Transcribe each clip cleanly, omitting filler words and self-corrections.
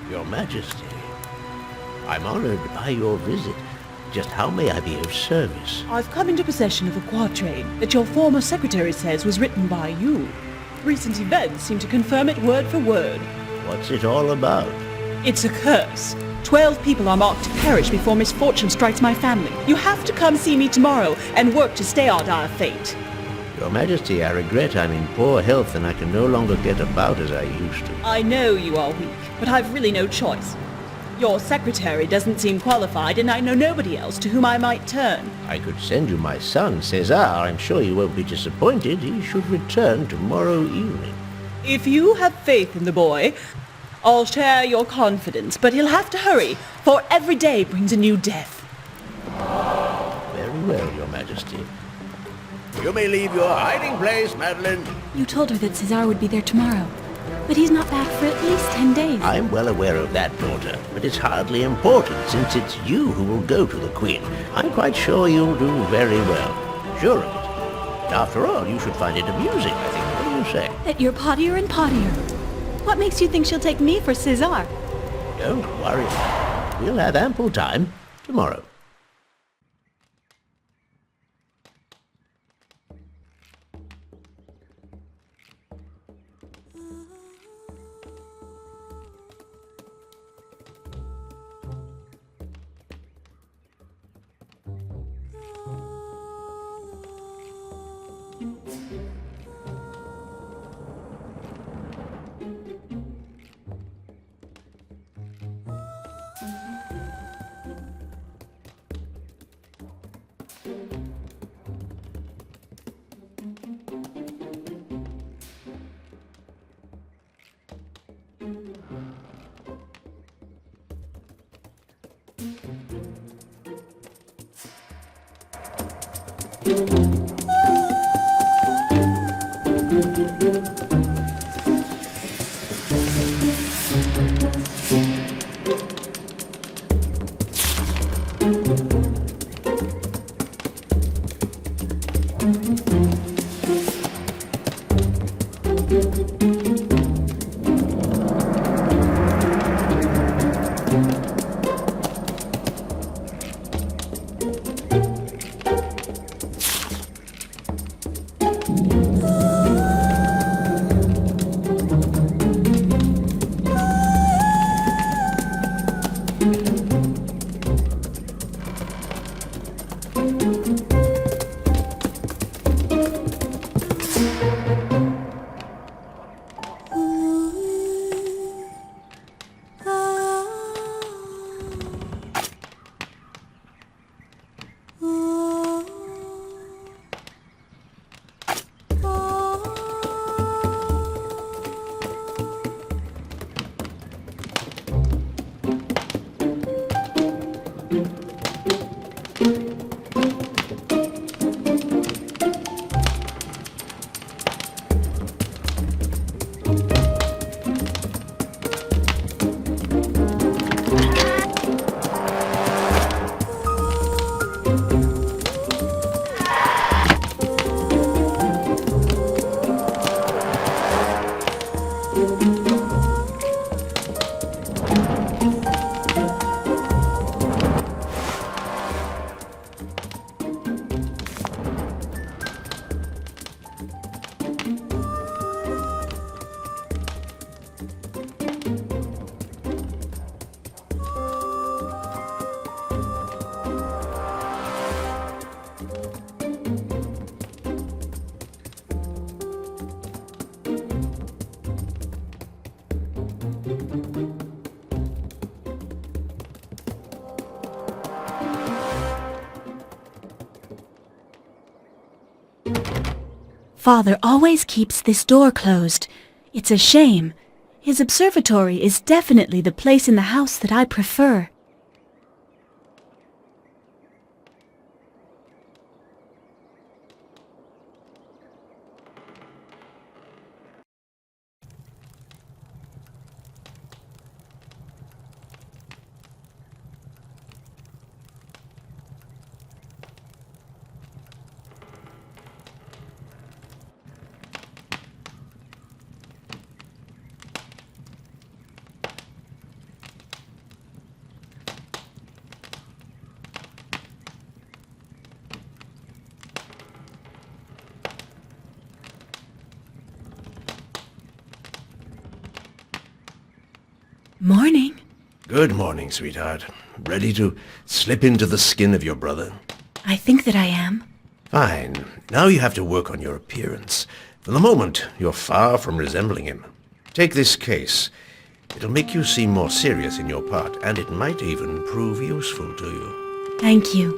Your Majesty, I'm honored by your visit. Just how may I be of service? I've come into possession of a quatrain that your former secretary says was written by you. Recent events seem to confirm it word for word. What's it all about? It's a curse. 12 people are marked to perish before misfortune strikes my family. You have to come see me tomorrow and work to stay out our fate. Your Majesty, I regret I'm in poor health and I can no longer get about as I used to. I know you are weak, but I've really no choice. Your secretary doesn't seem qualified, and I know nobody else to whom I might turn. I could send you my son, Cesar. I'm sure you won't be disappointed. He should return tomorrow evening. If you have faith in the boy, I'll share your confidence, but he'll have to hurry, for every day brings a new death. Very well, Your Majesty. You may leave your hiding place, Madeline. You told her that Cesar would be there tomorrow, but he's not back for at least 10 days. I'm well aware of that, daughter, but it's hardly important since it's you who will go to the Queen. I'm quite sure you'll do very well. Sure of it. After all, you should find it amusing, I think. What do you say? That you're pottier and pottier. What makes you think she'll take me for Cesar? Don't worry about it. We'll have ample time tomorrow. Father always keeps this door closed. It's a shame. His observatory is definitely the place in the house that I prefer. Morning. Good morning, sweetheart. Ready to slip into the skin of your brother? I think that I am. Fine. Now you have to work on your appearance. For the moment, you're far from resembling him. Take this case. It'll make you seem more serious in your part, and it might even prove useful to you. Thank you.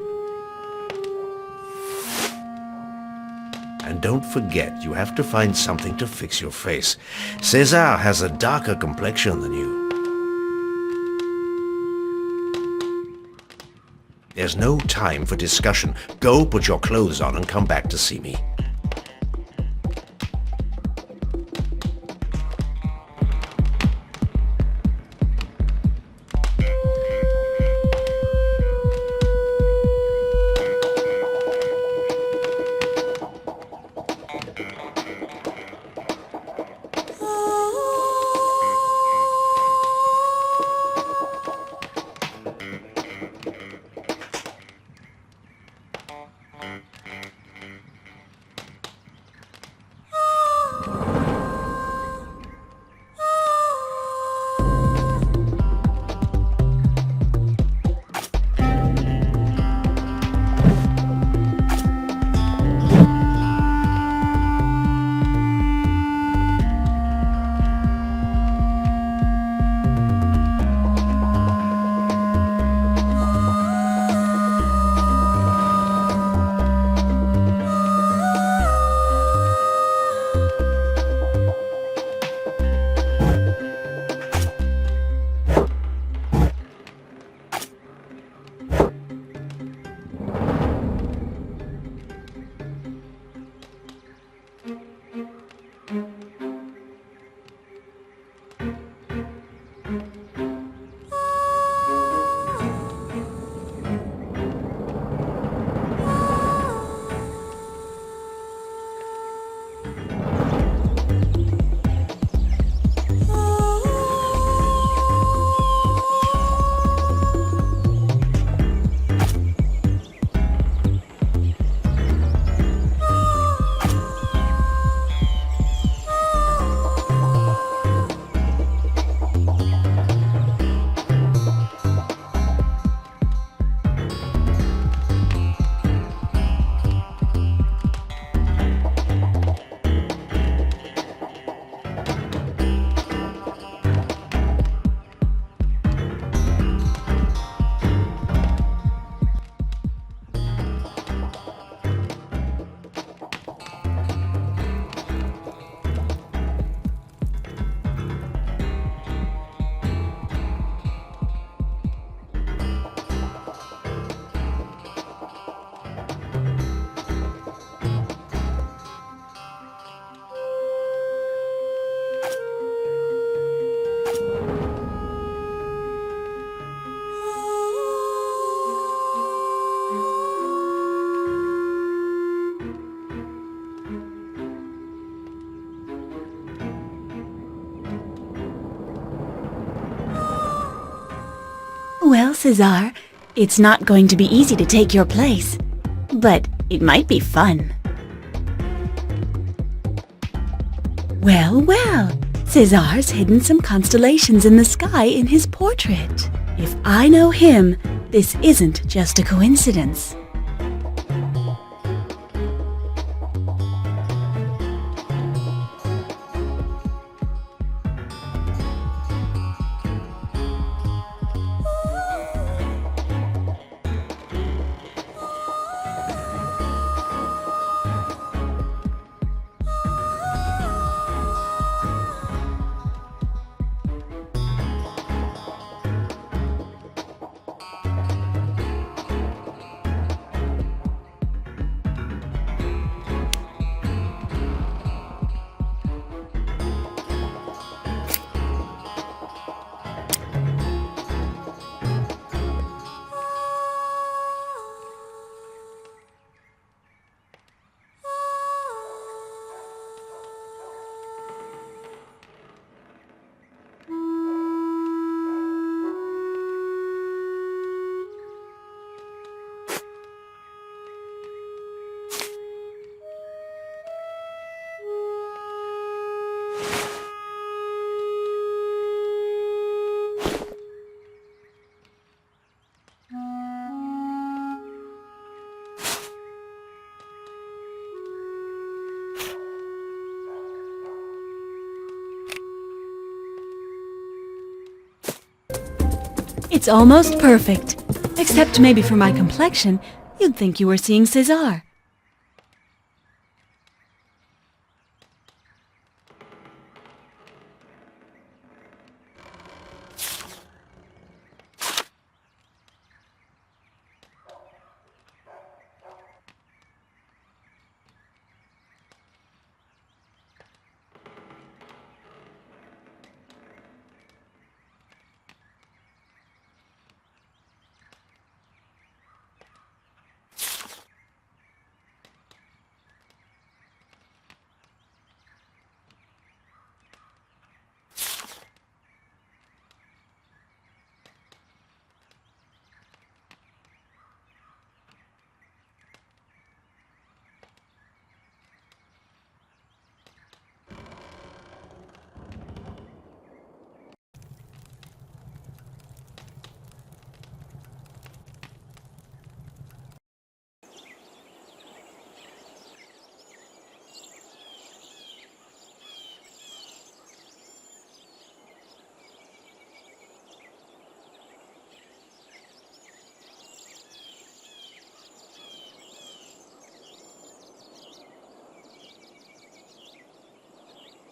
And don't forget, you have to find something to fix your face. César has a darker complexion than you. There's no time for discussion. Go put your clothes on and come back to see me. Well, César, it's not going to be easy to take your place, but it might be fun. Well, well, César's hidden some constellations in the sky in his portrait. If I know him, this isn't just a coincidence. It's almost perfect. Except maybe for my complexion, you'd think you were seeing César.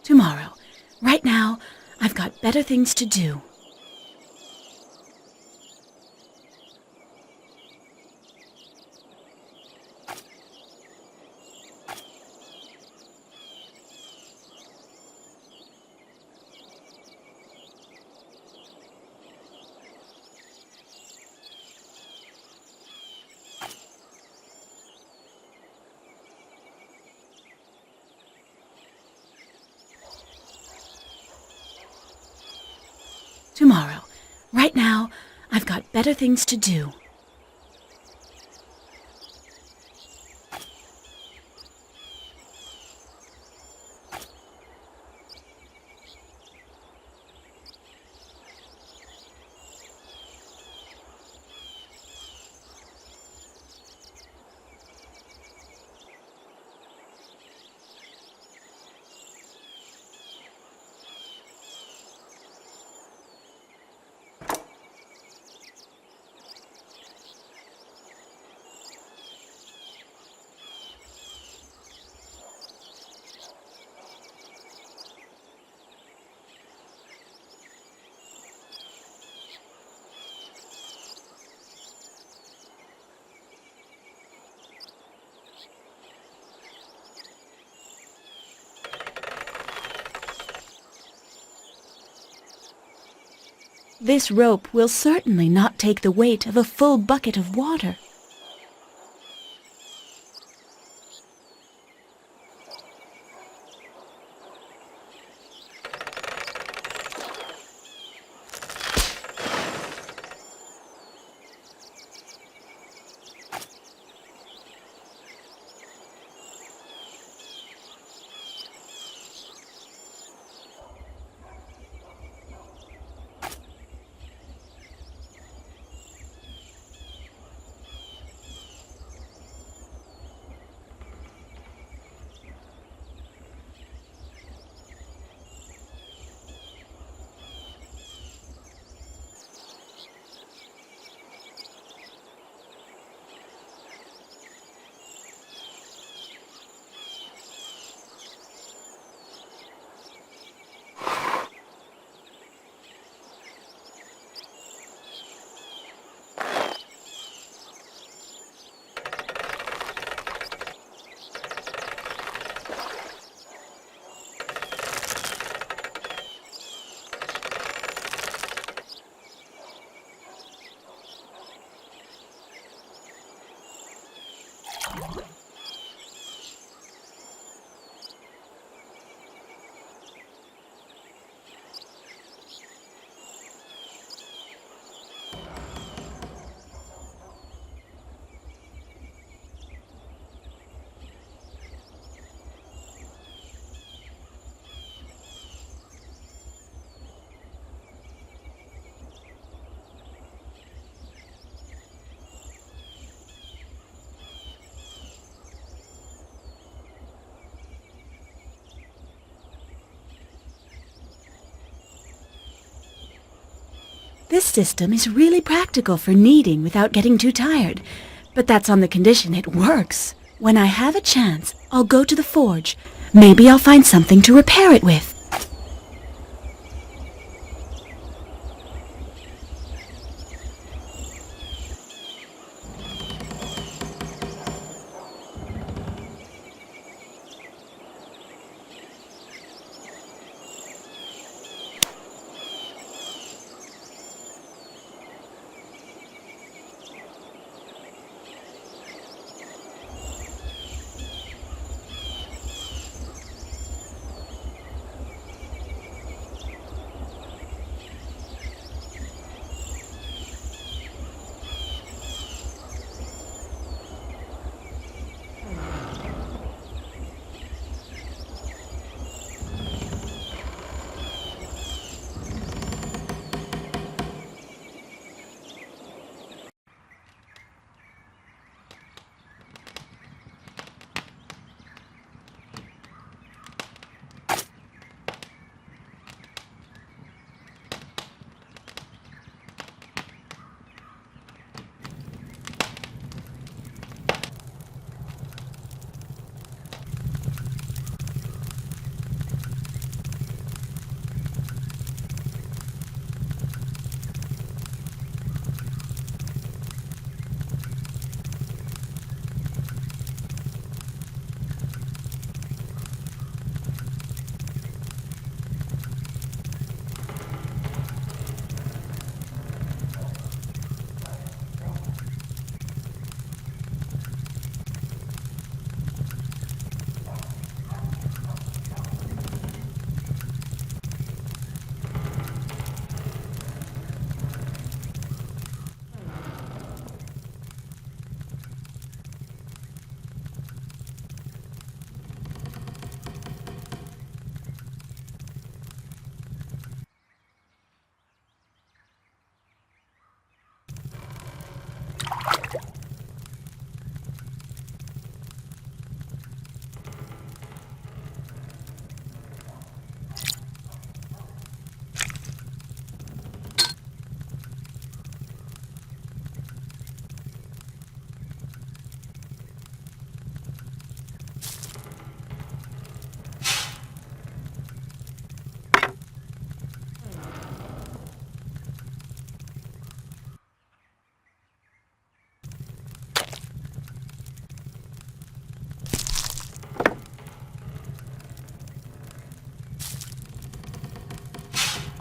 Tomorrow. Right now, I've got better things to do. Tomorrow. Right now, I've got better things to do. This rope will certainly not take the weight of a full bucket of water. This system is really practical for kneading without getting too tired, but that's on the condition it works. When I have a chance, I'll go to the forge. Maybe I'll find something to repair it with.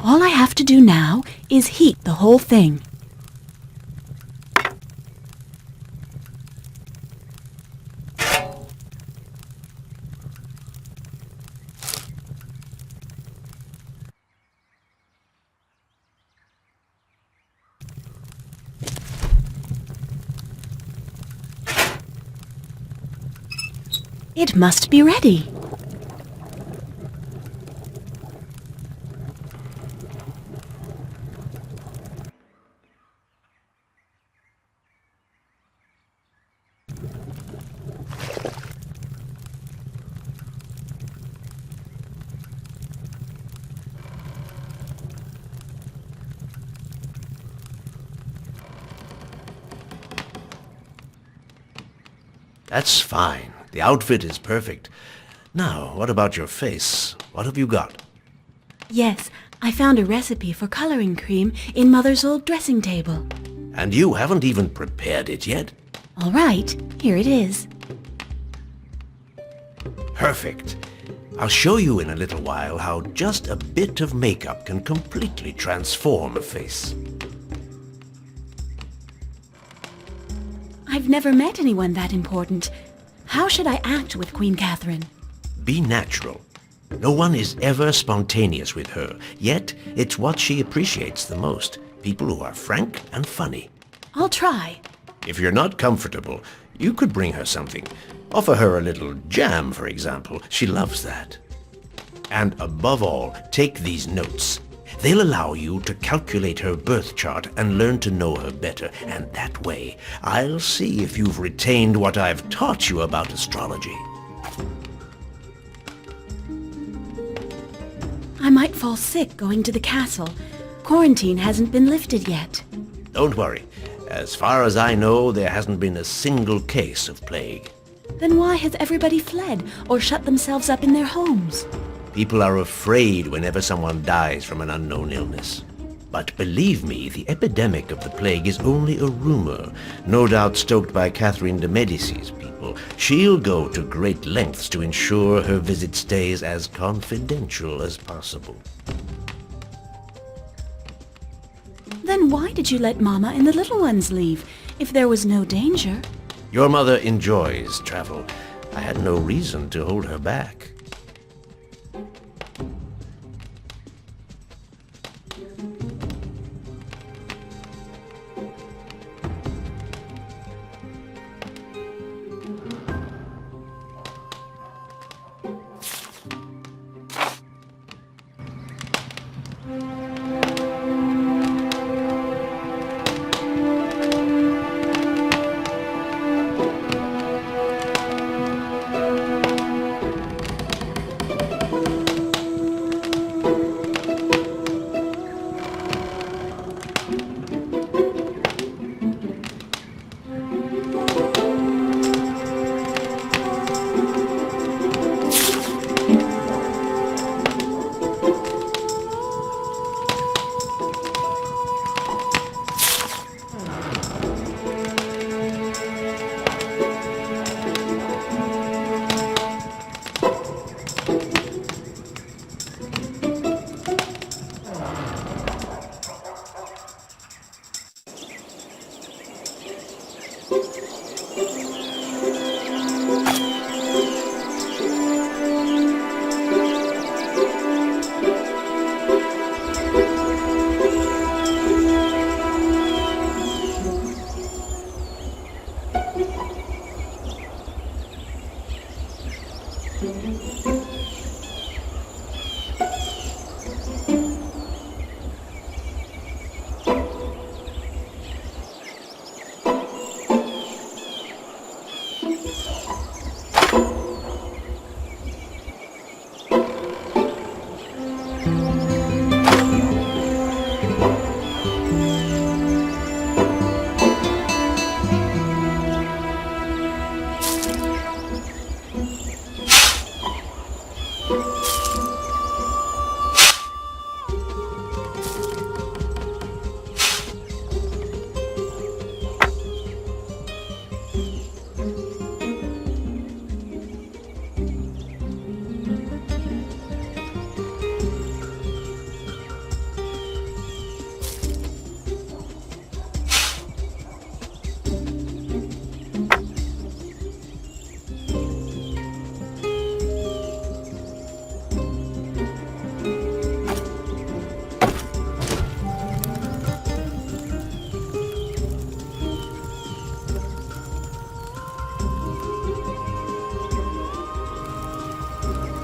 All I have to do now is heat the whole thing. It must be ready. That's fine. The outfit is perfect. Now, what about your face? What have you got? Yes, I found a recipe for coloring cream in Mother's old dressing table. And you haven't even prepared it yet? All right, here it is. Perfect. I'll show you in a little while how just a bit of makeup can completely transform a face. I've never met anyone that important. How should I act with Queen Catherine? Be natural. No one is ever spontaneous with her, yet it's what she appreciates the most. People who are frank and funny. I'll try. If you're not comfortable, you could bring her something. Offer her a little jam, for example. She loves that. And above all, take these notes. They'll allow you to calculate her birth chart and learn to know her better. And that way, I'll see if you've retained what I've taught you about astrology. I might fall sick going to the castle. quarantine hasn't been lifted yet. Don't worry. As far as I know, there hasn't been a single case of plague. Then why has everybody fled or shut themselves up in their homes? People are afraid whenever someone dies from an unknown illness. But believe me, the epidemic of the plague is only a rumor, no doubt stoked by Catherine de Medici's people. She'll go to great lengths to ensure her visit stays as confidential as possible. Then why did you let Mama and the little ones leave, if there was no danger? Your mother enjoys travel. I had no reason to hold her back.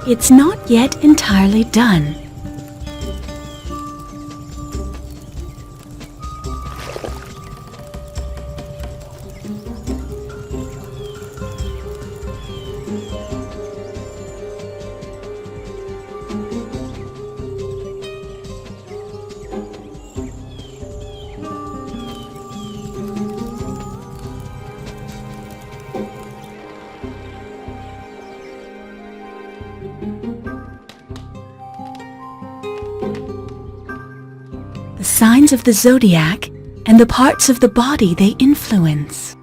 It's not yet entirely done. The signs of the zodiac and the parts of the body they influence.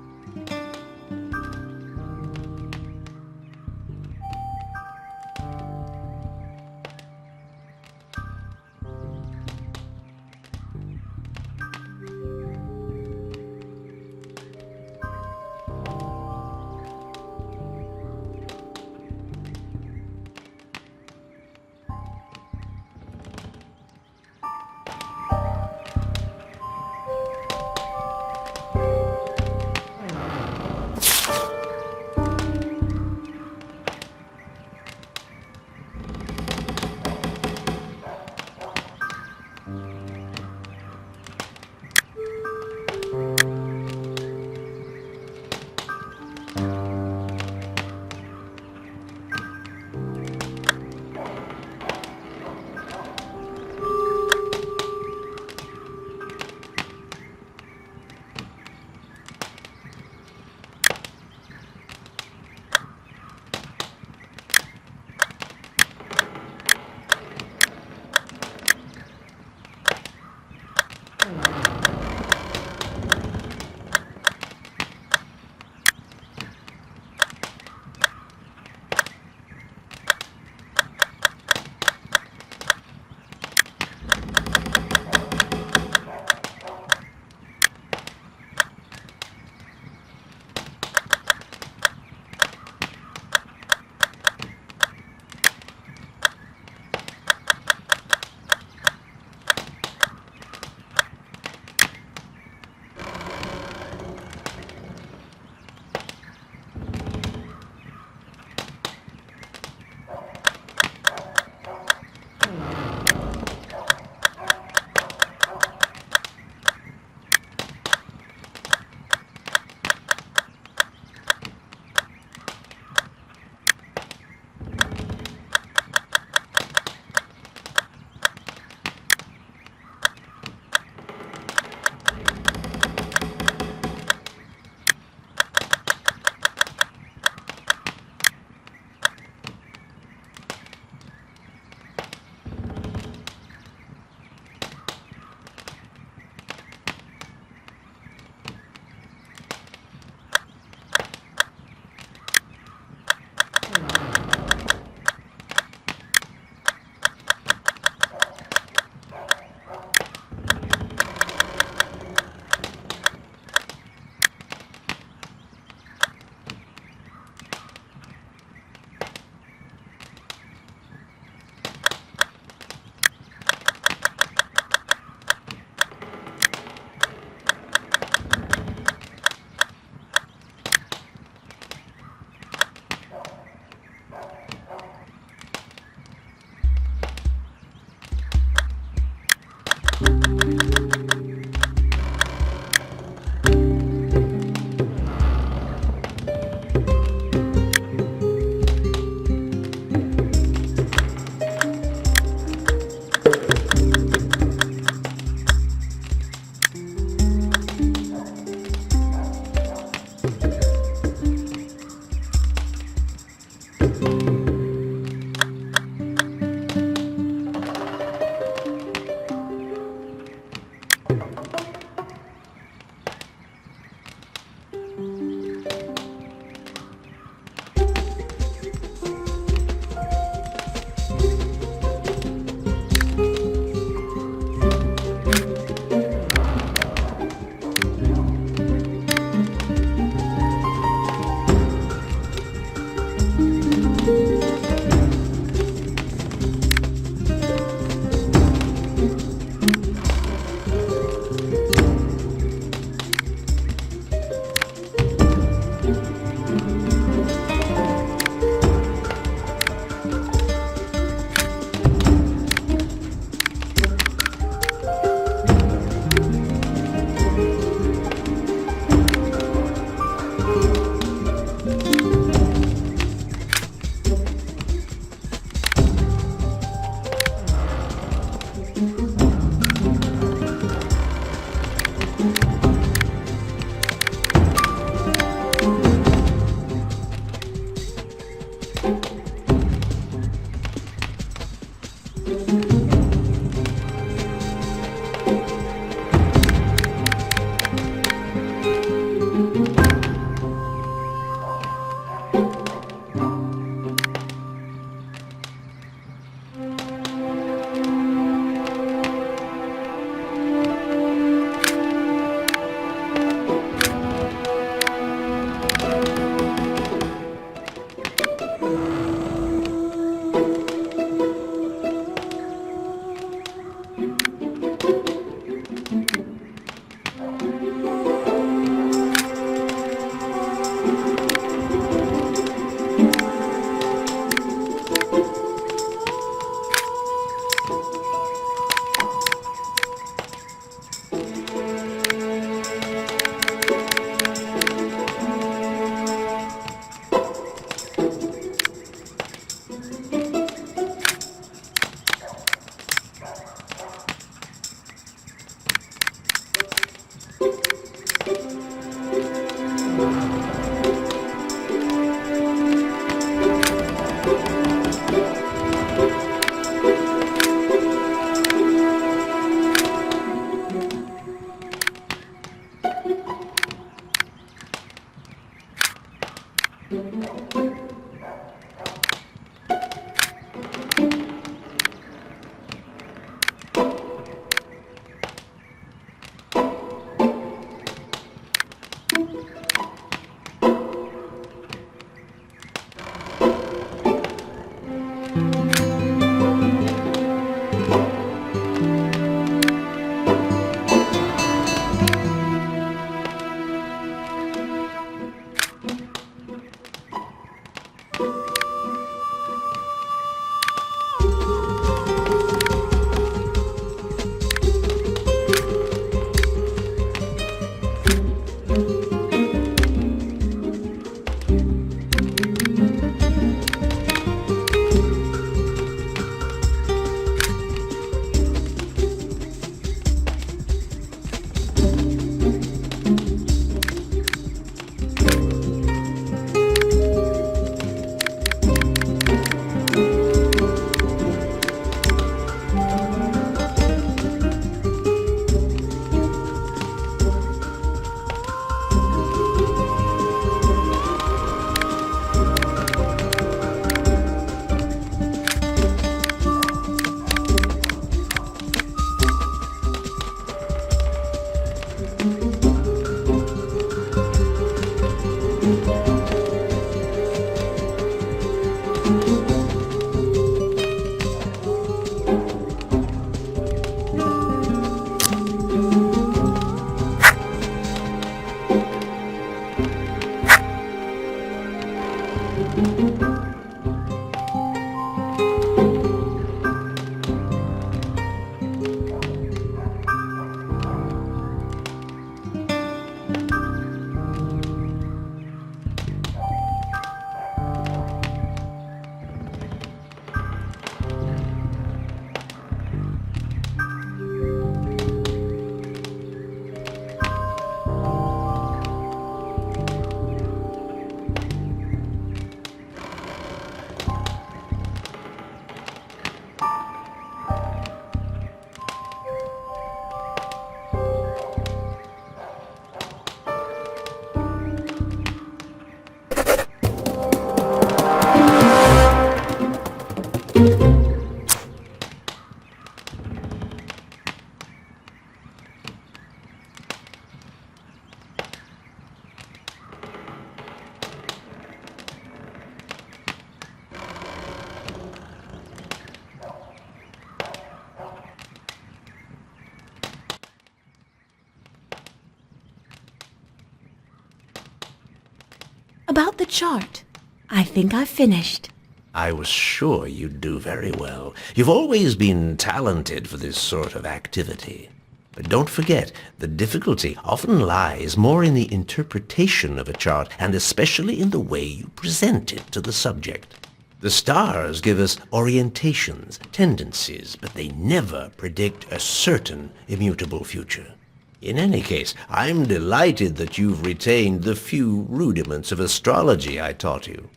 About the chart, I think I've finished. I was sure you'd do very well. You've always been talented for this sort of activity. But don't forget, the difficulty often lies more in the interpretation of a chart, and especially in the way you present it to the subject. The stars give us orientations, tendencies, but they never predict a certain immutable future. In any case, I'm delighted that you've retained the few rudiments of astrology I taught you.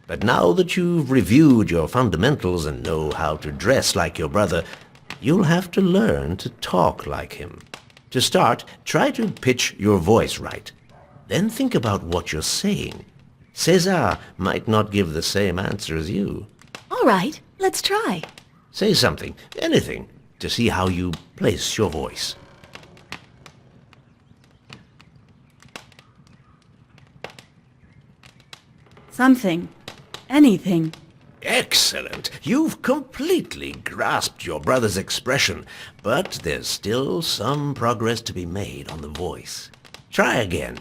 But now that you've reviewed your fundamentals and know how to dress like your brother, you'll have to learn to talk like him. To start, try to pitch your voice right. Then think about what you're saying. César might not give the same answer as you. All right, let's try. Say something, anything, to see how you place your voice. Something. Anything. Excellent! You've completely grasped your brother's expression, but there's still some progress to be made on the voice. Try again.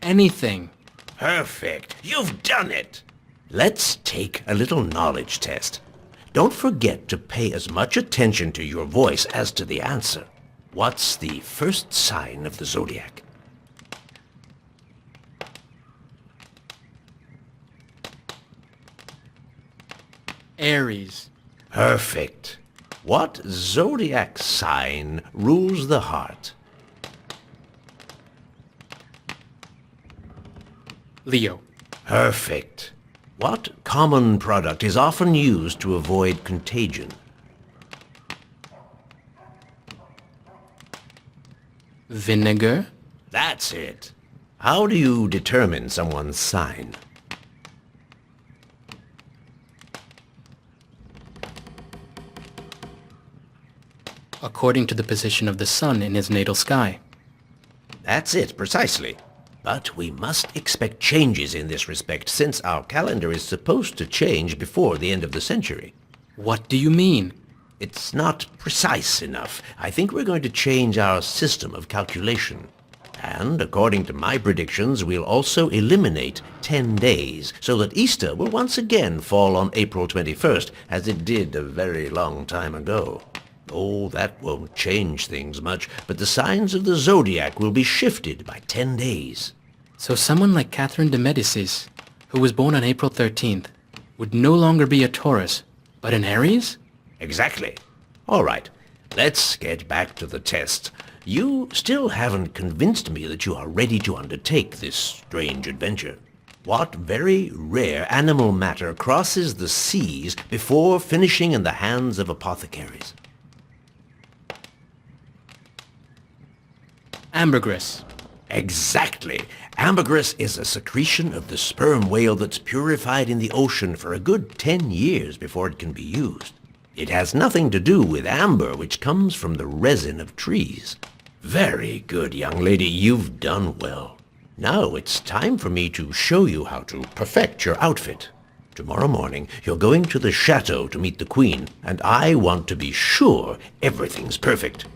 Anything. Perfect! You've done it! Let's take a little knowledge test. Don't forget to pay as much attention to your voice as to the answer. What's the first sign of the zodiac? Aries. Perfect. What zodiac sign rules the heart? Leo. Perfect. What common product is often used to avoid contagion? Vinegar. That's it. How do you determine someone's sign? According to the position of the sun in his natal sky. That's it, precisely. But we must expect changes in this respect, since our calendar is supposed to change before the end of the century. What do you mean? It's not precise enough. I think we're going to change our system of calculation. And according to my predictions, we'll also eliminate 10 days, so that Easter will once again fall on April 21st, as it did a very long time ago. Oh, that won't change things much, but the signs of the zodiac will be shifted by 10 days. So someone like Catherine de Medicis, who was born on April 13th, would no longer be a Taurus, but an Aries? Exactly. All right, let's get back to the test. You still haven't convinced me that you are ready to undertake this strange adventure. What very rare animal matter crosses the seas before finishing in the hands of apothecaries? Ambergris. Exactly. Ambergris is a secretion of the sperm whale that's purified in the ocean for a good 10 years before it can be used. It has nothing to do with amber, which comes from the resin of trees. Very good, young lady. You've done well. Now it's time for me to show you how to perfect your outfit. Tomorrow morning, you're going to the chateau to meet the Queen, and I want to be sure everything's perfect.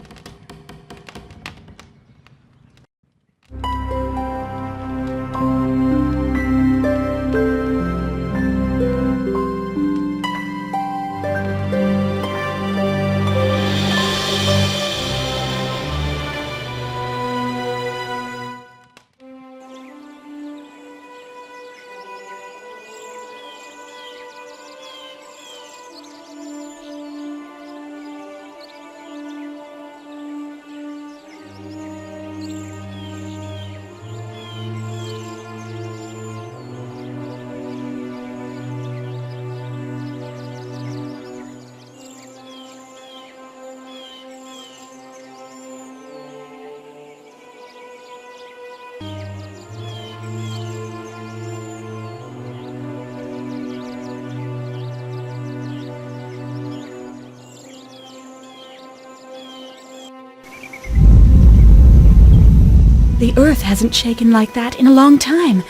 The earth hasn't shaken like that in a long time.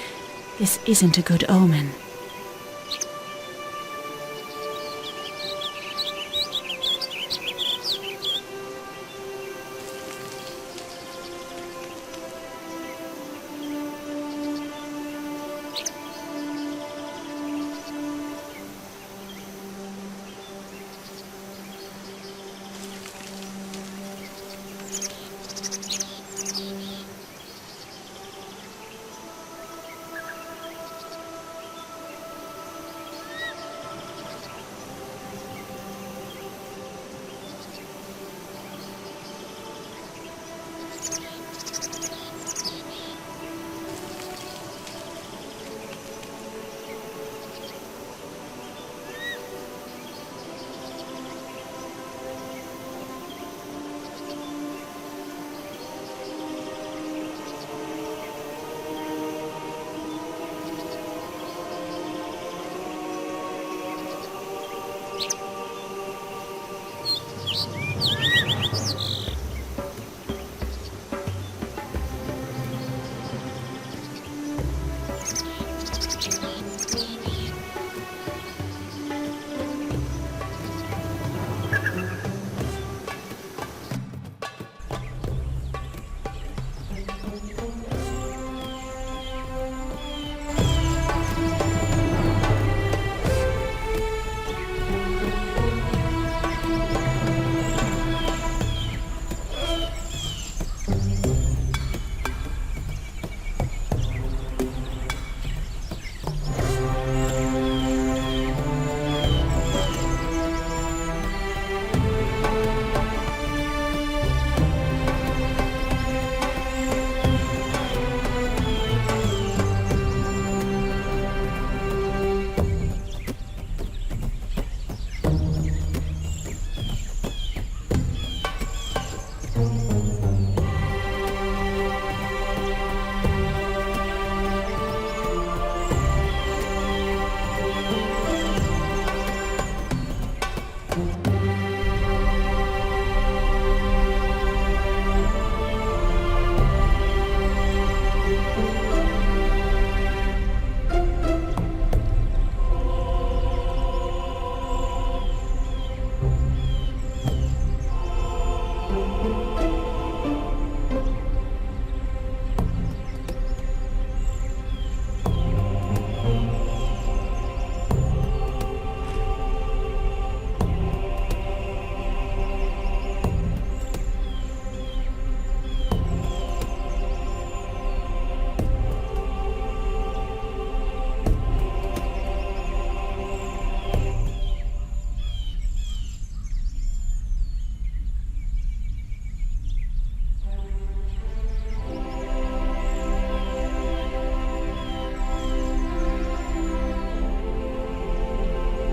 This isn't a good omen.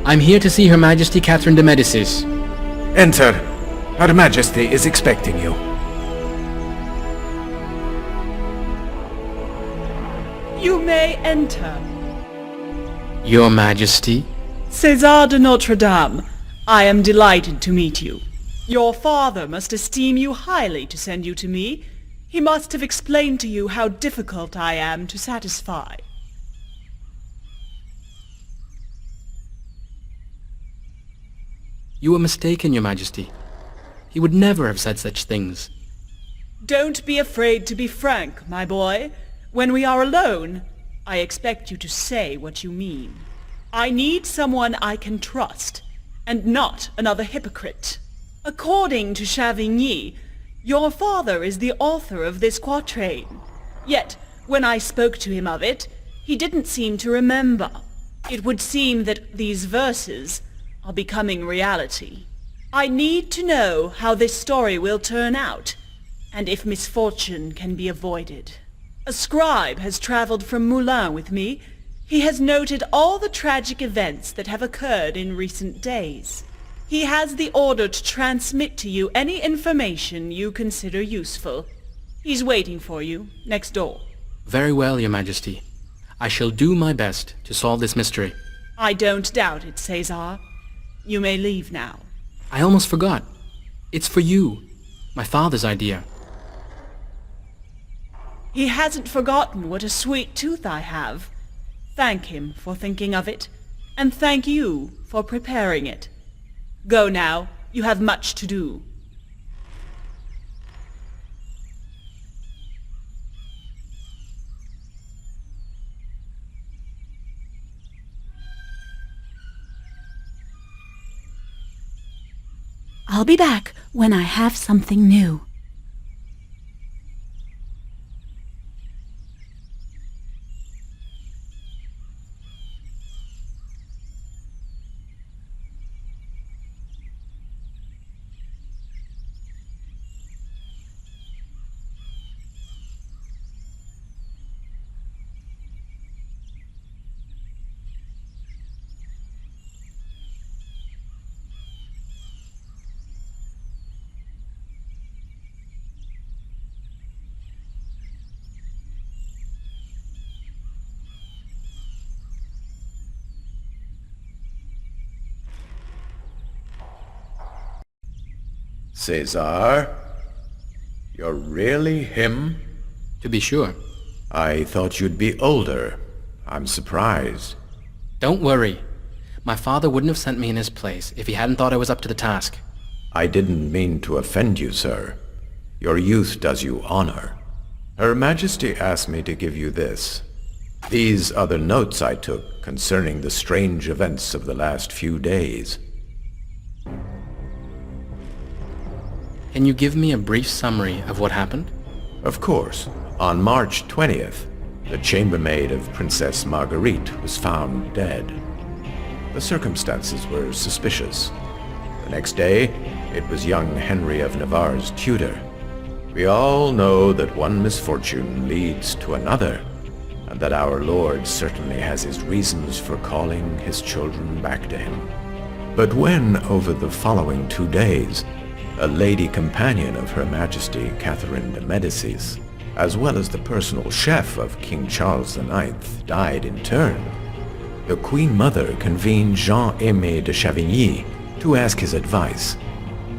I'm here to see Her Majesty Catherine de Medicis. Enter. Her Majesty is expecting you. You may enter. Your Majesty? César de Notre Dame, I am delighted to meet you. Your father must esteem you highly to send you to me. He must have explained to you how difficult I am to satisfy. You were mistaken, Your Majesty. He would never have said such things. Don't be afraid to be frank, my boy. When we are alone, I expect you to say what you mean. I need someone I can trust, and not another hypocrite. According to Chavigny, your father is the author of this quatrain. Yet, when I spoke to him of it, he didn't seem to remember. It would seem that these verses are becoming reality. I need to know how this story will turn out, and if misfortune can be avoided. A scribe has traveled from Moulins with me. He has noted all the tragic events that have occurred in recent days. He has the order to transmit to you any information you consider useful. He's waiting for you, next door. Very well, Your Majesty. I shall do my best to solve this mystery. I don't doubt it, César. You may leave now. I almost forgot. It's for you. My father's idea. He hasn't forgotten what a sweet tooth I have. Thank him for thinking of it, and thank you for preparing it. Go now. You have much to do. I'll be back when I have something new. Cesar? You're really him? To be sure. I thought you'd be older. I'm surprised. Don't worry. My father wouldn't have sent me in his place if he hadn't thought I was up to the task. I didn't mean to offend you, sir. Your youth does you honor. Her Majesty asked me to give you this. These are the notes I took concerning the strange events of the last few days. Can you give me a brief summary of what happened? Of course. On March 20th, the chambermaid of Princess Marguerite was found dead. The circumstances were suspicious. The next day, it was young Henry of Navarre's tutor. We all know that one misfortune leads to another, and that our Lord certainly has his reasons for calling his children back to him. But when, over the following 2 days, a lady companion of Her Majesty Catherine de Medicis, as well as the personal chef of King Charles IX, died in turn, the Queen Mother convened Jean-Aimé de Chavigny to ask his advice.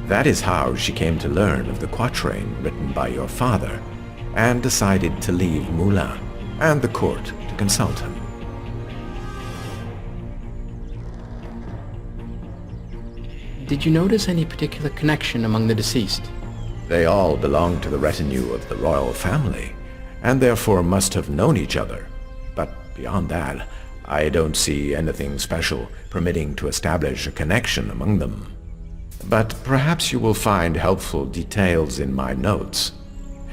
That is how she came to learn of the quatrain written by your father, and decided to leave Moulins and the court to consult him. Did you notice any particular connection among the deceased? They all belonged to the retinue of the royal family, and therefore must have known each other. But beyond that, I don't see anything special permitting to establish a connection among them. But perhaps you will find helpful details in my notes.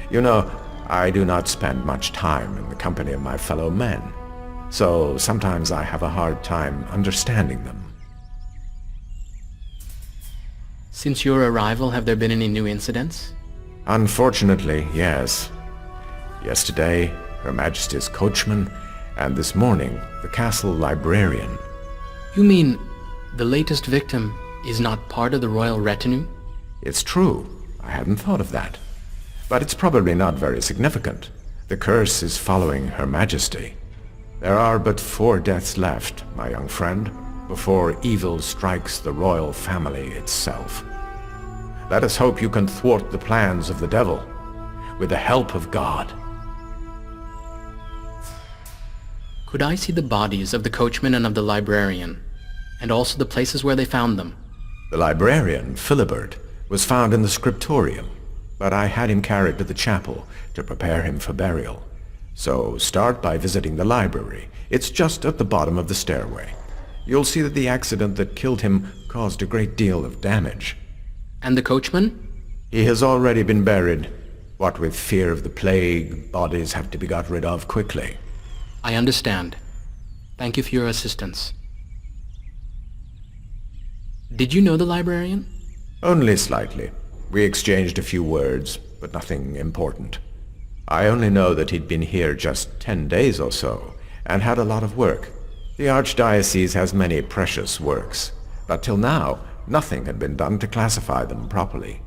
You know, I do not spend much time in the company of my fellow men, so sometimes I have a hard time understanding them. Since your arrival, have there been any new incidents? Unfortunately, yes. Yesterday, Her Majesty's coachman, and this morning, the castle librarian. You mean the latest victim is not part of the royal retinue? It's true. I hadn't thought of that. But it's probably not very significant. The curse is following Her Majesty. There are but 4 deaths left, my young friend, before evil strikes the royal family itself. Let us hope you can thwart the plans of the devil, with the help of God. Could I see the bodies of the coachman and of the librarian, and also the places where they found them? The librarian, Philibert, was found in the scriptorium, but I had him carried to the chapel to prepare him for burial. So start by visiting the library. It's just at the bottom of the stairway. You'll see that the accident that killed him caused a great deal of damage. And the coachman? He has already been buried. What with fear of the plague, bodies have to be got rid of quickly. I understand. Thank you for your assistance. Did you know the librarian? Only slightly. We exchanged a few words, but nothing important. I only know that he'd been here just 10 days or so, and had a lot of work. The Archdiocese has many precious works, but till now, nothing had been done to classify them properly.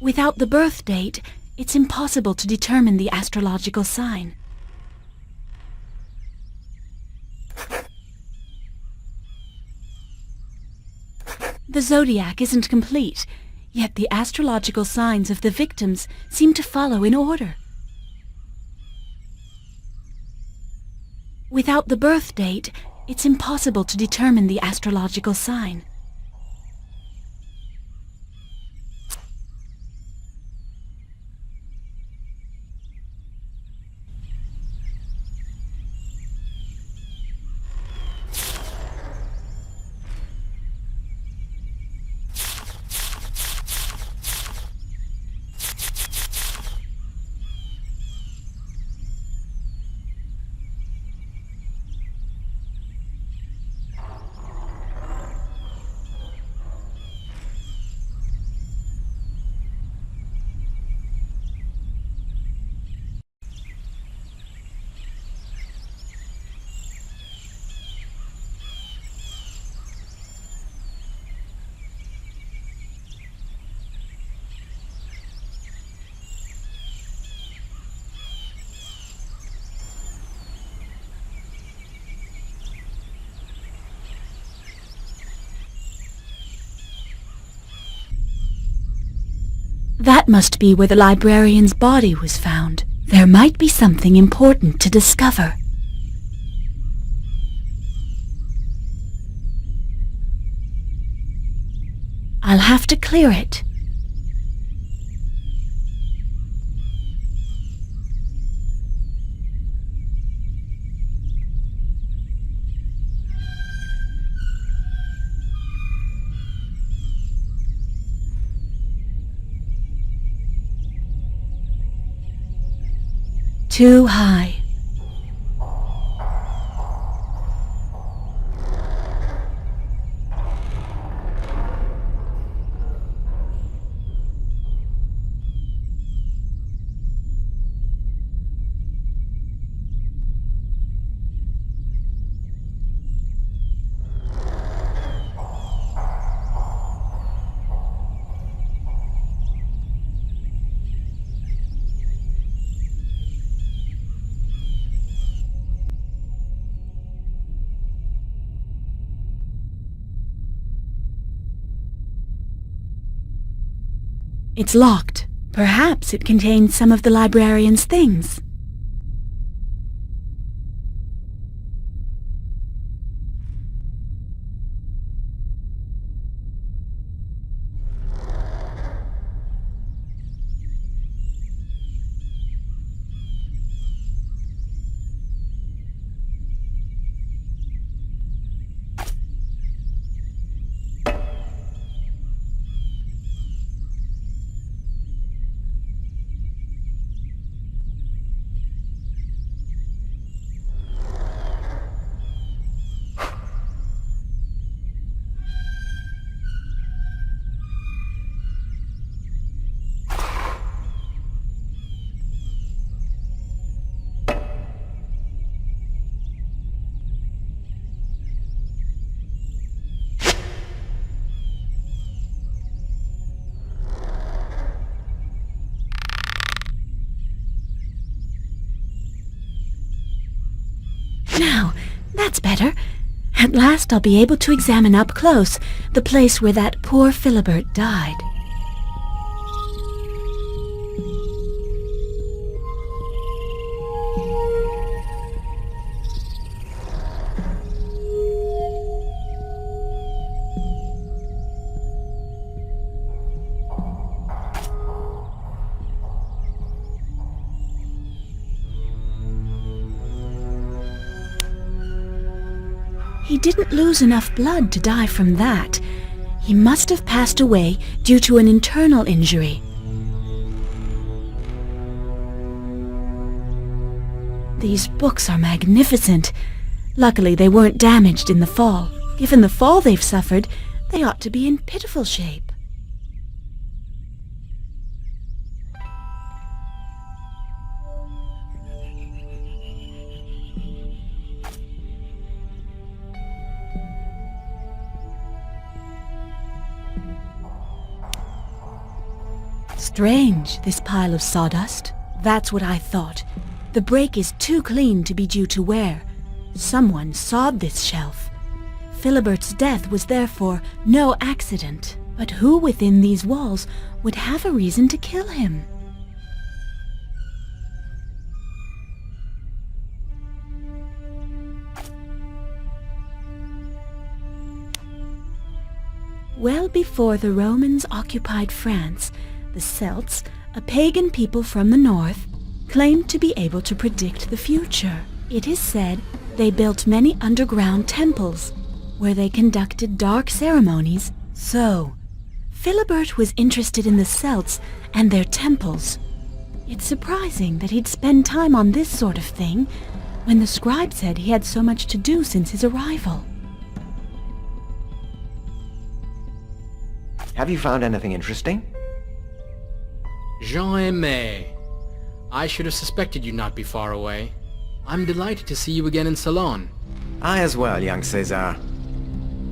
Without the birth date, it's impossible to determine the astrological sign. The zodiac isn't complete, yet the astrological signs of the victims seem to follow in order. Without the birth date, it's impossible to determine the astrological sign. That must be where the librarian's body was found. There might be something important to discover. I'll have to clear it. Too high. It's locked. Perhaps it contains some of the librarian's things. Now, that's better. At last I'll be able to examine up close the place where that poor Philibert died. He didn't lose enough blood to die from that. He must have passed away due to an internal injury. These books are magnificent. Luckily, they weren't damaged in the fall. Given the fall they've suffered, they ought to be in pitiful shape. Strange, this pile of sawdust. That's what I thought. The break is too clean to be due to wear. Someone sawed this shelf. Philibert's death was therefore no accident. But who within these walls would have a reason to kill him? Well before the Romans occupied France, the Celts, a pagan people from the north, claimed to be able to predict the future. It is said they built many underground temples, where they conducted dark ceremonies. So, Philibert was interested in the Celts and their temples. It's surprising that he'd spend time on this sort of thing, when the scribe said he had so much to do since his arrival. Have you found anything interesting? Jean-Aimé. I should have suspected you'd not be far away. I'm delighted to see you again in Salon. I as well, young César.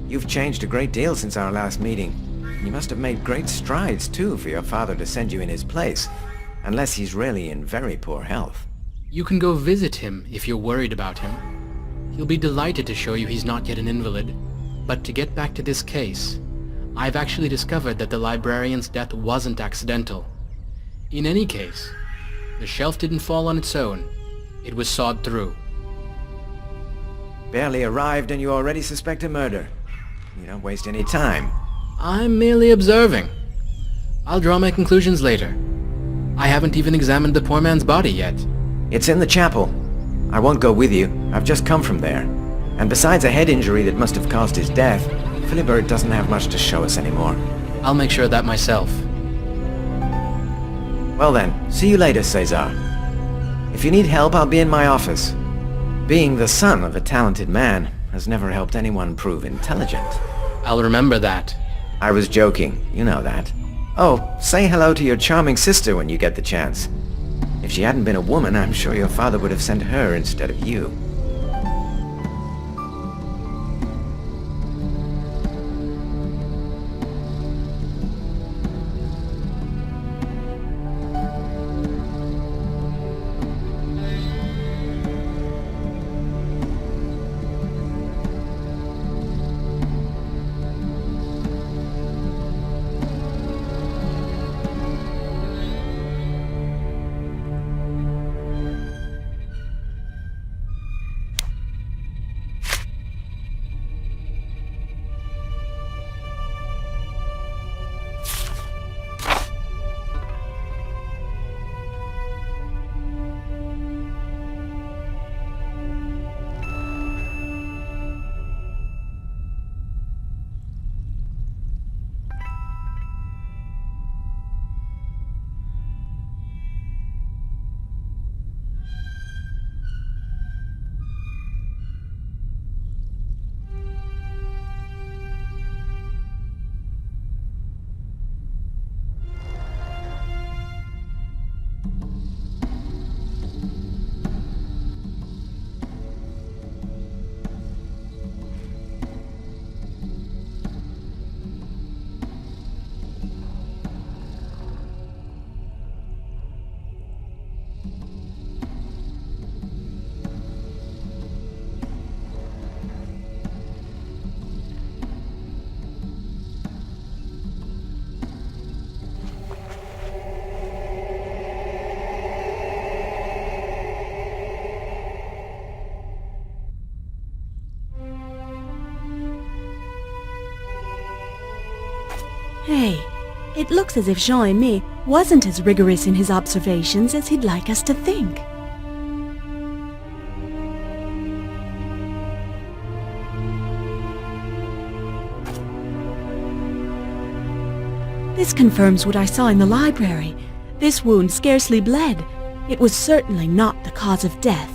You've changed a great deal since our last meeting. You must have made great strides, too, for your father to send you in his place. Unless he's really in very poor health. You can go visit him if you're worried about him. He'll be delighted to show you he's not yet an invalid. But to get back to this case, I've actually discovered that the librarian's death wasn't accidental. In any case, the shelf didn't fall on its own. It was sawed through. Barely arrived and you already suspect a murder. You don't waste any time. I'm merely observing. I'll draw my conclusions later. I haven't even examined the poor man's body yet. It's in the chapel. I won't go with you. I've just come from there. And besides a head injury that must have caused his death, Philibert doesn't have much to show us anymore. I'll make sure of that myself. Well then, see you later, César. If you need help, I'll be in my office. Being the son of a talented man has never helped anyone prove intelligent. I'll remember that. I was joking, you know that. Oh, say hello to your charming sister when you get the chance. If she hadn't been a woman, I'm sure your father would have sent her instead of you. Hey, it looks as if Jean-Aimé wasn't as rigorous in his observations as he'd like us to think. This confirms what I saw in the library. This wound scarcely bled. It was certainly not the cause of death.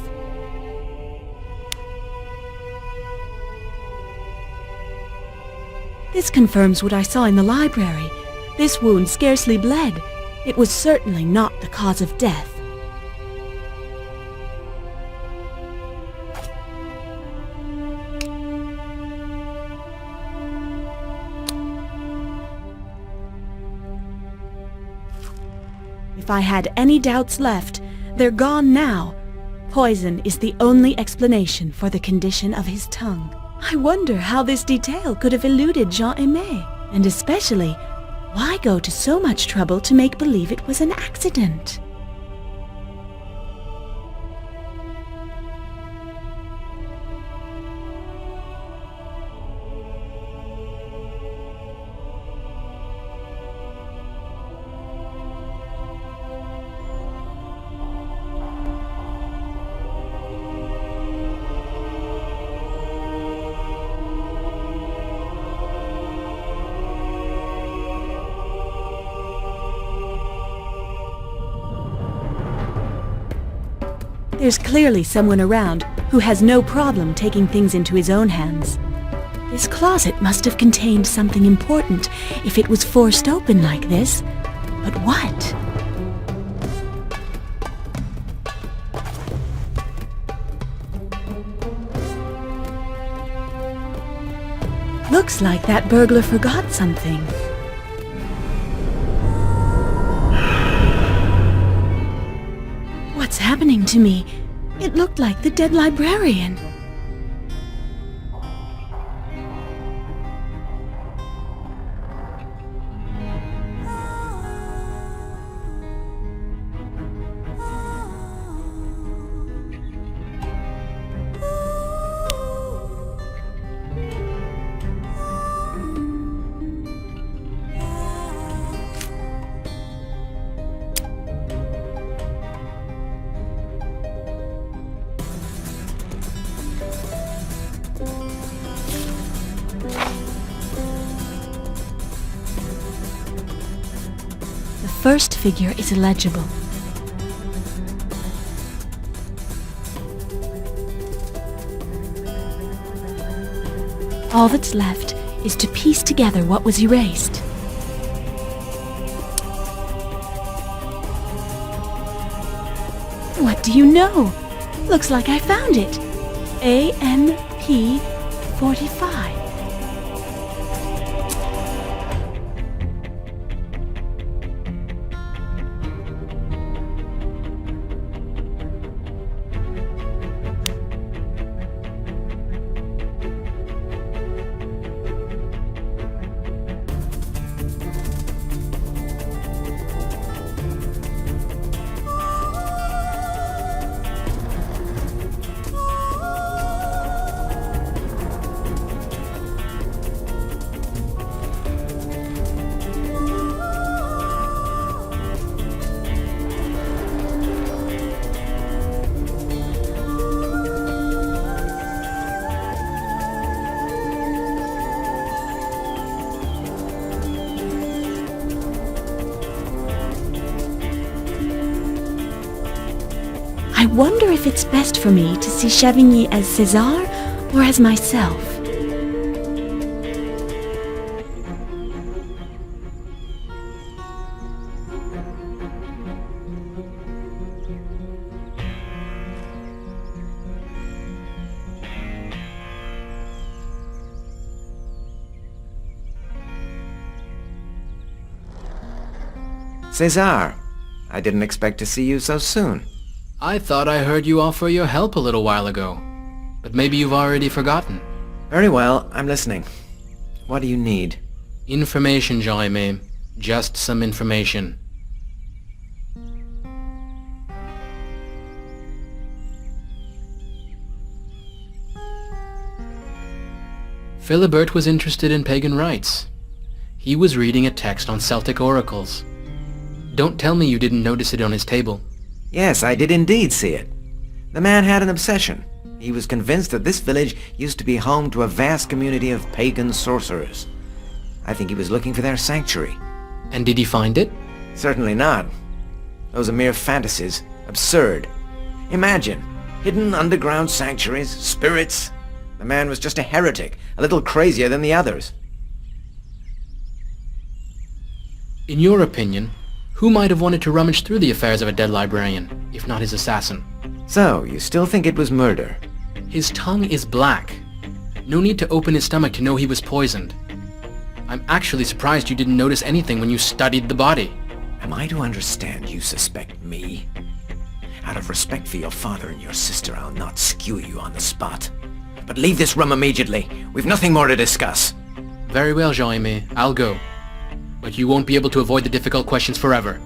This confirms what I saw in the library. This wound scarcely bled. It was certainly not the cause of death. If I had any doubts left, they're gone now. Poison is the only explanation for the condition of his tongue. I wonder how this detail could have eluded Jean-Aimé, and especially, why go to so much trouble to make believe it was an accident? There's clearly someone around who has no problem taking things into his own hands. This closet must have contained something important if it was forced open like this. But what? Looks like that burglar forgot something. What's happening to me? It looked like the dead librarian. The first figure is illegible. All that's left is to piece together what was erased. What do you know? Looks like I found it. AMP 45. I wonder if it's best for me to see Chavigny as César or as myself. César, I didn't expect to see you so soon. I thought I heard you offer your help a little while ago, but maybe you've already forgotten. Very well, I'm listening. What do you need? Information, Jaime. Just some information. Philibert was interested in pagan rites. He was reading a text on Celtic oracles. Don't tell me you didn't notice it on his table. Yes, I did indeed see it. The man had an obsession. He was convinced that this village used to be home to a vast community of pagan sorcerers. I think he was looking for their sanctuary. And did he find it? Certainly not. Those are mere fantasies. Absurd. Imagine, hidden underground sanctuaries, spirits. The man was just a heretic, a little crazier than the others. In your opinion, who might have wanted to rummage through the affairs of a dead librarian, if not his assassin? So, you still think it was murder? His tongue is black. No need to open his stomach to know he was poisoned. I'm actually surprised you didn't notice anything when you studied the body. Am I to understand you suspect me? Out of respect for your father and your sister, I'll not skew you on the spot. But leave this room immediately. We've nothing more to discuss. Very well, Jaime. I'll go. But you won't be able to avoid the difficult questions forever.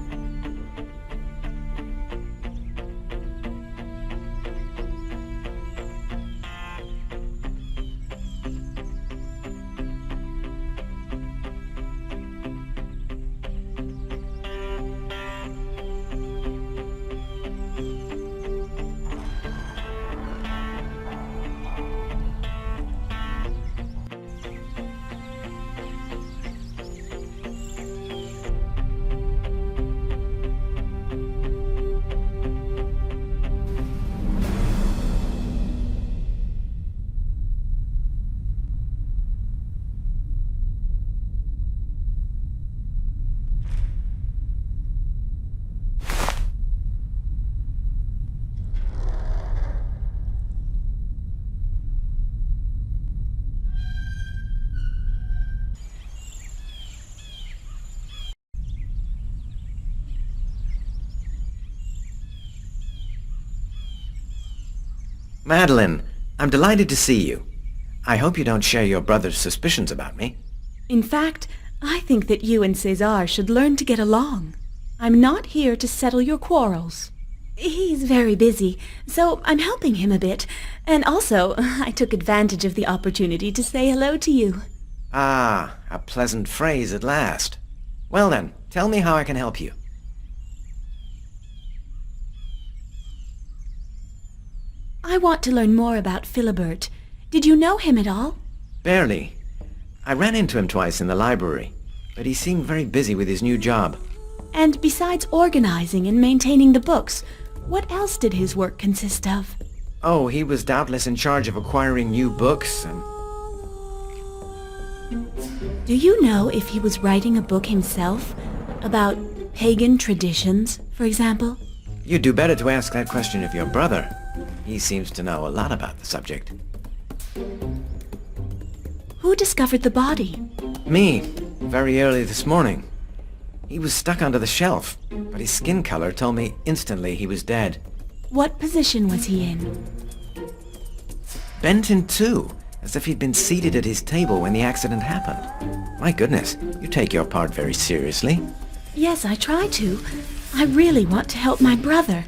Madeline, I'm delighted to see you. I hope you don't share your brother's suspicions about me. In fact, I think that you and César should learn to get along. I'm not here to settle your quarrels. He's very busy, so I'm helping him a bit. And also, I took advantage of the opportunity to say hello to you. Ah, a pleasant phrase at last. Well then, tell me how I can help you. I want to learn more about Philibert. Did you know him at all? Barely. I ran into him twice in the library, but he seemed very busy with his new job. And besides organizing and maintaining the books, what else did his work consist of? Oh, he was doubtless in charge of acquiring new books and... Do you know if he was writing a book himself? About pagan traditions, for example? You'd do better to ask that question of your brother. He seems to know a lot about the subject. Who discovered the body? Me, very early this morning. He was stuck under the shelf, but his skin color told me instantly he was dead. What position was he in? Bent in two, as if he'd been seated at his table when the accident happened. My goodness, you take your part very seriously. Yes, I try to. I really want to help my brother.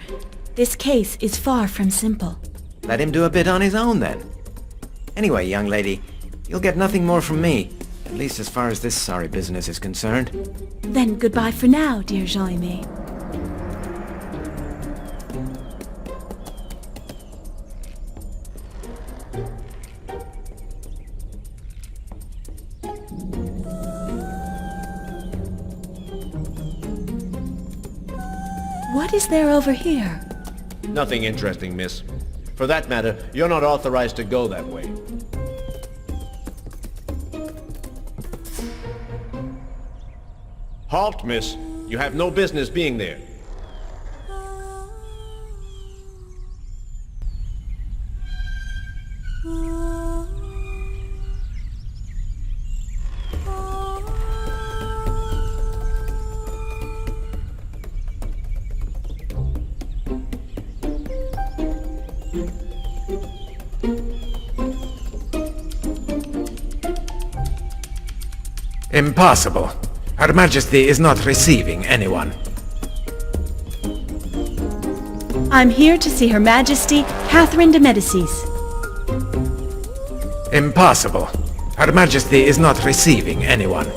This case is far from simple. Let him do a bit on his own then. Anyway, young lady, you'll get nothing more from me, at least as far as this sorry business is concerned. Then goodbye for now, dear Jean-Aimé. What is there over here? Nothing interesting, miss. For that matter, you're not authorized to go that way. Halt, miss. You have no business being there. Impossible. Her Majesty is not receiving anyone. I'm here to see Her Majesty, Catherine de Medicis. Impossible. Her Majesty is not receiving anyone.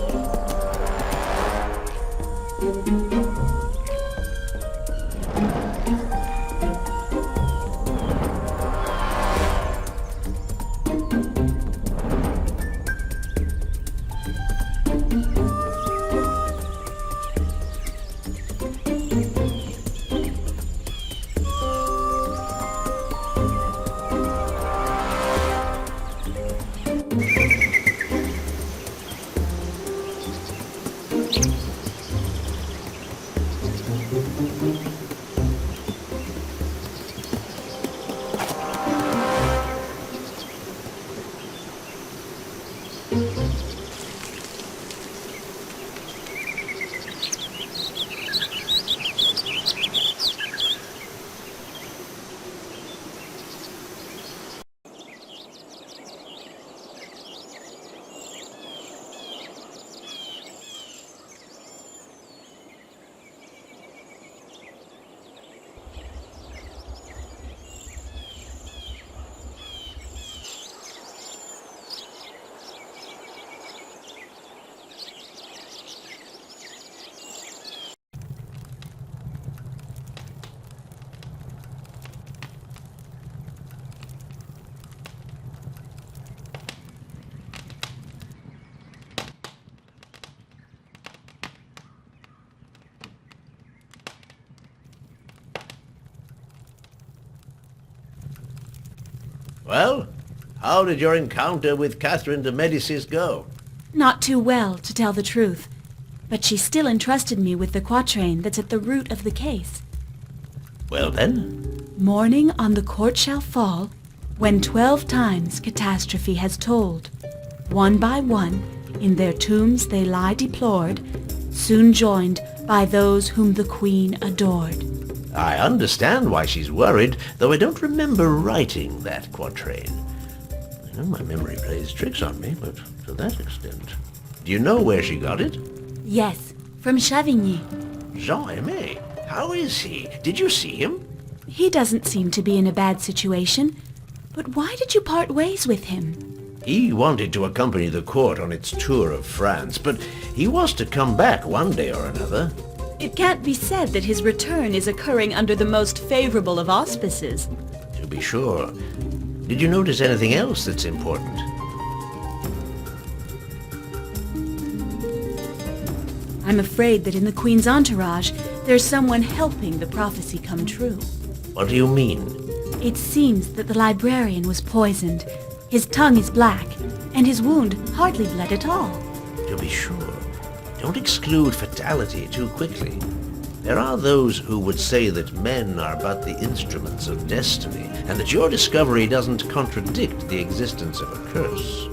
Well, how did your encounter with Catherine de Medicis go? Not too well, to tell the truth. But she still entrusted me with the quatrain that's at the root of the case. Well then? Morning on the court shall fall, when 12 times catastrophe has told. One by one, in their tombs they lie deplored, soon joined by those whom the Queen adored. I understand why she's worried, though I don't remember writing that quatrain. I know my memory plays tricks on me, but to that extent. Do you know where she got it? Yes, from Chavigny. Jean-Aimé? How is he? Did you see him? He doesn't seem to be in a bad situation. But why did you part ways with him? He wanted to accompany the court on its tour of France, but he was to come back one day or another. It can't be said that his return is occurring under the most favorable of auspices. To be sure. Did you notice anything else that's important? I'm afraid that in the Queen's entourage, there's someone helping the prophecy come true. What do you mean? It seems that the librarian was poisoned. His tongue is black, and his wound hardly bled at all. To be sure. Don't exclude fatality too quickly. There are those who would say that men are but the instruments of destiny, and that your discovery doesn't contradict the existence of a curse.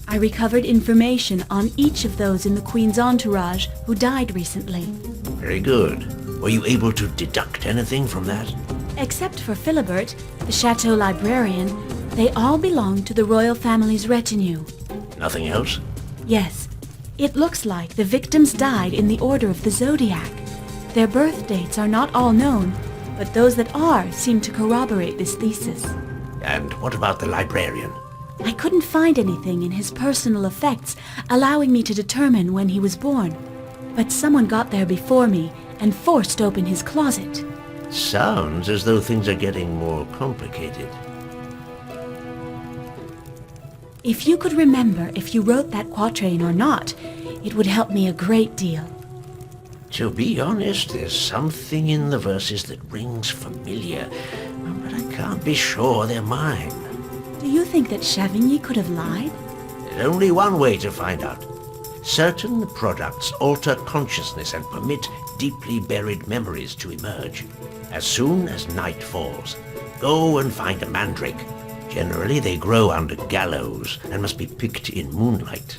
I recovered information on each of those in the Queen's entourage who died recently. Very good. Were you able to deduct anything from that? Except for Philibert, the chateau librarian, they all belong to the royal family's retinue. Nothing else? Yes. It looks like the victims died in the order of the zodiac. Their birth dates are not all known, but those that are seem to corroborate this thesis. And what about the librarian? I couldn't find anything in his personal effects allowing me to determine when he was born. But someone got there before me and forced open his closet. Sounds as though things are getting more complicated. If you could remember if you wrote that quatrain or not, it would help me a great deal. To be honest, there's something in the verses that rings familiar, but I can't be sure they're mine. Do you think that Chavigny could have lied? There's only one way to find out. Certain products alter consciousness and permit deeply buried memories to emerge. As soon as night falls, go and find a mandrake. Generally, they grow under gallows and must be picked in moonlight.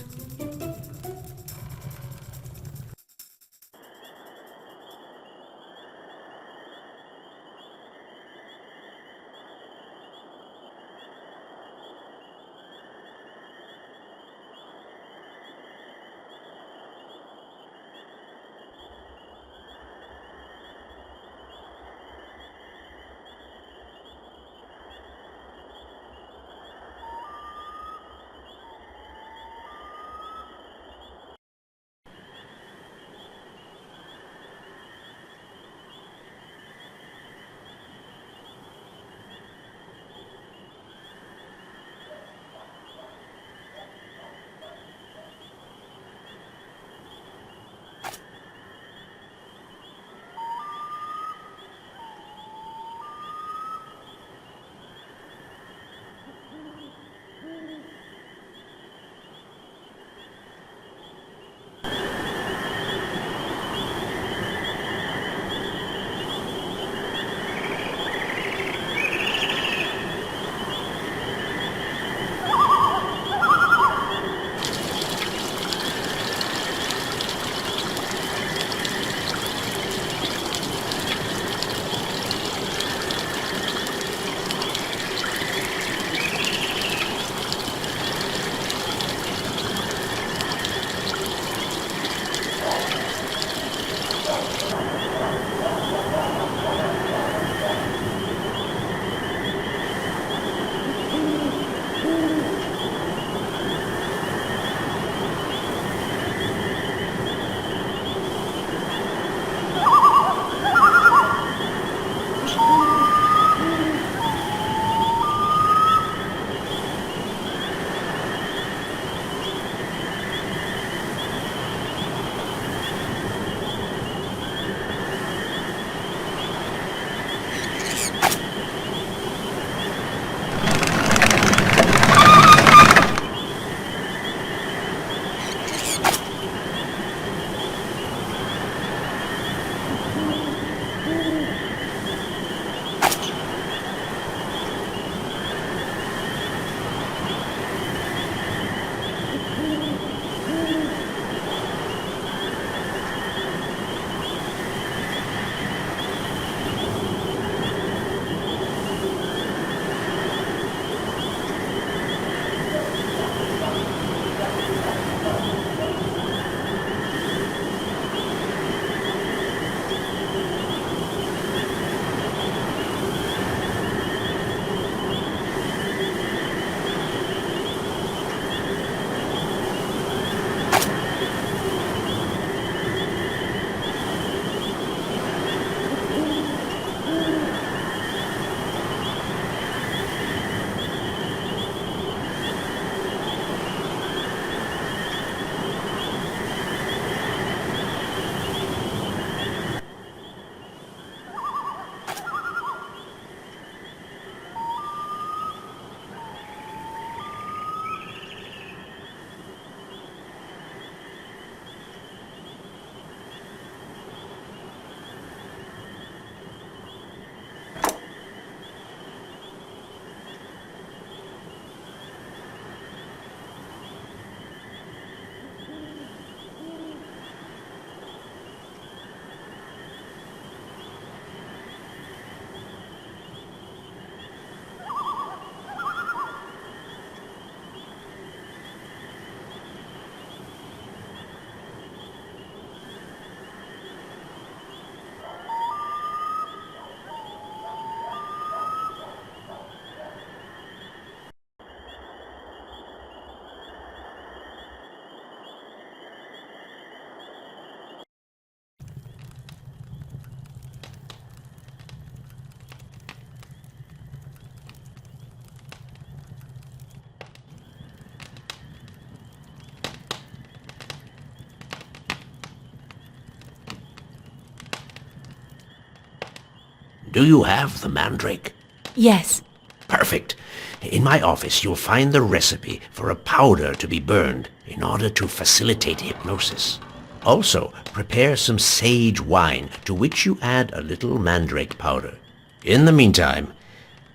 Do you have the mandrake? Yes. Perfect. In my office, you'll find the recipe for a powder to be burned in order to facilitate hypnosis. Also, prepare some sage wine to which you add a little mandrake powder. In the meantime,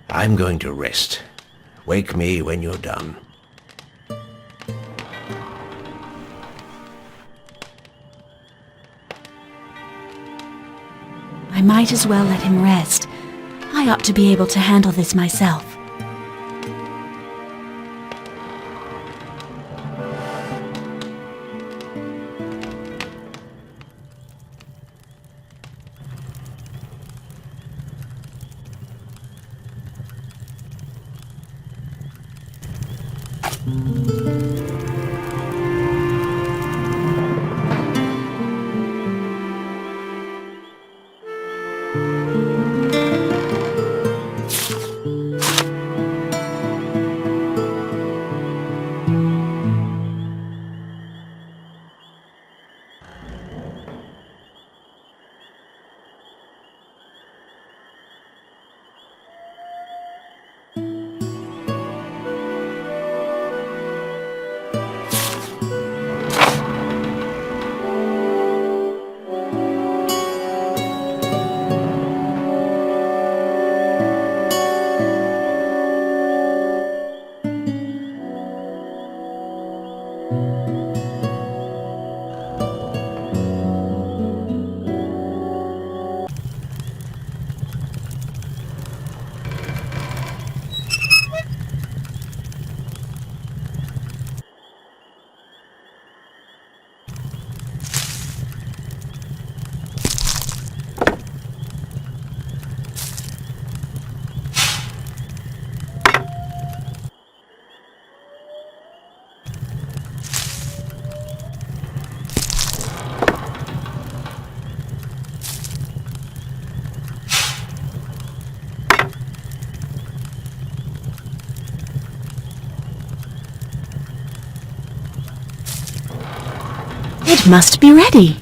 I'm going to rest. Wake me when you're done. I might as well let him rest. I ought to be able to handle this myself. It must be ready.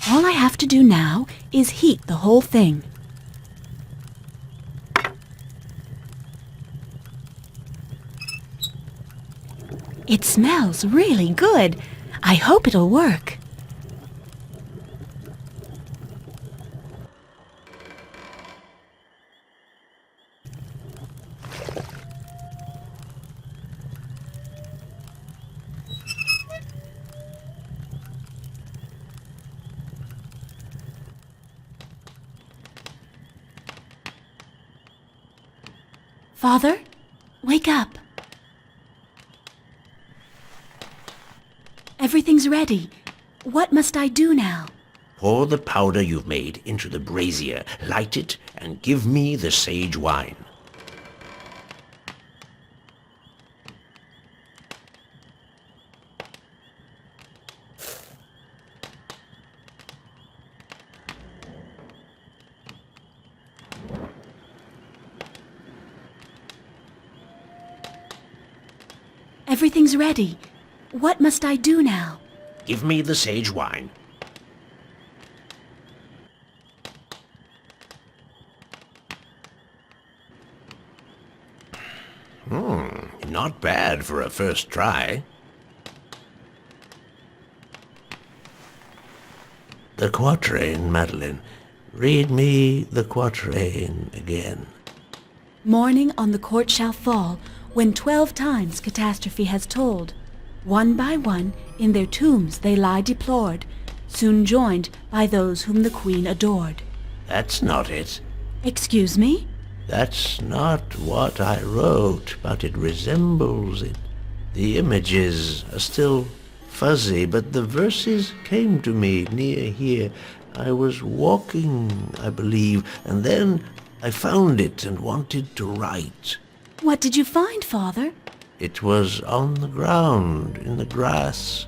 All I have to do now is heat the whole thing. It smells really good. I hope it'll work. Father, wake up. Everything's ready. What must I do now? Pour the powder you've made into the brazier, light it, and give me the sage wine. Everything's ready. What must I do now? Give me the sage wine. Not bad for a first try. The quatrain, Madeline. Read me the quatrain again. Morning on the court shall fall, when 12 times catastrophe has told. One by one, in their tombs they lie deplored, soon joined by those whom the queen adored. That's not it. Excuse me? That's not what I wrote, but it resembles it. The images are still fuzzy, but the verses came to me near here. I was walking, I believe, and then I found it and wanted to write. What did you find, Father? It was on the ground, in the grass,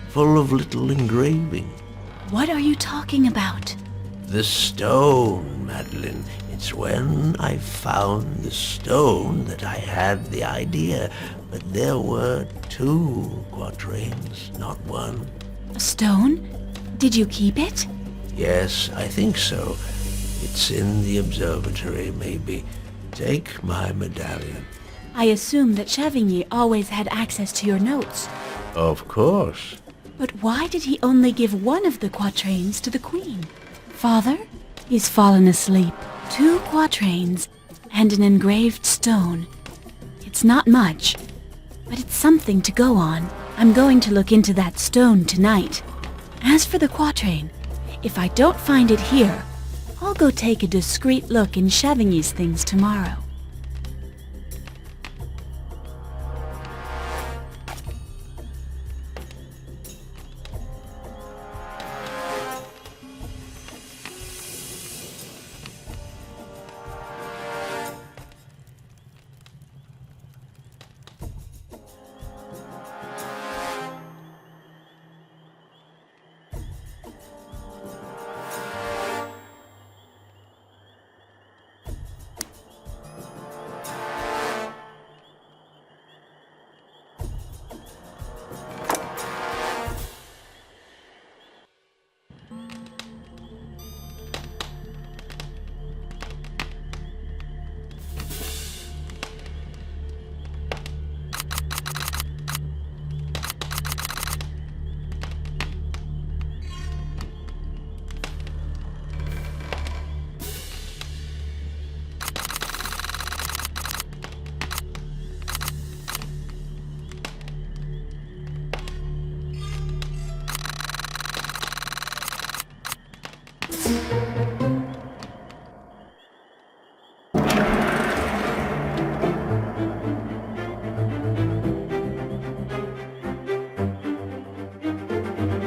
full of little engraving. What are you talking about? The stone, Madeline. It's when I found the stone that I had the idea. But there were 2 quatrains, not one. A stone? Did you keep it? Yes, I think so. It's in the observatory, maybe. Take my medallion. I assume that Chavigny always had access to your notes. Of course. But why did he only give one of the quatrains to the queen? Father? He's fallen asleep. 2 quatrains and an engraved stone. It's not much, but it's something to go on. I'm going to look into that stone tonight. As for the quatrain, if I don't find it here, I'll go take a discreet look in Chavigny's things tomorrow.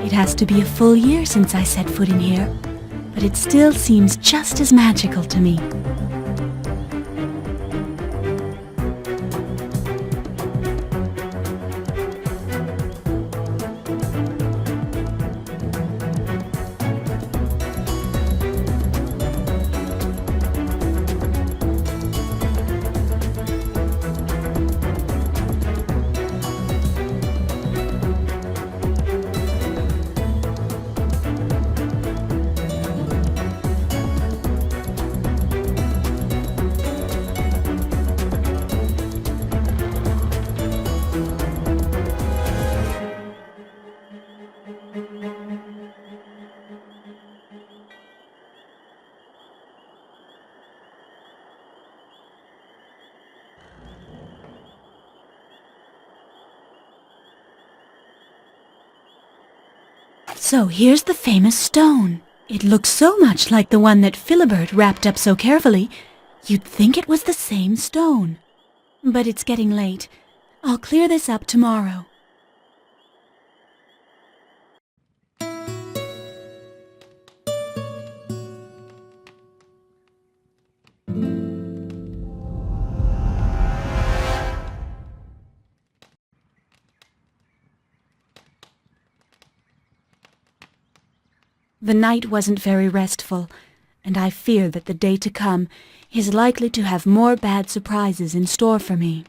It has to be a full year since I set foot in here, but it still seems just as magical to me. So here's the famous stone. It looks so much like the one that Philibert wrapped up so carefully, you'd think it was the same stone. But it's getting late. I'll clear this up tomorrow. The night wasn't very restful, and I fear that the day to come is likely to have more bad surprises in store for me.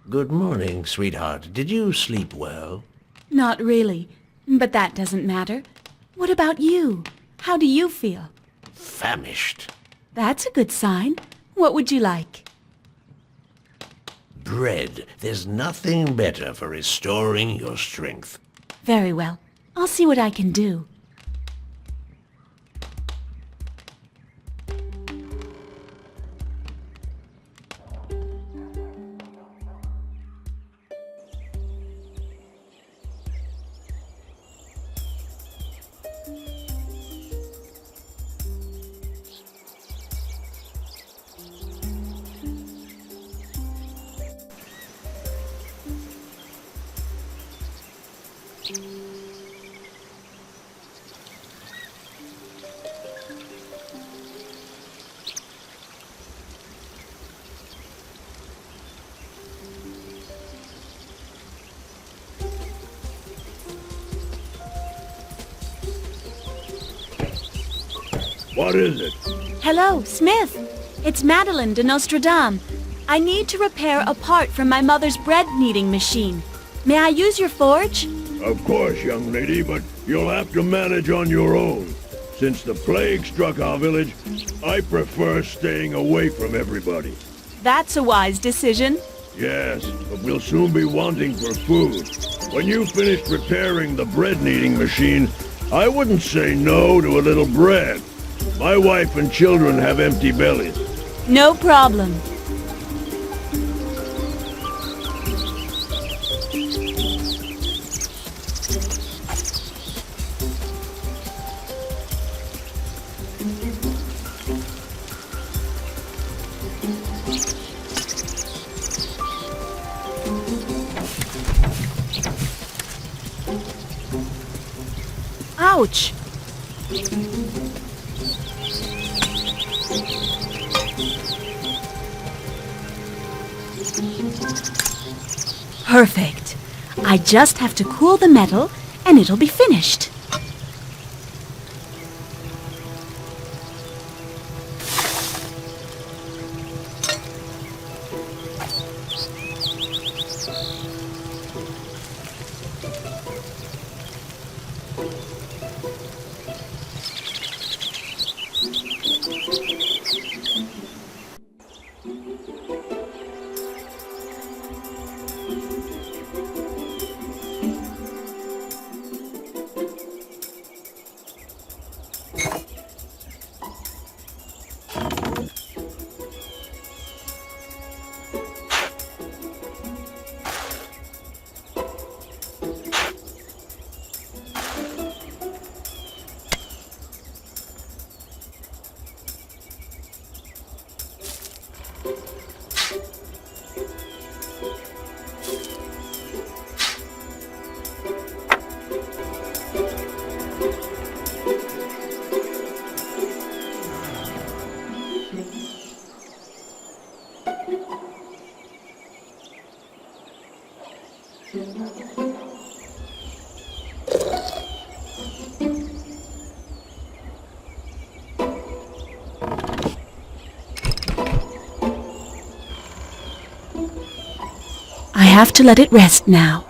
Good morning, sweetheart. Did you sleep well? Not really, but that doesn't matter. What about you? How do you feel? Famished. That's a good sign. What would you like? Bread. There's nothing better for restoring your strength. Very well. I'll see what I can do. What is it? Hello, Smith. It's Madeline de Nostradamus. I need to repair a part from my mother's bread-kneading machine. May I use your forge? Of course, young lady, but you'll have to manage on your own. Since the plague struck our village, I prefer staying away from everybody. That's a wise decision. Yes, but we'll soon be wanting for food. When you finished repairing the bread-kneading machine, I wouldn't say no to a little bread. My wife and children have empty bellies. No problem. Ouch! Perfect. I just have to cool the metal and it'll be finished. I have to let it rest now.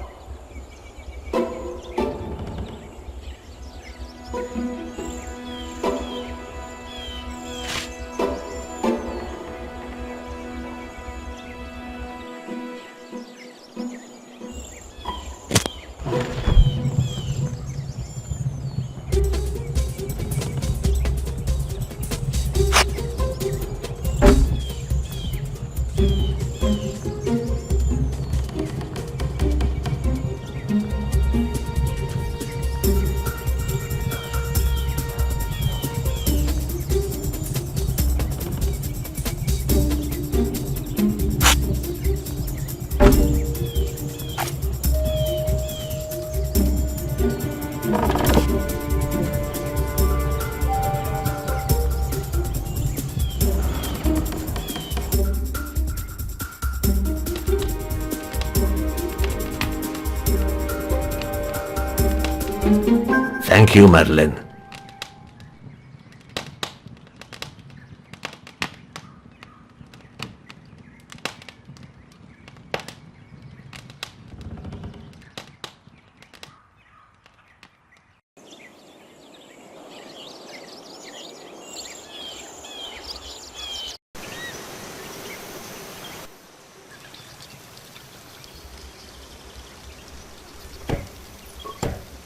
Thank you, Madeline.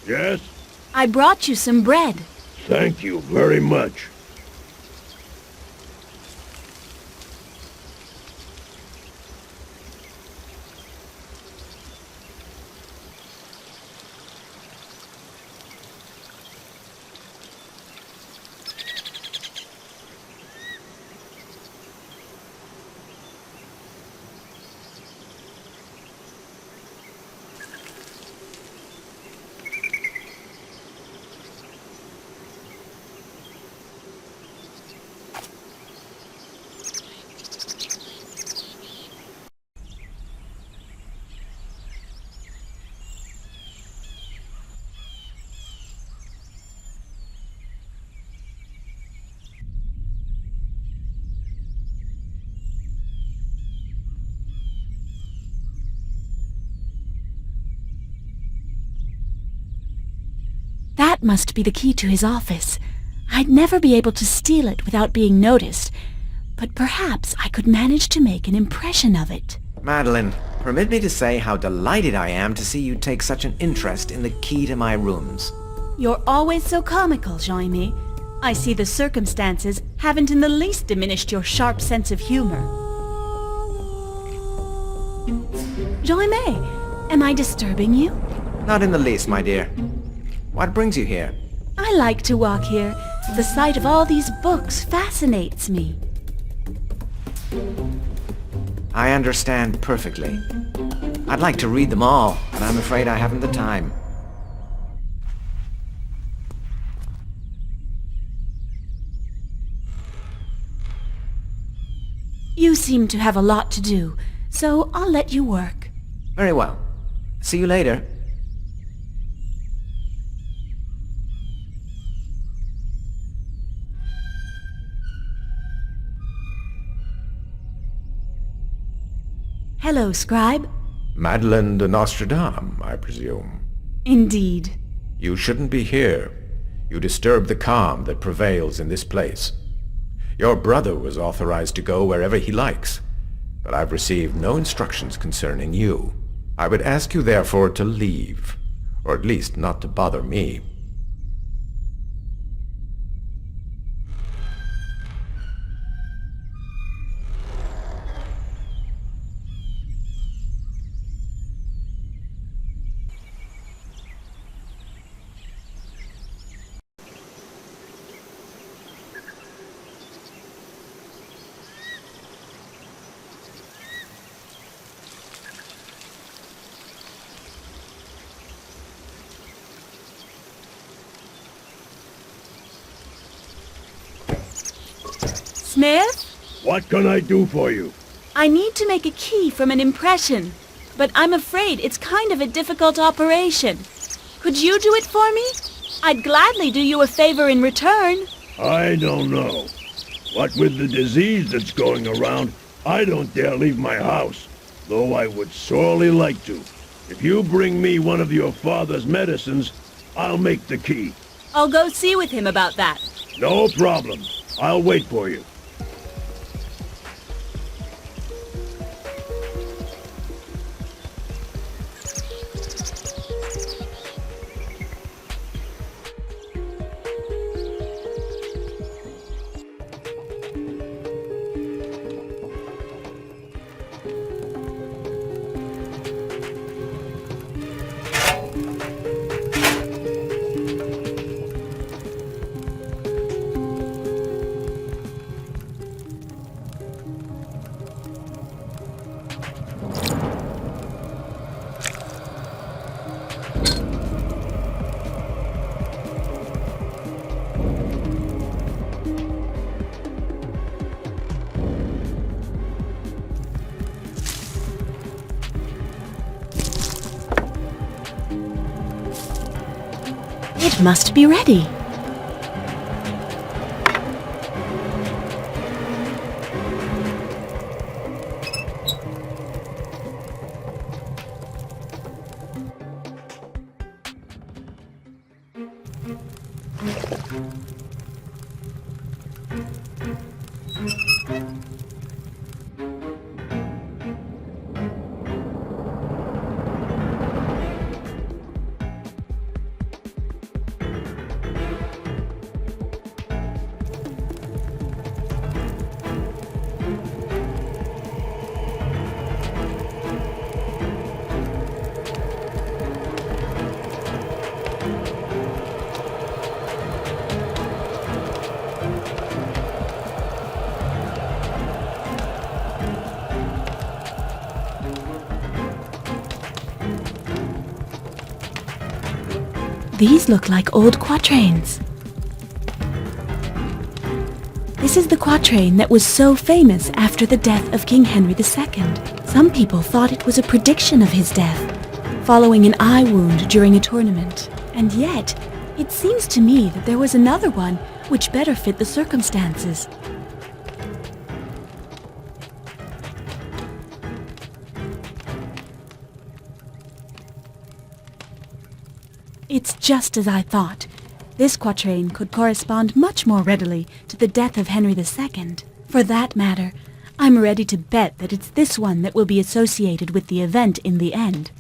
Yes? I brought you some bread. Thank you very much. That must be the key to his office. I'd never be able to steal it without being noticed, but perhaps I could manage to make an impression of it. Madeline, permit me to say how delighted I am to see you take such an interest in the key to my rooms. You're always so comical, Jaime. I see the circumstances haven't in the least diminished your sharp sense of humor. Jaime, am I disturbing you? Not in the least, my dear. What brings you here? I like to walk here. The sight of all these books fascinates me. I understand perfectly. I'd like to read them all, but I'm afraid I haven't the time. You seem to have a lot to do, so I'll let you work. Very well. See you later. Hello, Scribe. Madeline de Nostradamus, I presume. Indeed. You shouldn't be here. You disturb the calm that prevails in this place. Your brother was authorized to go wherever he likes, but I've received no instructions concerning you. I would ask you therefore to leave, or at least not to bother me. Smith? What can I do for you? I need to make a key from an impression, but I'm afraid it's kind of a difficult operation. Could you do it for me? I'd gladly do you a favor in return. I don't know. What with the disease that's going around, I don't dare leave my house, though I would sorely like to. If you bring me one of your father's medicines, I'll make the key. I'll go see with him about that. No problem. I'll wait for you. It must be ready. These look like old quatrains. This is the quatrain that was so famous after the death of King Henry II. Some people thought it was a prediction of his death, following an eye wound during a tournament. And yet, it seems to me that there was another one which better fit the circumstances. It's just as I thought. This quatrain could correspond much more readily to the death of Henry II. For that matter, I'm ready to bet that it's this one that will be associated with the event in the end.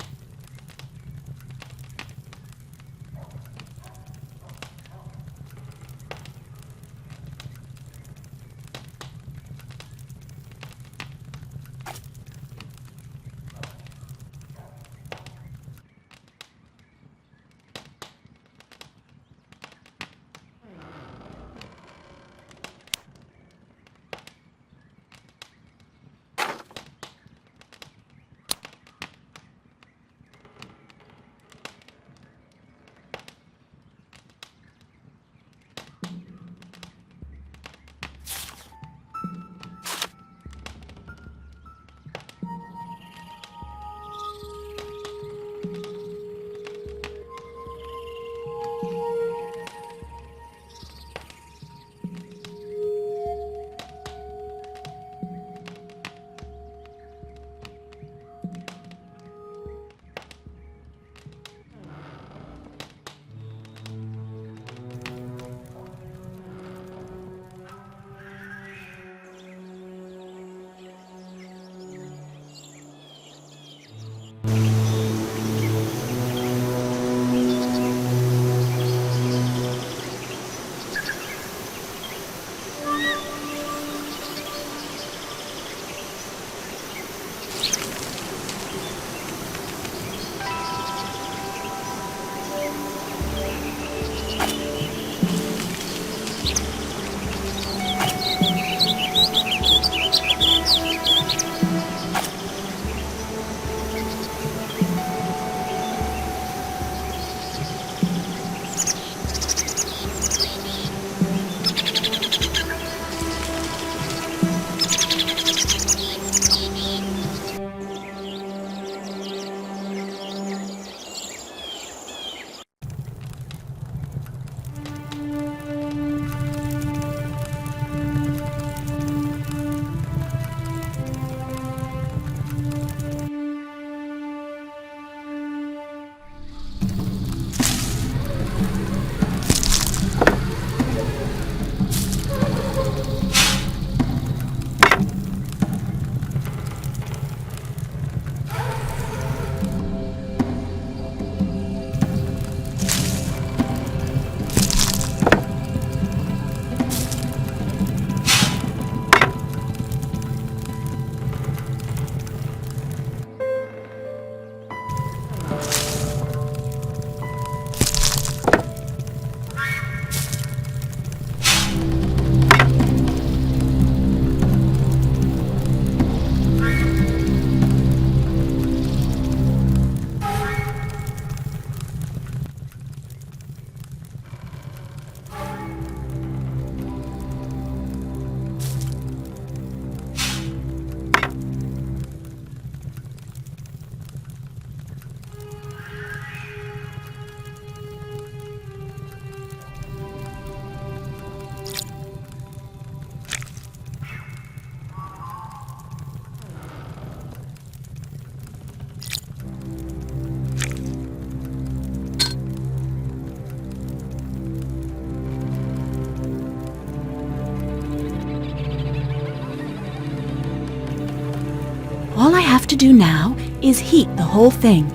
All I have to do now is heat the whole thing.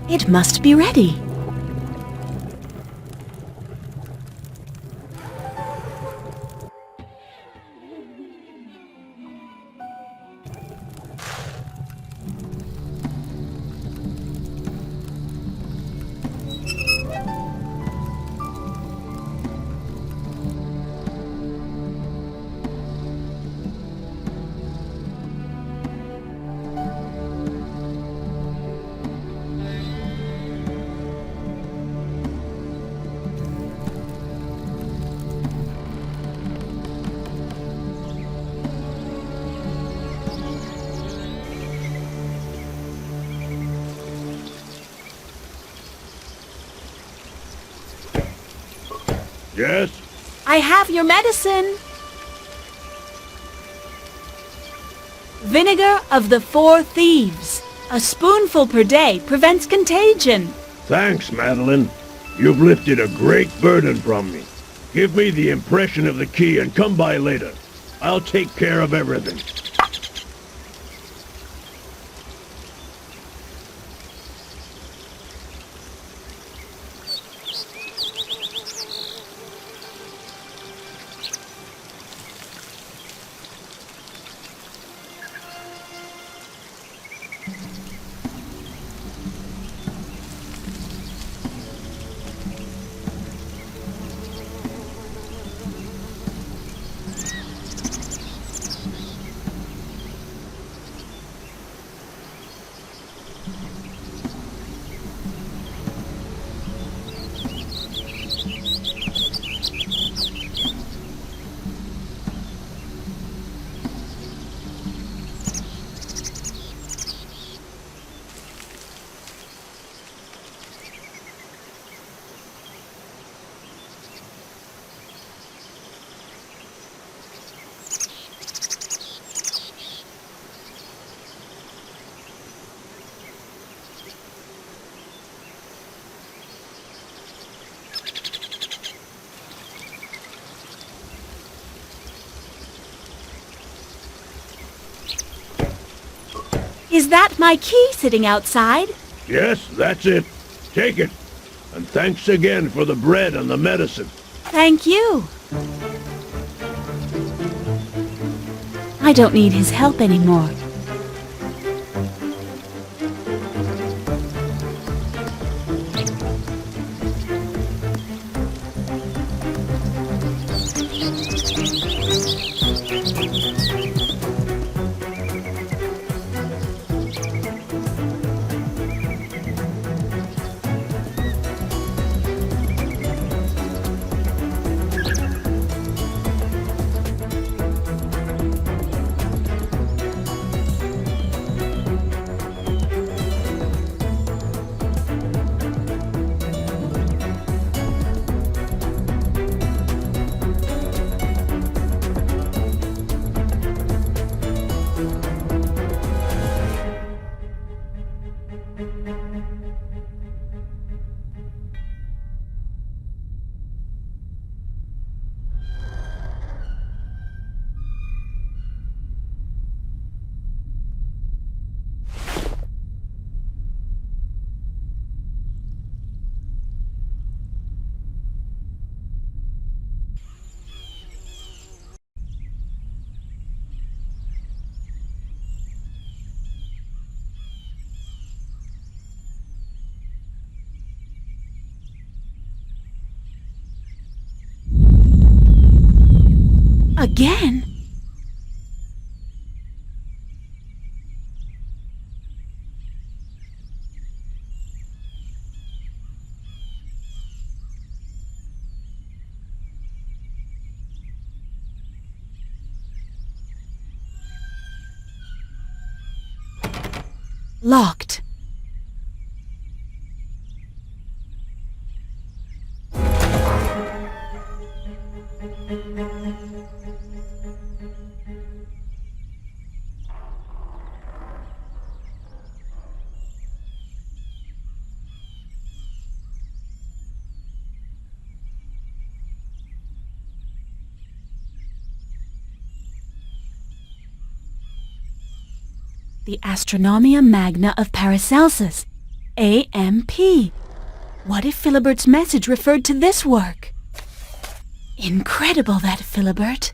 It must be ready. Yes? I have your medicine. Vinegar of the Four Thieves. A spoonful per day prevents contagion. Thanks, Madeline. You've lifted a great burden from me. Give me the impression of the key and come by later. I'll take care of everything. Is that my key sitting outside? Yes, that's it. Take it. And thanks again for the bread and the medicine. Thank you. I don't need his help anymore. Again? Locked. The Astronomia Magna of Paracelsus, AMP. What if Philibert's message referred to this work? Incredible, that Philibert.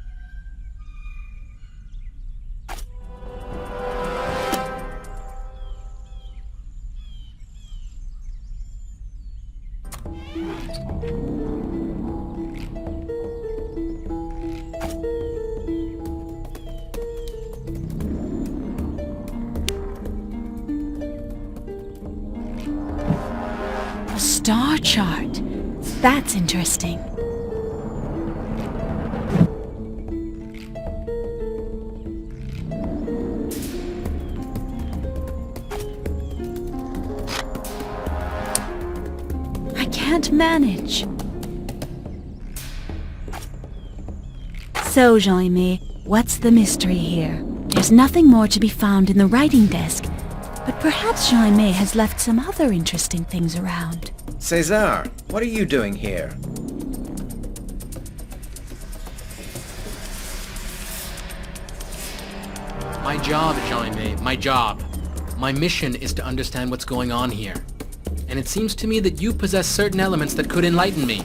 A star chart. That's interesting. I can't manage. So, Jean-Aimé, what's the mystery here? There's nothing more to be found in the writing desk, but perhaps Jean-Aimé has left some other interesting things around. César, what are you doing here? My job, Jean-Aimé, my job. My mission is to understand what's going on here. And it seems to me that you possess certain elements that could enlighten me.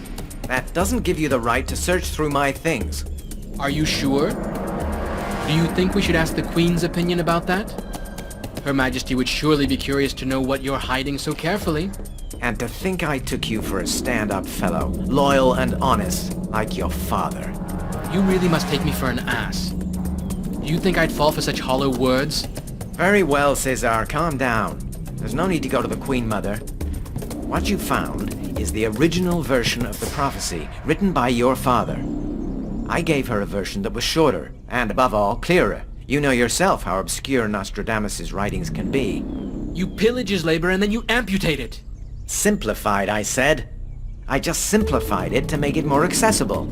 That doesn't give you the right to search through my things. Are you sure? Do you think we should ask the Queen's opinion about that? Her Majesty would surely be curious to know what you're hiding so carefully. And to think I took you for a stand-up fellow, loyal and honest, like your father. You really must take me for an ass. Do you think I'd fall for such hollow words? Very well, César, calm down. There's no need to go to the Queen Mother. What you found is the original version of the prophecy, written by your father. I gave her a version that was shorter, and above all, clearer. You know yourself how obscure Nostradamus' writings can be. You pillage his labor and then you amputate it. Simplified, I said. I just simplified it to make it more accessible.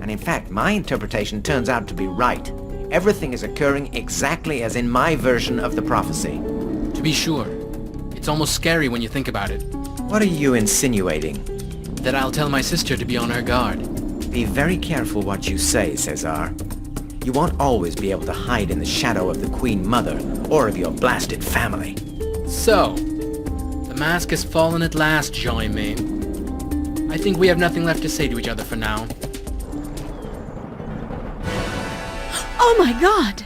And in fact, my interpretation turns out to be right. Everything is occurring exactly as in my version of the prophecy. To be sure. It's almost scary when you think about it. What are you insinuating? That I'll tell my sister to be on her guard. Be very careful what you say, César. You won't always be able to hide in the shadow of the Queen Mother or of your blasted family. So, the mask has fallen at last, Jean-Aimé. I think we have nothing left to say to each other for now. Oh my God!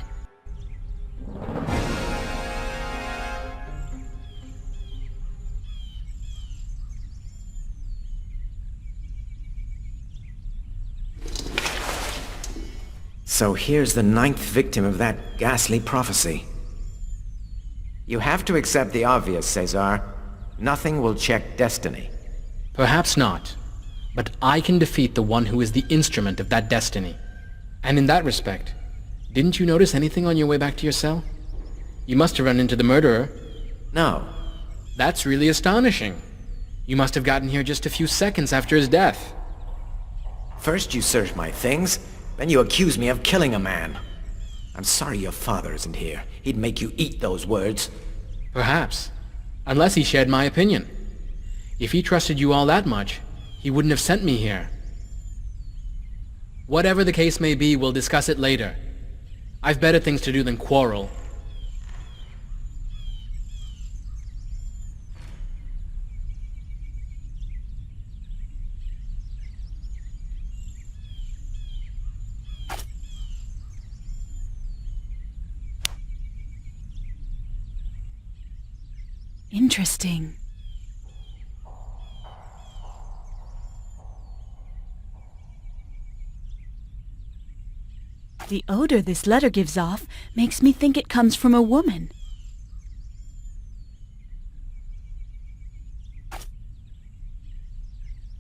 So here's the 9th victim of that ghastly prophecy. You have to accept the obvious, César. Nothing will check destiny. Perhaps not, but I can defeat the one who is the instrument of that destiny. And in that respect, didn't you notice anything on your way back to your cell? You must have run into the murderer. No. That's really astonishing. You must have gotten here just a few seconds after his death. First you search my things, then you accuse me of killing a man. I'm sorry your father isn't here. He'd make you eat those words. Perhaps. Unless he shared my opinion. If he trusted you all that much, he wouldn't have sent me here. Whatever the case may be, we'll discuss it later. I've better things to do than quarrel. Interesting. The odor this letter gives off makes me think it comes from a woman.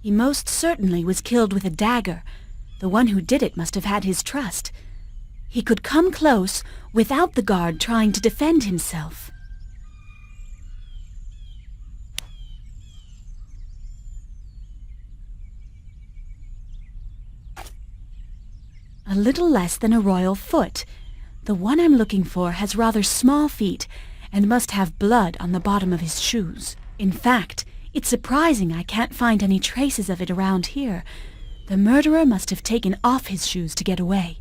He most certainly was killed with a dagger. The one who did it must have had his trust. He could come close without the guard trying to defend himself. A little less than a royal foot. The one I'm looking for has rather small feet and must have blood on the bottom of his shoes. In fact, it's surprising I can't find any traces of it around here. The murderer must have taken off his shoes to get away.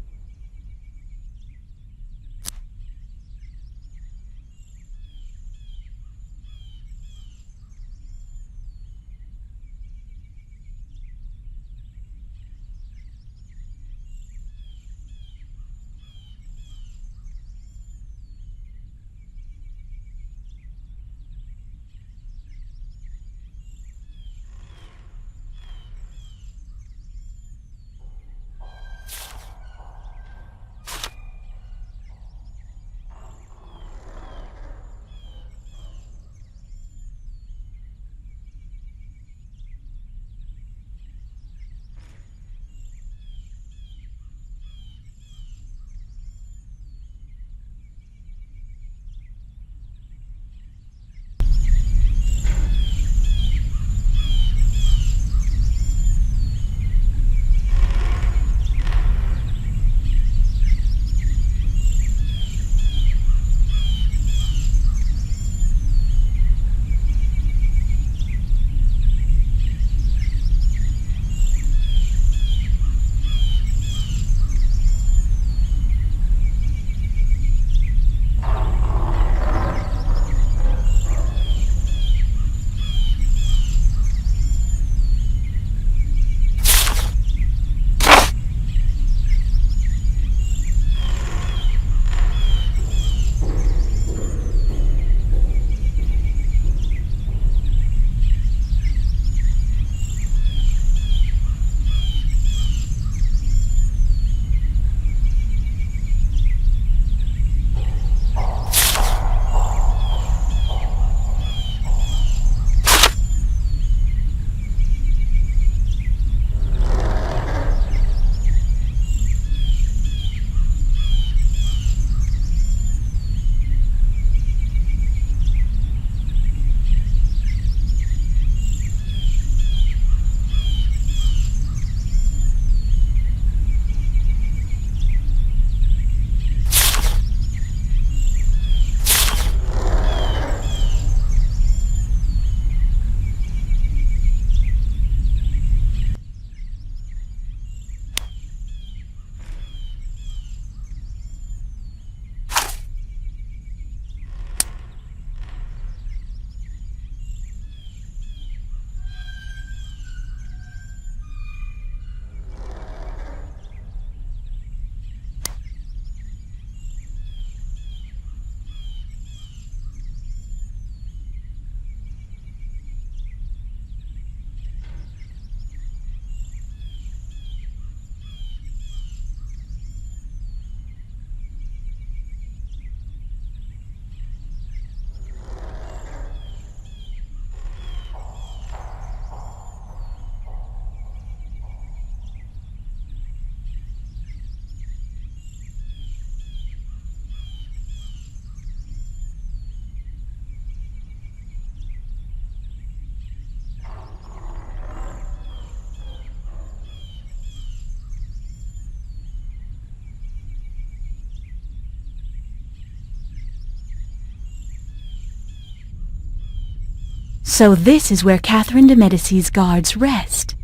So this is where Catherine de Medicis' guards rest.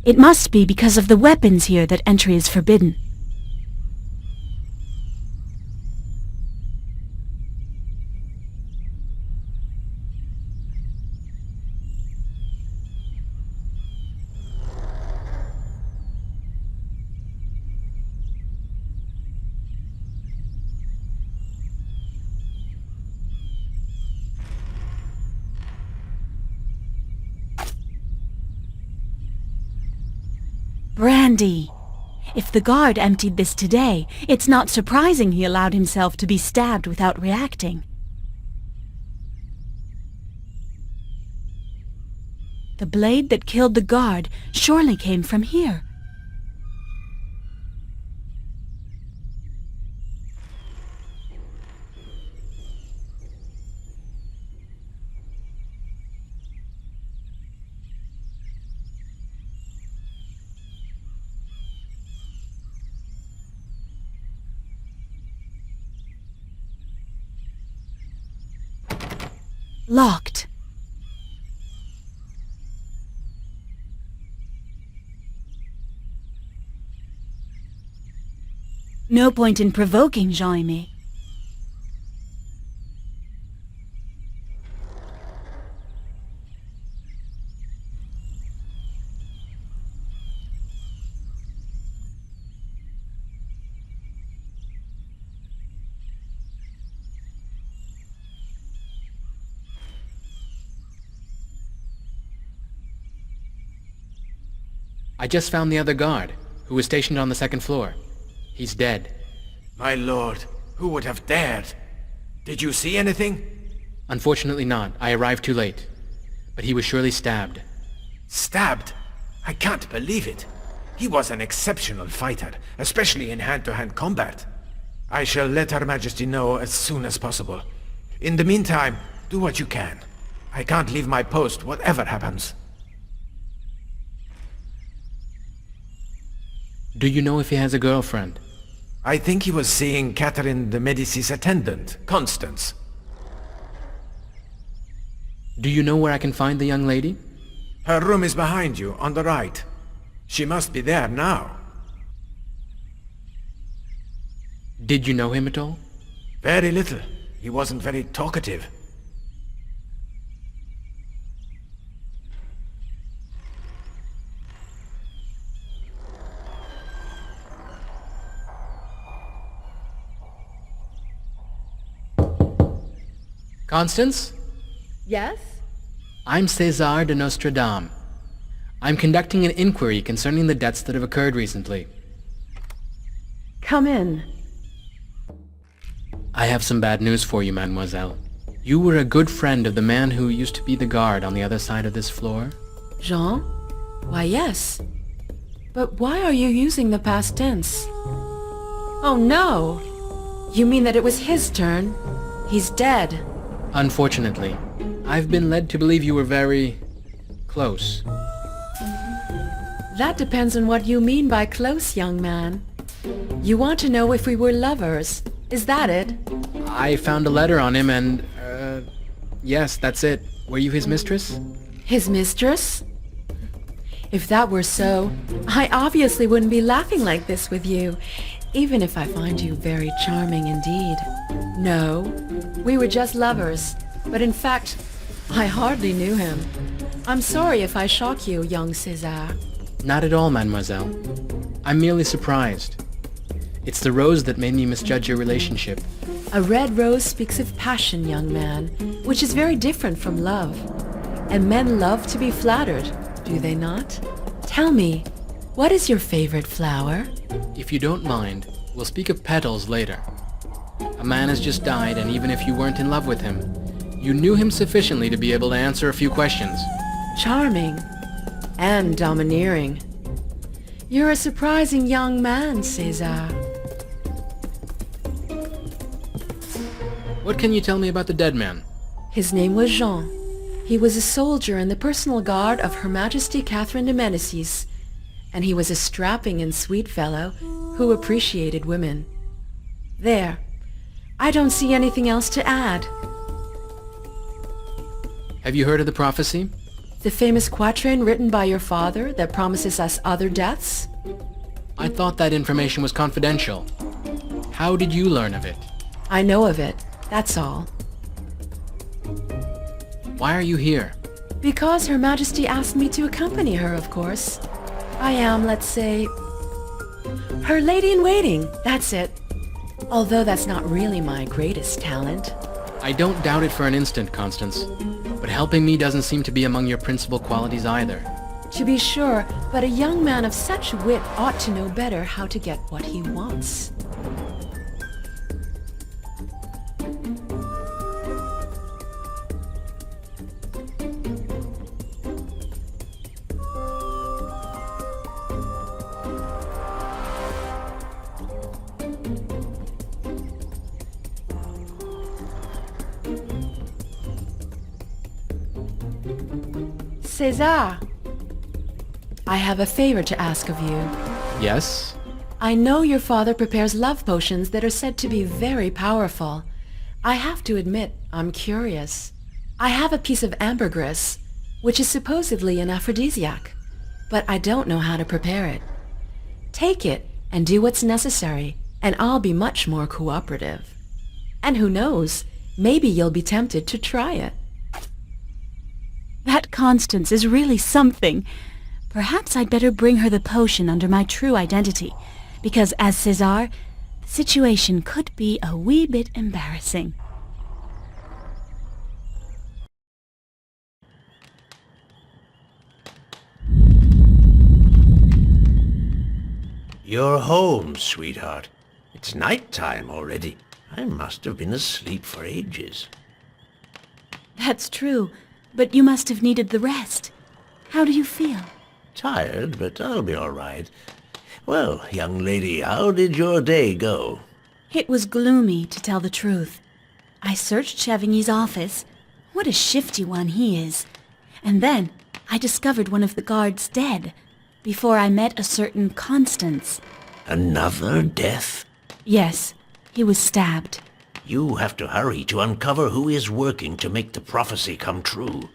It must be because of the weapons here that entry is forbidden. Brandy! If the guard emptied this today, it's not surprising he allowed himself to be stabbed without reacting. The blade that killed the guard surely came from here. Locked. No point in provoking Jaime. I just found the other guard, who was stationed on the second floor. He's dead. My lord, who would have dared? Did you see anything? Unfortunately not. I arrived too late. But he was surely stabbed. Stabbed? I can't believe it. He was an exceptional fighter, especially in hand-to-hand combat. I shall let Her Majesty know as soon as possible. In the meantime, do what you can. I can't leave my post, whatever happens. Do you know if he has a girlfriend? I think he was seeing Catherine de Medicis' attendant, Constance. Do you know where I can find the young lady? Her room is behind you, on the right. She must be there now. Did you know him at all? Very little. He wasn't very talkative. Constance? Yes? I'm César de Nostradamus. I'm conducting an inquiry concerning the deaths that have occurred recently. Come in. I have some bad news for you, mademoiselle. You were a good friend of the man who used to be the guard on the other side of this floor. Jean? Why, yes. But why are you using the past tense? Oh, no! You mean that it was his turn? He's dead. Unfortunately, I've been led to believe you were very close. That depends on what you mean by close, young man. You want to know if we were lovers. Is that it? I found a letter on him and, yes, that's it. Were you his mistress? His mistress? If that were so, I obviously wouldn't be laughing like this with you, even if I find you very charming indeed. No, we were just lovers, but in fact, I hardly knew him. I'm sorry if I shock you, young César. Not at all, mademoiselle. I'm merely surprised. It's the rose that made me misjudge your relationship. A red rose speaks of passion, young man, which is very different from love. And men love to be flattered, do they not? Tell me, what is your favorite flower? If you don't mind, we'll speak of petals later. A man has just died, and even if you weren't in love with him, you knew him sufficiently to be able to answer a few questions. Charming. And domineering. You're a surprising young man, César. What can you tell me about the dead man? His name was Jean. He was a soldier in the personal guard of Her Majesty Catherine de Medicis, and he was a strapping and sweet fellow who appreciated women. There. I don't see anything else to add. Have you heard of the prophecy? The famous quatrain written by your father that promises us other deaths? I thought that information was confidential. How did you learn of it? I know of it, that's all. Why are you here? Because Her Majesty asked me to accompany her, of course. I am, let's say, her lady-in-waiting, that's it. Although that's not really my greatest talent. I don't doubt it for an instant, Constance. But helping me doesn't seem to be among your principal qualities either. To be sure, but a young man of such wit ought to know better how to get what he wants. César, I have a favor to ask of you. Yes? I know your father prepares love potions that are said to be very powerful. I have to admit, I'm curious. I have a piece of ambergris, which is supposedly an aphrodisiac, but I don't know how to prepare it. Take it and do what's necessary, and I'll be much more cooperative. And who knows, maybe you'll be tempted to try it. That Constance is really something. Perhaps I'd better bring her the potion under my true identity, because as César, the situation could be a wee bit embarrassing. You're home, sweetheart. It's night time already. I must have been asleep for ages. That's true, but you must have needed the rest. How do you feel? Tired, but I'll be all right. Well, young lady, how did your day go? It was gloomy, to tell the truth. I searched Chavigny's office. What a shifty one he is. And then I discovered one of the guards dead, before I met a certain Constance. Another death? Yes, he was stabbed. You have to hurry to uncover who is working to make the prophecy come true.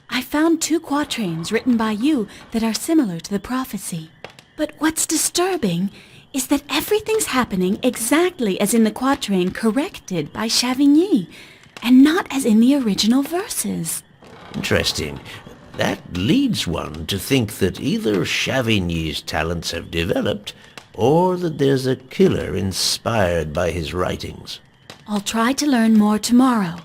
I found 2 quatrains written by you that are similar to the prophecy. But what's disturbing is that everything's happening exactly as in the quatrain corrected by Chavigny, and not as in the original verses. Interesting. That leads one to think that either Chavigny's talents have developed, or that there's a killer inspired by his writings. I'll try to learn more tomorrow.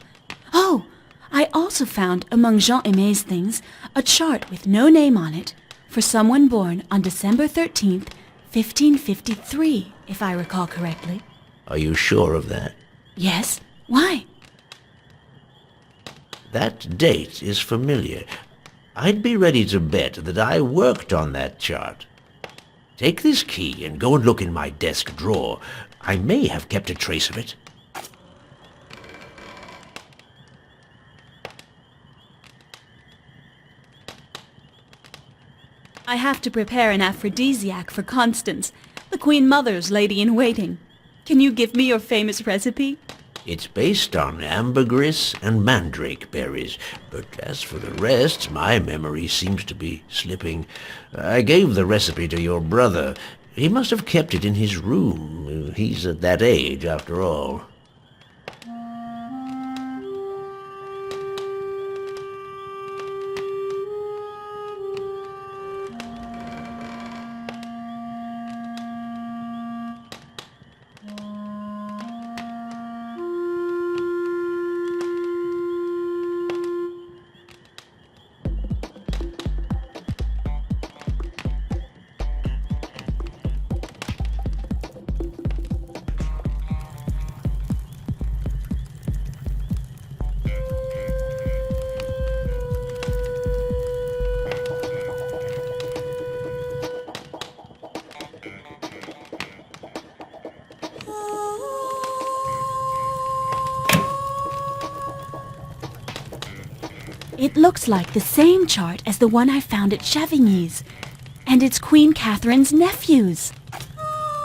Oh, I also found among Jean-Aimé's things a chart with no name on it for someone born on December 13th, 1553, if I recall correctly. Are you sure of that? Yes. Why? That date is familiar. I'd be ready to bet that I worked on that chart. Take this key and go and look in my desk drawer. I may have kept a trace of it. I have to prepare an aphrodisiac for Constance, the Queen Mother's lady-in-waiting. Can you give me your famous recipe? It's based on ambergris and mandrake berries, but as for the rest, my memory seems to be slipping. I gave the recipe to your brother. He must have kept it in his room. He's at that age, after all. It looks like the same chart as the one I found at Chavigny's, and it's Queen Catherine's nephew's.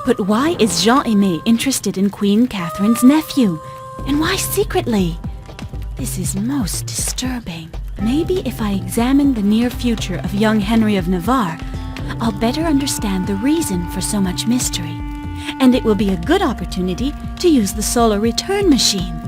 But why is Jean-Aimé interested in Queen Catherine's nephew? And why secretly? This is most disturbing. Maybe if I examine the near future of young Henry of Navarre, I'll better understand the reason for so much mystery. And it will be a good opportunity to use the solar return machine.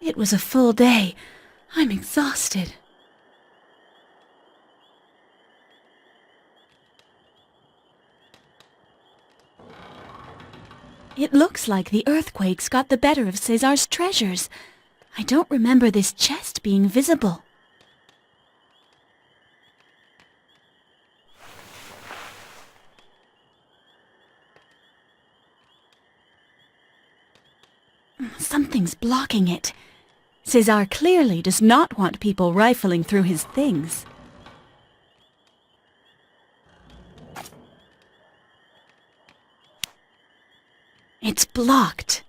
It was a full day. I'm exhausted. It looks like the earthquakes got the better of Cesar's treasures. I don't remember this chest being visible. Something's blocking it. Cesar clearly does not want people rifling through his things. It's blocked.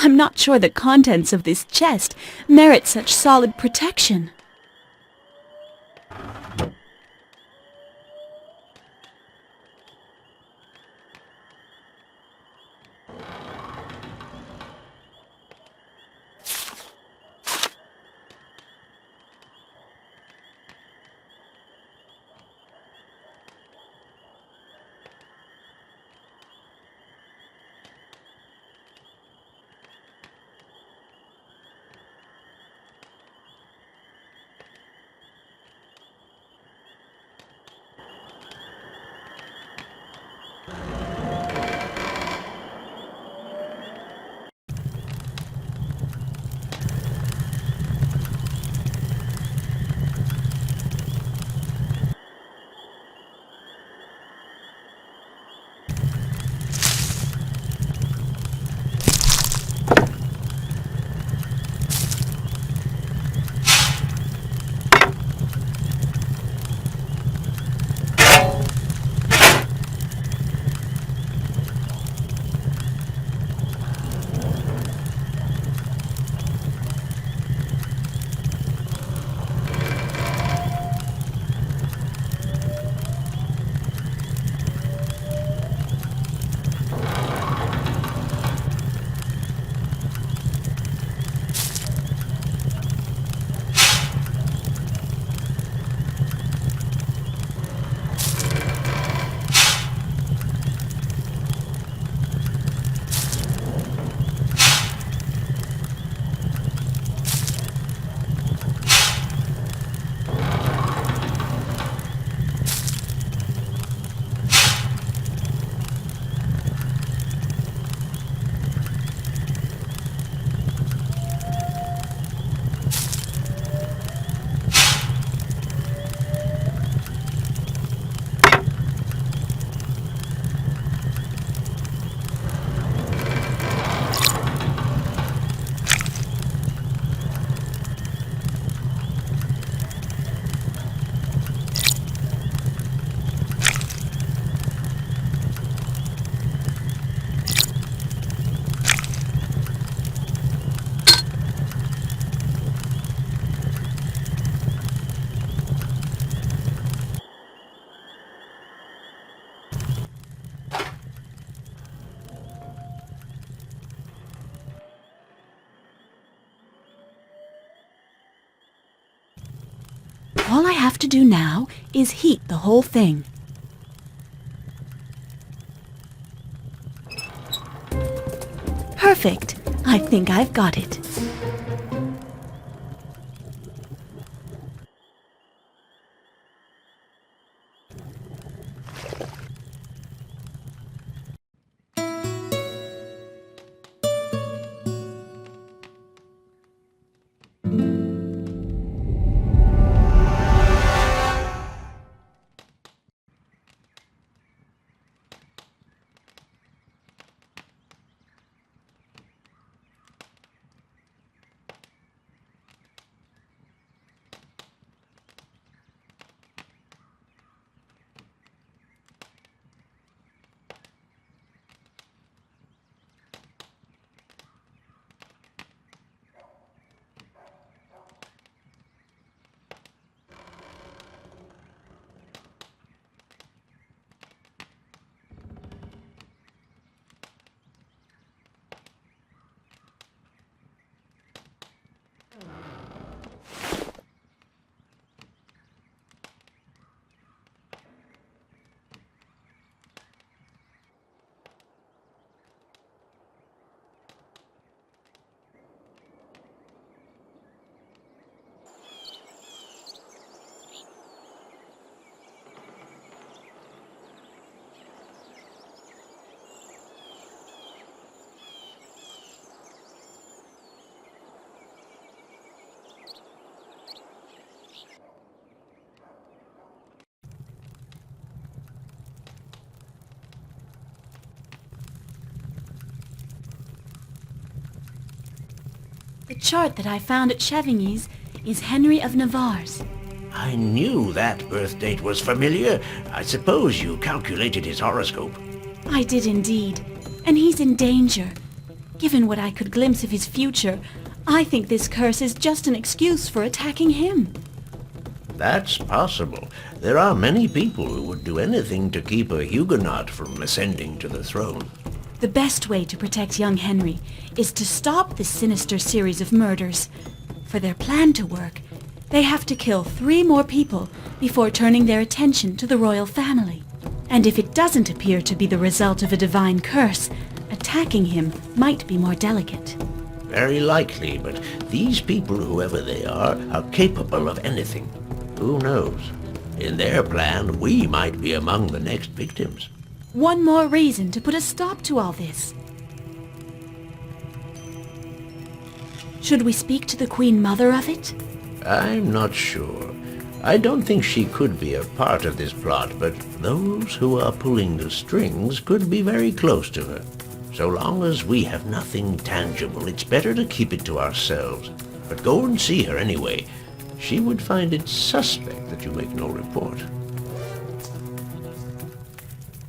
I'm not sure the contents of this chest merit such solid protection. All I have to do now is heat the whole thing. Perfect. I think I've got it. The chart that I found at Chevigny's is Henry of Navarre's. I knew that birth date was familiar. I suppose you calculated his horoscope. I did indeed, and he's in danger. Given what I could glimpse of his future, I think this curse is just an excuse for attacking him. That's possible. There are many people who would do anything to keep a Huguenot from ascending to the throne. The best way to protect young Henry is to stop this sinister series of murders. For their plan to work, they have to kill 3 more people before turning their attention to the royal family. And if it doesn't appear to be the result of a divine curse, attacking him might be more delicate. Very likely, but these people, whoever they are capable of anything. Who knows? In their plan, we might be among the next victims. One more reason to put a stop to all this. Should we speak to the Queen Mother of it? I'm not sure. I don't think she could be a part of this plot, but those who are pulling the strings could be very close to her. So long as we have nothing tangible, it's better to keep it to ourselves. But go and see her anyway. She would find it suspect that you make no report.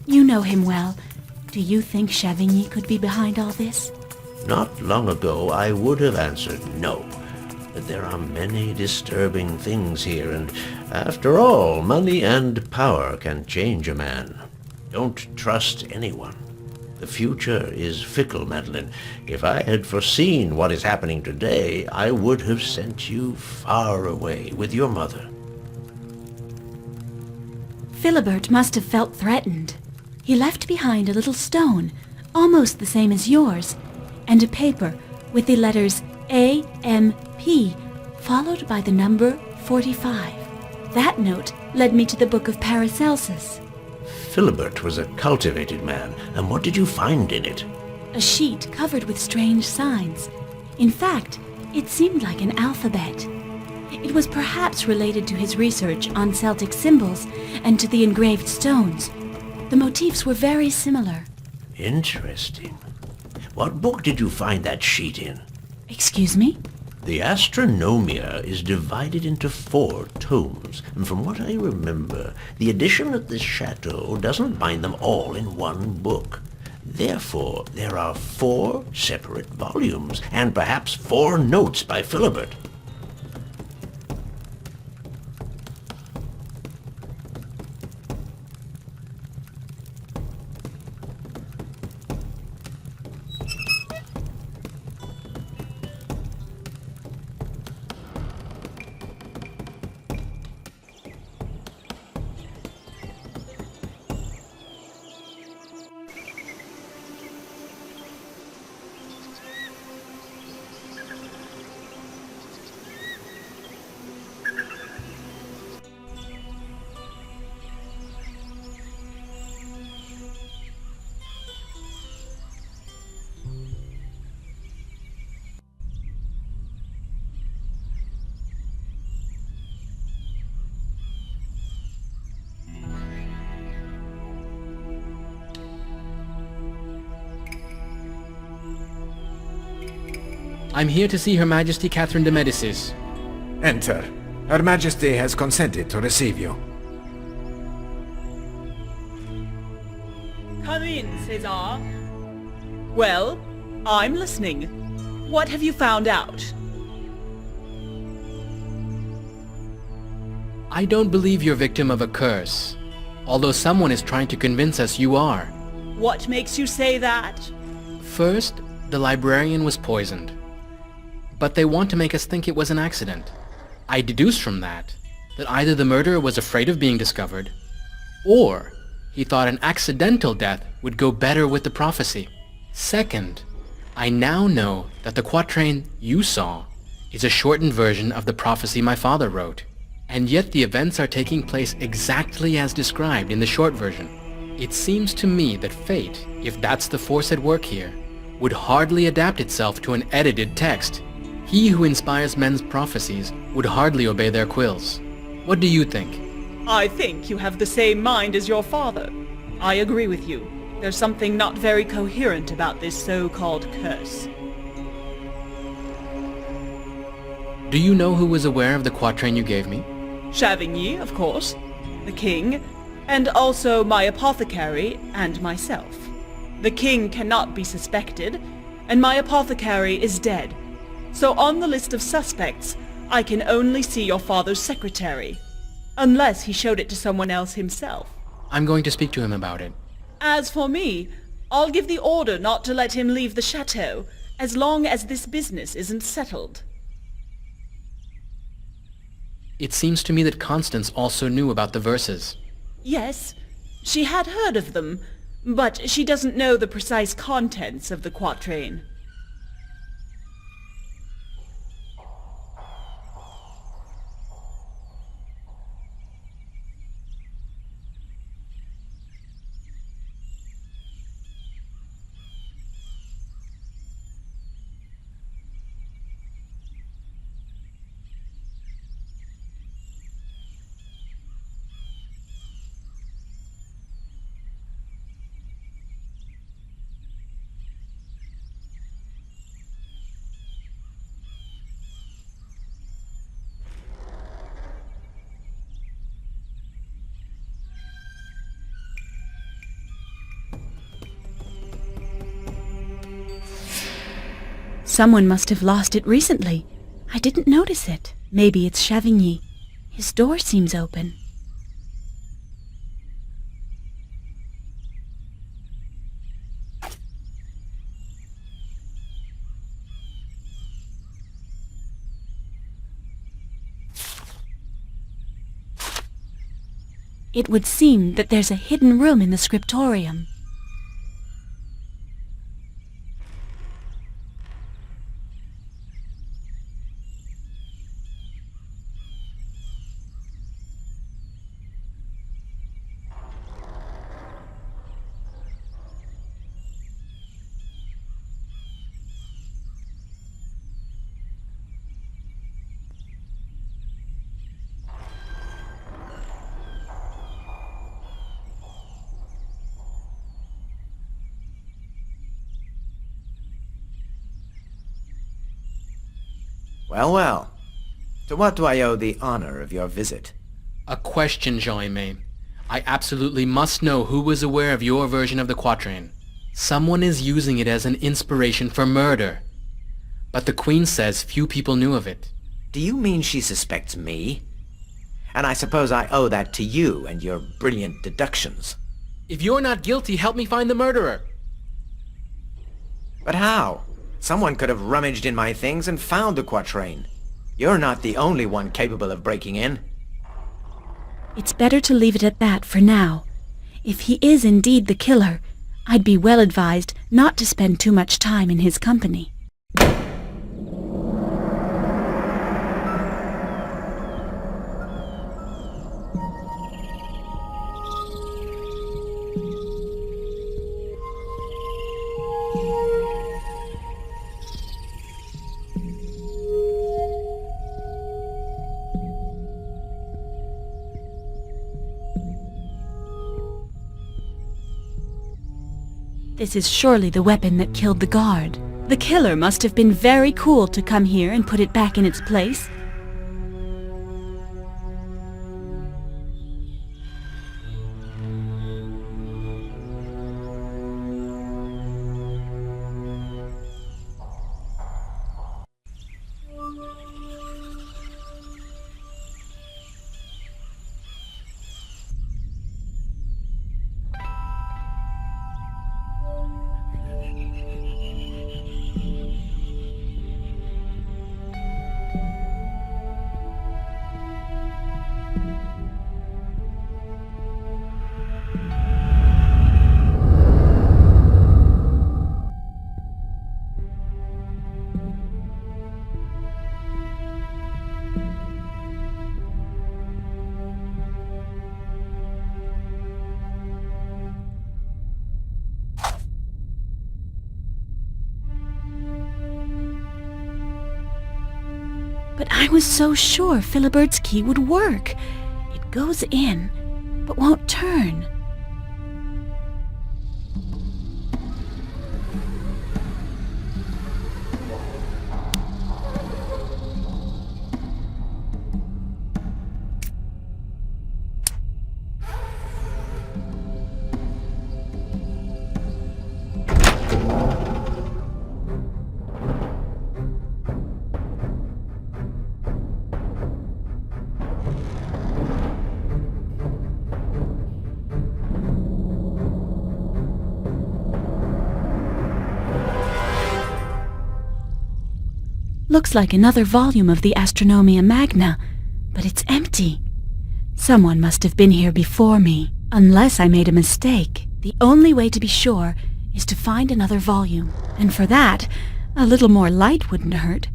You know him well. Do you think Chevigny could be behind all this? Not long ago, I would have answered no. But there are many disturbing things here, and after all, money and power can change a man. Don't trust anyone. The future is fickle, Madeline. If I had foreseen what is happening today, I would have sent you far away with your mother. Philibert must have felt threatened. He left behind a little stone, almost the same as yours, and a paper with the letters A.M.P. followed by the number 45. That note led me to the Book of Paracelsus. Philibert was a cultivated man, and what did you find in it? A sheet covered with strange signs. In fact, it seemed like an alphabet. It was perhaps related to his research on Celtic symbols and to the engraved stones. The motifs were very similar. Interesting. What book did you find that sheet in? Excuse me? The Astronomia is divided into 4 tomes, and from what I remember, the edition at this chateau doesn't bind them all in one book. Therefore, there are 4 separate volumes, and perhaps 4 notes by Philibert. I'm here to see Her Majesty Catherine de Medicis. Enter. Her Majesty has consented to receive you. Come in, César. Well, I'm listening. What have you found out? I don't believe you're victim of a curse, although someone is trying to convince us you are. What makes you say that? First, the librarian was poisoned. But they want to make us think it was an accident. I deduce from that either the murderer was afraid of being discovered, or he thought an accidental death would go better with the prophecy. Second, I now know that the quatrain you saw is a shortened version of the prophecy my father wrote, and yet the events are taking place exactly as described in the short version. It seems to me that fate, if that's the force at work here, would hardly adapt itself to an edited text. He who inspires men's prophecies would hardly obey their quills. What do you think? I think you have the same mind as your father. I agree with you. There's something not very coherent about this so-called curse. Do you know who was aware of the quatrain you gave me? Chavigny, of course, the king, and also my apothecary and myself. The king cannot be suspected, and my apothecary is dead. So on the list of suspects, I can only see your father's secretary, unless he showed it to someone else himself. I'm going to speak to him about it. As for me, I'll give the order not to let him leave the chateau, as long as this business isn't settled. It seems to me that Constance also knew about the verses. Yes, she had heard of them, but she doesn't know the precise contents of the quatrain. Someone must have lost it recently. I didn't notice it. Maybe it's Chavigny. His door seems open. It would seem that there's a hidden room in the scriptorium. Well, well. To what do I owe the honor of your visit? A question, Jean-Aimé. I absolutely must know who was aware of your version of the quatrain. Someone is using it as an inspiration for murder. But the Queen says few people knew of it. Do you mean she suspects me? And I suppose I owe that to you and your brilliant deductions. If you're not guilty, help me find the murderer. But how? Someone could have rummaged in my things and found the quatrain. You're not the only one capable of breaking in. It's better to leave it at that for now. If he is indeed the killer, I'd be well advised not to spend too much time in his company. This is surely the weapon that killed the guard. The killer must have been very cool to come here and put it back in its place. But I was so sure Philibert's key would work. It goes in, but won't turn. Looks like another volume of the Astronomia Magna, but it's empty. Someone must have been here before me, unless I made a mistake. The only way to be sure is to find another volume, and for that, a little more light wouldn't hurt.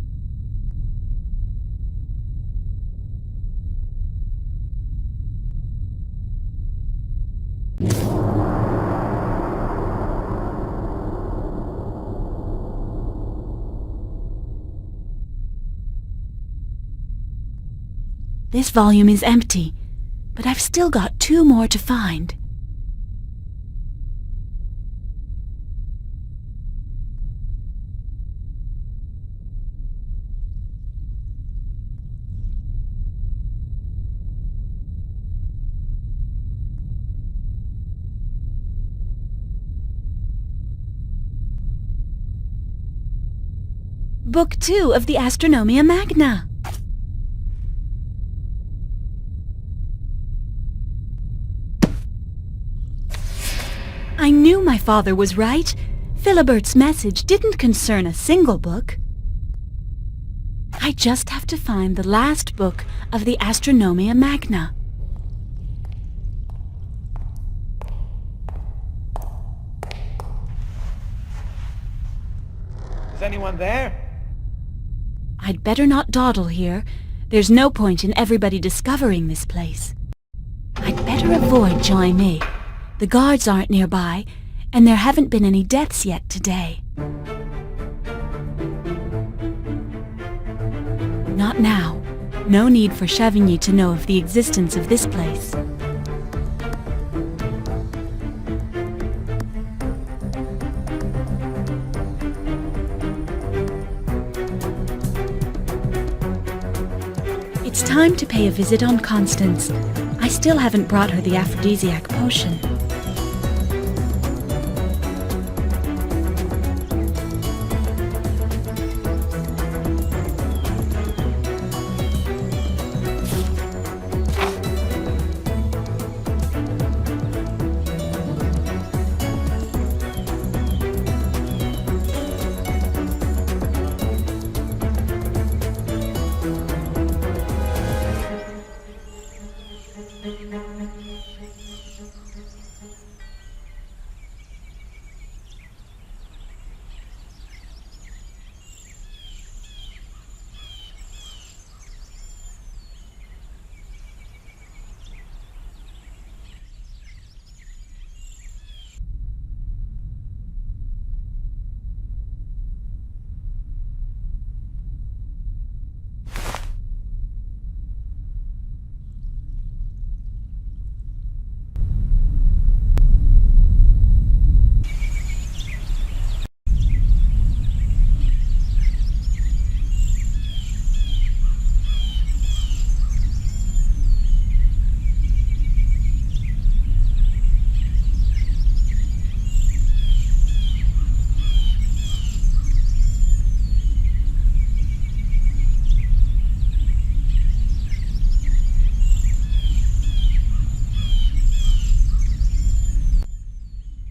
This volume is empty, but I've still got 2 more to find. Book 2 of the Astronomia Magna. I knew my father was right. Philibert's message didn't concern a single book. I just have to find the last book of the Astronomia Magna. Is anyone there? I'd better not dawdle here. There's no point in everybody discovering this place. I'd better avoid Joy-Me. The guards aren't nearby, and there haven't been any deaths yet today. Not now. No need for Chavigny to know of the existence of this place. It's time to pay a visit on Constance. I still haven't brought her the aphrodisiac potion.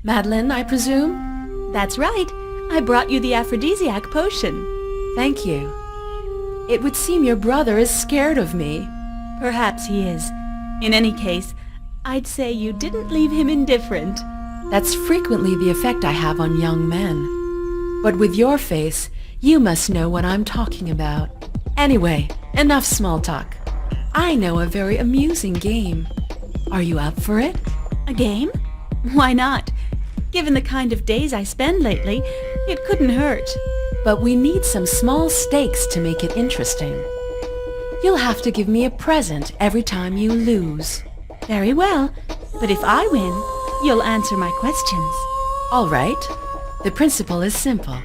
Madeline, I presume? That's right. I brought you the aphrodisiac potion. Thank you. It would seem your brother is scared of me. Perhaps he is. In any case, I'd say you didn't leave him indifferent. That's frequently the effect I have on young men. But with your face, you must know what I'm talking about. Anyway, enough small talk. I know a very amusing game. Are you up for it? A game? Why not? Given the kind of days I spend lately, it couldn't hurt. But we need some small stakes to make it interesting. You'll have to give me a present every time you lose. Very well, but if I win, you'll answer my questions. All right. The principle is simple.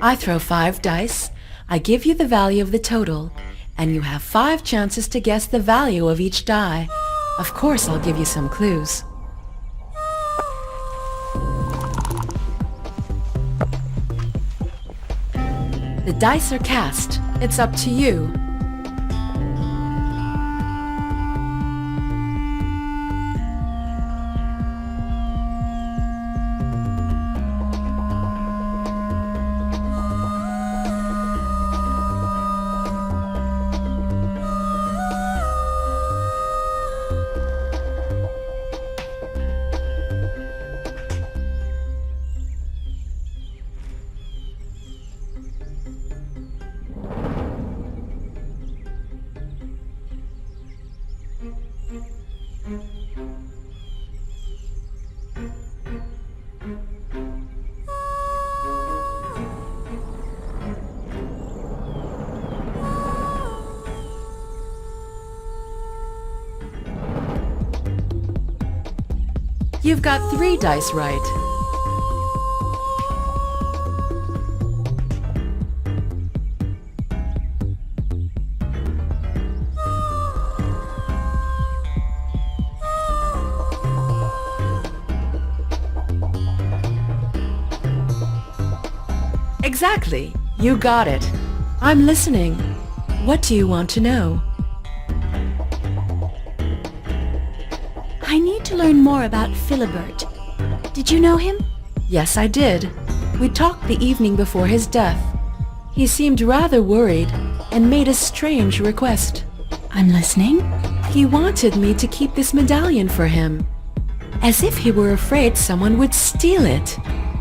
I throw 5 dice, I give you the value of the total, and you have 5 chances to guess the value of each die. Of course, I'll give you some clues. The dice are cast. It's up to you. You've got 3 dice right. Exactly. You got it. I'm listening. What do you want to know? I need to learn more about Philibert. Did you know him? Yes, I did. We talked the evening before his death. He seemed rather worried and made a strange request. I'm listening. He wanted me to keep this medallion for him, as if he were afraid someone would steal it.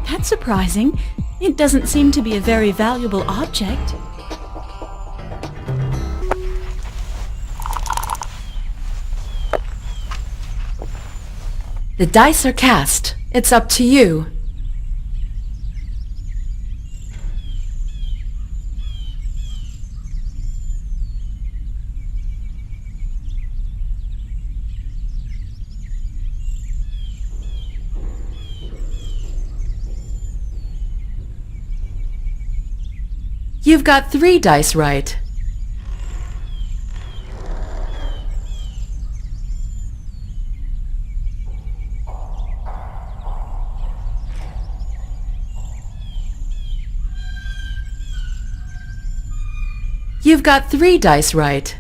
That's surprising. It doesn't seem to be a very valuable object. The dice are cast. It's up to you. You've got 3 dice right. You've got 3 dice right.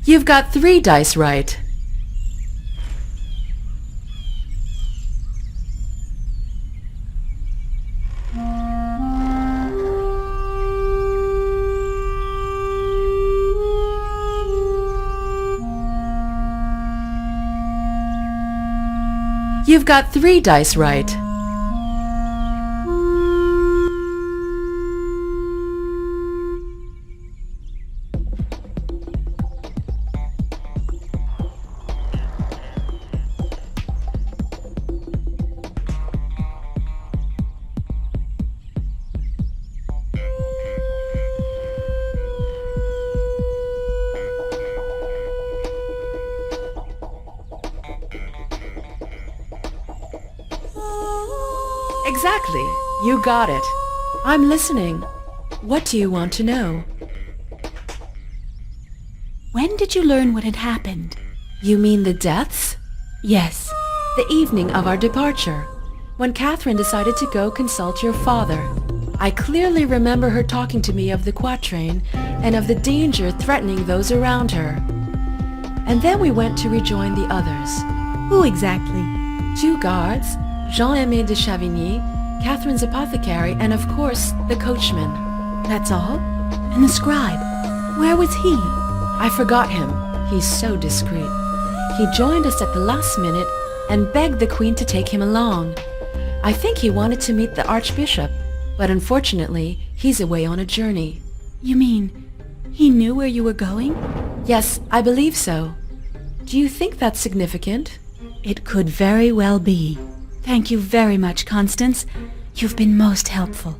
You've got 3 dice right. You've got 3 dice right. Exactly. You got it. I'm listening. What do you want to know? When did you learn what had happened? You mean the deaths? Yes. The evening of our departure, when Catherine decided to go consult your father. I clearly remember her talking to me of the quatrain and of the danger threatening those around her. And then we went to rejoin the others. Who exactly? 2 guards, Jean-Aimé de Chavigny, Catherine's apothecary, and of course, the coachman. That's all? And the scribe? Where was he? I forgot him. He's so discreet. He joined us at the last minute and begged the Queen to take him along. I think he wanted to meet the Archbishop, but unfortunately, he's away on a journey. You mean, he knew where you were going? Yes, I believe so. Do you think that's significant? It could very well be. Thank you very much, Constance. You've been most helpful.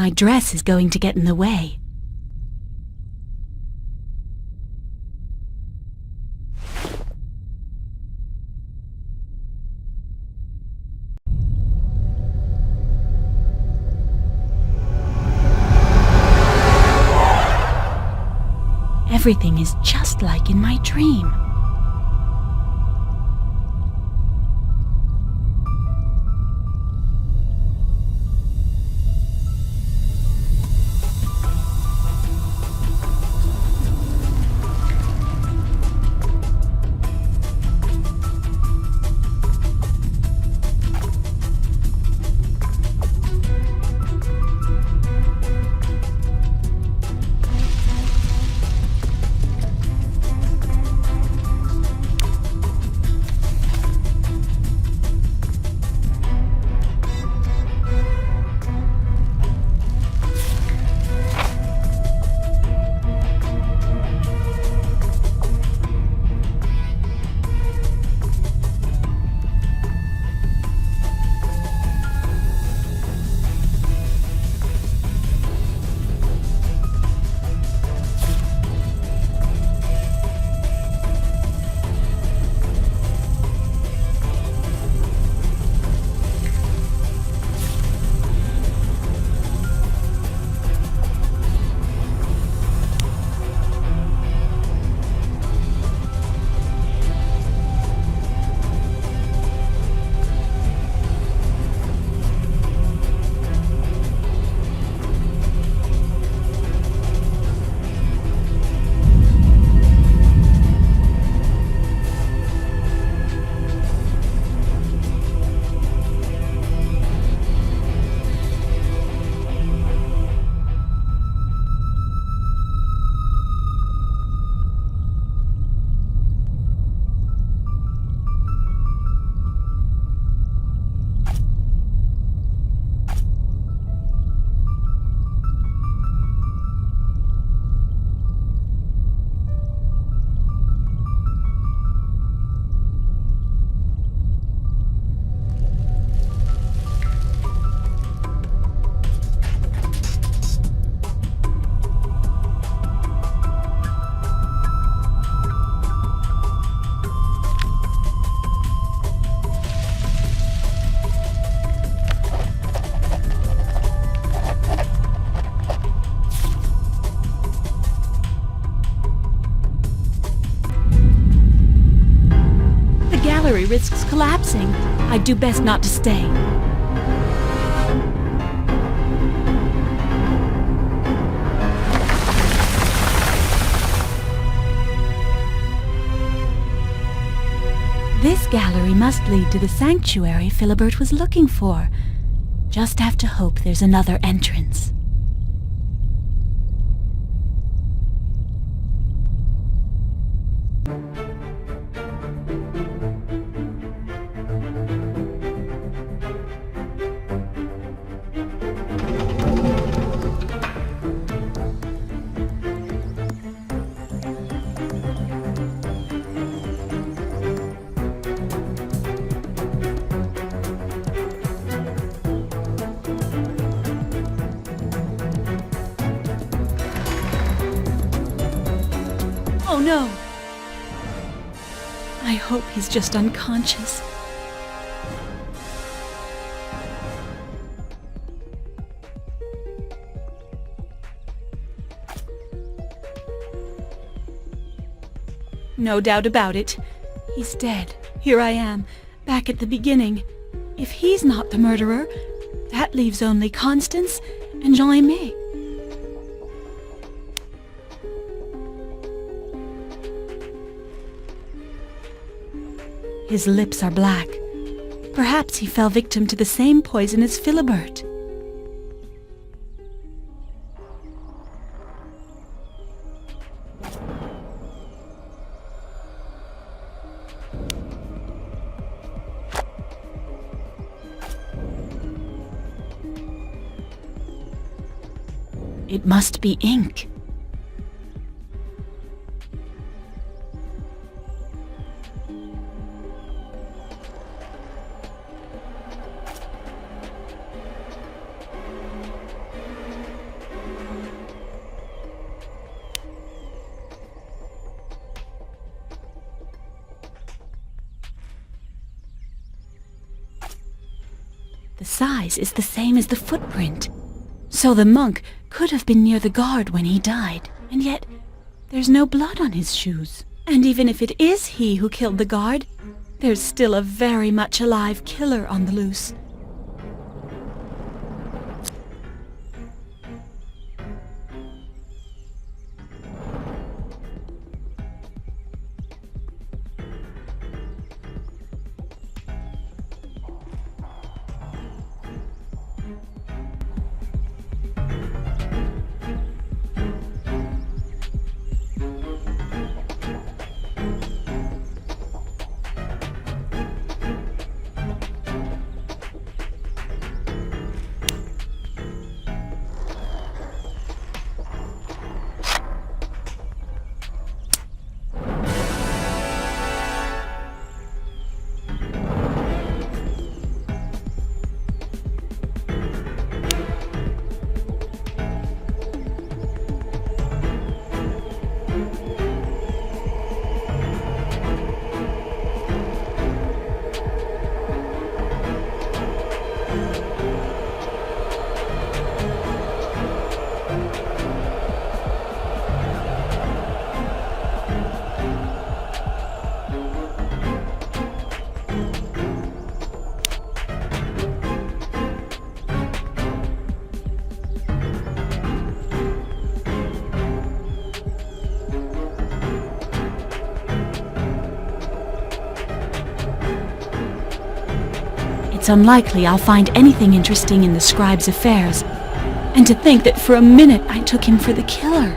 My dress is going to get in the way. Everything is just like in my dream. Risks collapsing. I'd do best not to stay. This gallery must lead to the sanctuary Philibert was looking for. Just have to hope there's another entrance. Oh no! I hope he's just unconscious. No doubt about it. He's dead. Here I am, back at the beginning. If he's not the murderer, that leaves only Constance and Jean-Aimé. His lips are black. Perhaps he fell victim to the same poison as Philibert. It must be ink. The size is the same as the footprint. So the monk could have been near the guard when he died, and yet there's no blood on his shoes. And even if it is he who killed the guard, there's still a very much alive killer on the loose. It's unlikely I'll find anything interesting in the scribe's affairs. And to think that for a minute I took him for the killer.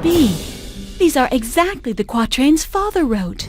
B. These are exactly the quatrains Father wrote.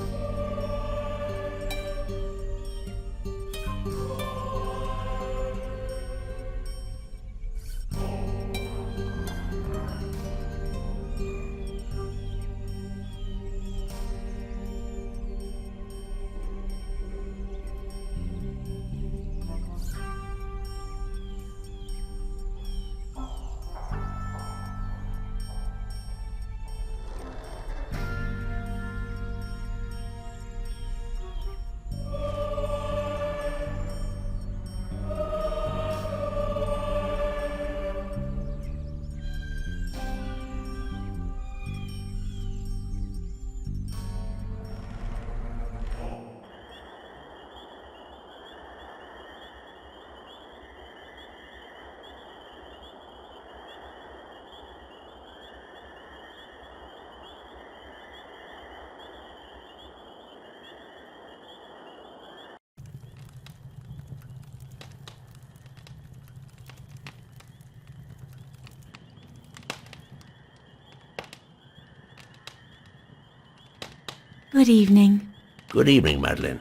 Good evening. Good evening, Madeline.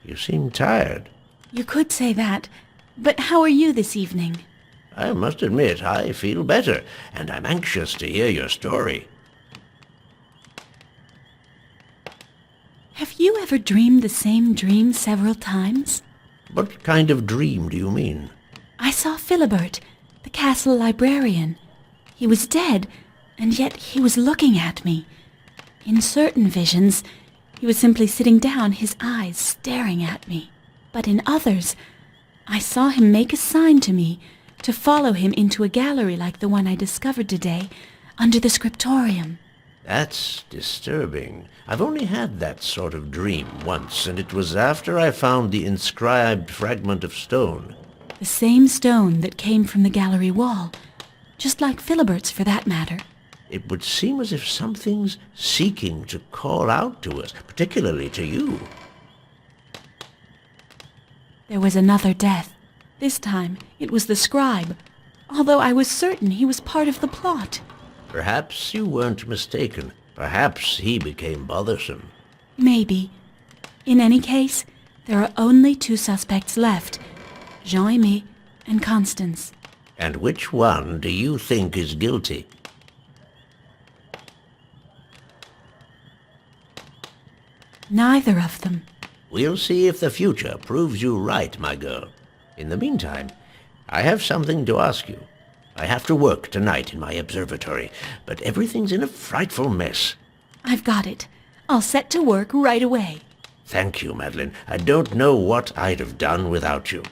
You seem tired. You could say that, but how are you this evening? I must admit, I feel better, and I'm anxious to hear your story. Have you ever dreamed the same dream several times? What kind of dream do you mean? I saw Philibert, the castle librarian. He was dead, and yet he was looking at me. In certain visions, he was simply sitting down, his eyes staring at me. But in others, I saw him make a sign to me to follow him into a gallery like the one I discovered today under the scriptorium. That's disturbing. I've only had that sort of dream once, and it was after I found the inscribed fragment of stone. The same stone that came from the gallery wall, just like Philibert's for that matter. It would seem as if something's seeking to call out to us, particularly to you. There was another death. This time, it was the scribe, although I was certain he was part of the plot. Perhaps you weren't mistaken. Perhaps he became bothersome. Maybe. In any case, there are only two suspects left, Jean-Aimé and Constance. And which one do you think is guilty? Neither of them. We'll see if the future proves you right, my girl. In the meantime, I have something to ask you. I have to work tonight in my observatory, but everything's in a frightful mess. I've got it. I'll set to work right away. Thank you, Madeline. I don't know what I'd have done without you.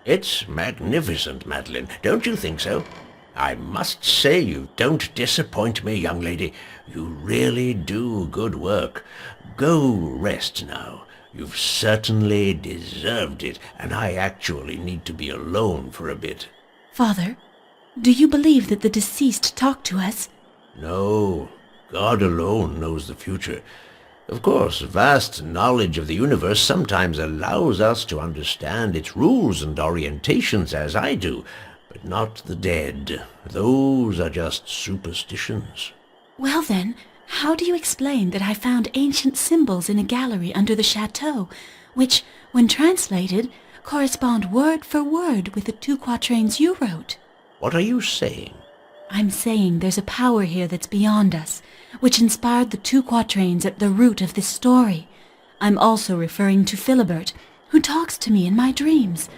It's magnificent, Madeline. Don't you think so? I must say you don't disappoint me, young lady. You really do good work. Go rest now. You've certainly deserved it, and I actually need to be alone for a bit. Father, do you believe that the deceased talked to us? No, God alone knows the future. Of course, vast knowledge of the universe sometimes allows us to understand its rules and orientations as I do, but not the dead. Those are just superstitions. Well then, how do you explain that I found ancient symbols in a gallery under the chateau, which, when translated, correspond word for word with the 2 quatrains you wrote? What are you saying? I'm saying there's a power here that's beyond us, which inspired the 2 quatrains at the root of this story. I'm also referring to Philibert, who talks to me in my dreams.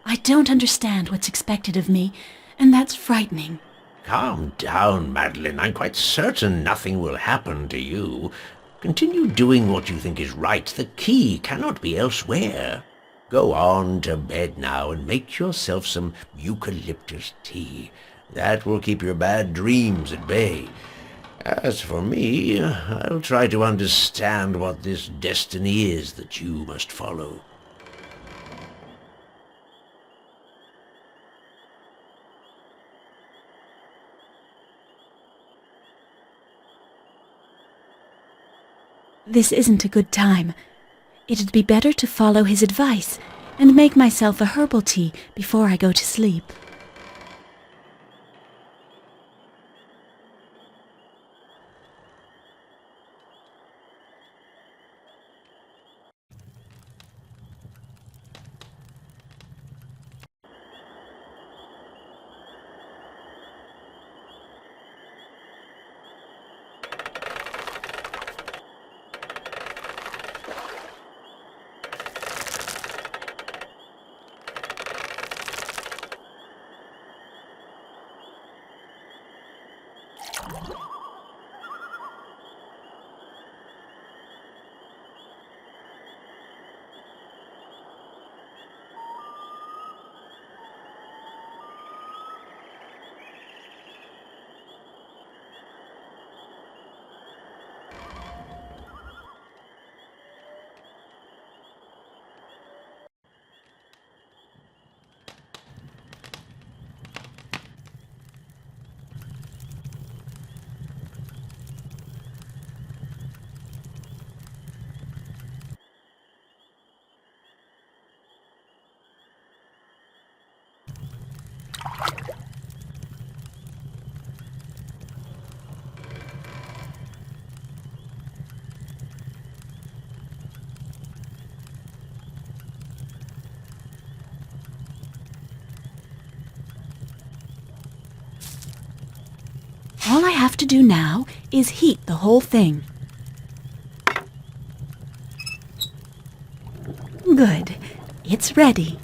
I don't understand what's expected of me, and that's frightening. Calm down, Madeline. I'm quite certain nothing will happen to you. Continue doing what you think is right. The key cannot be elsewhere. Go on to bed now and make yourself some eucalyptus tea. That will keep your bad dreams at bay. As for me, I'll try to understand what this destiny is that you must follow. This isn't a good time. It'd be better to follow his advice and make myself a herbal tea before I go to sleep. All I have to do now is heat the whole thing. Good. It's ready.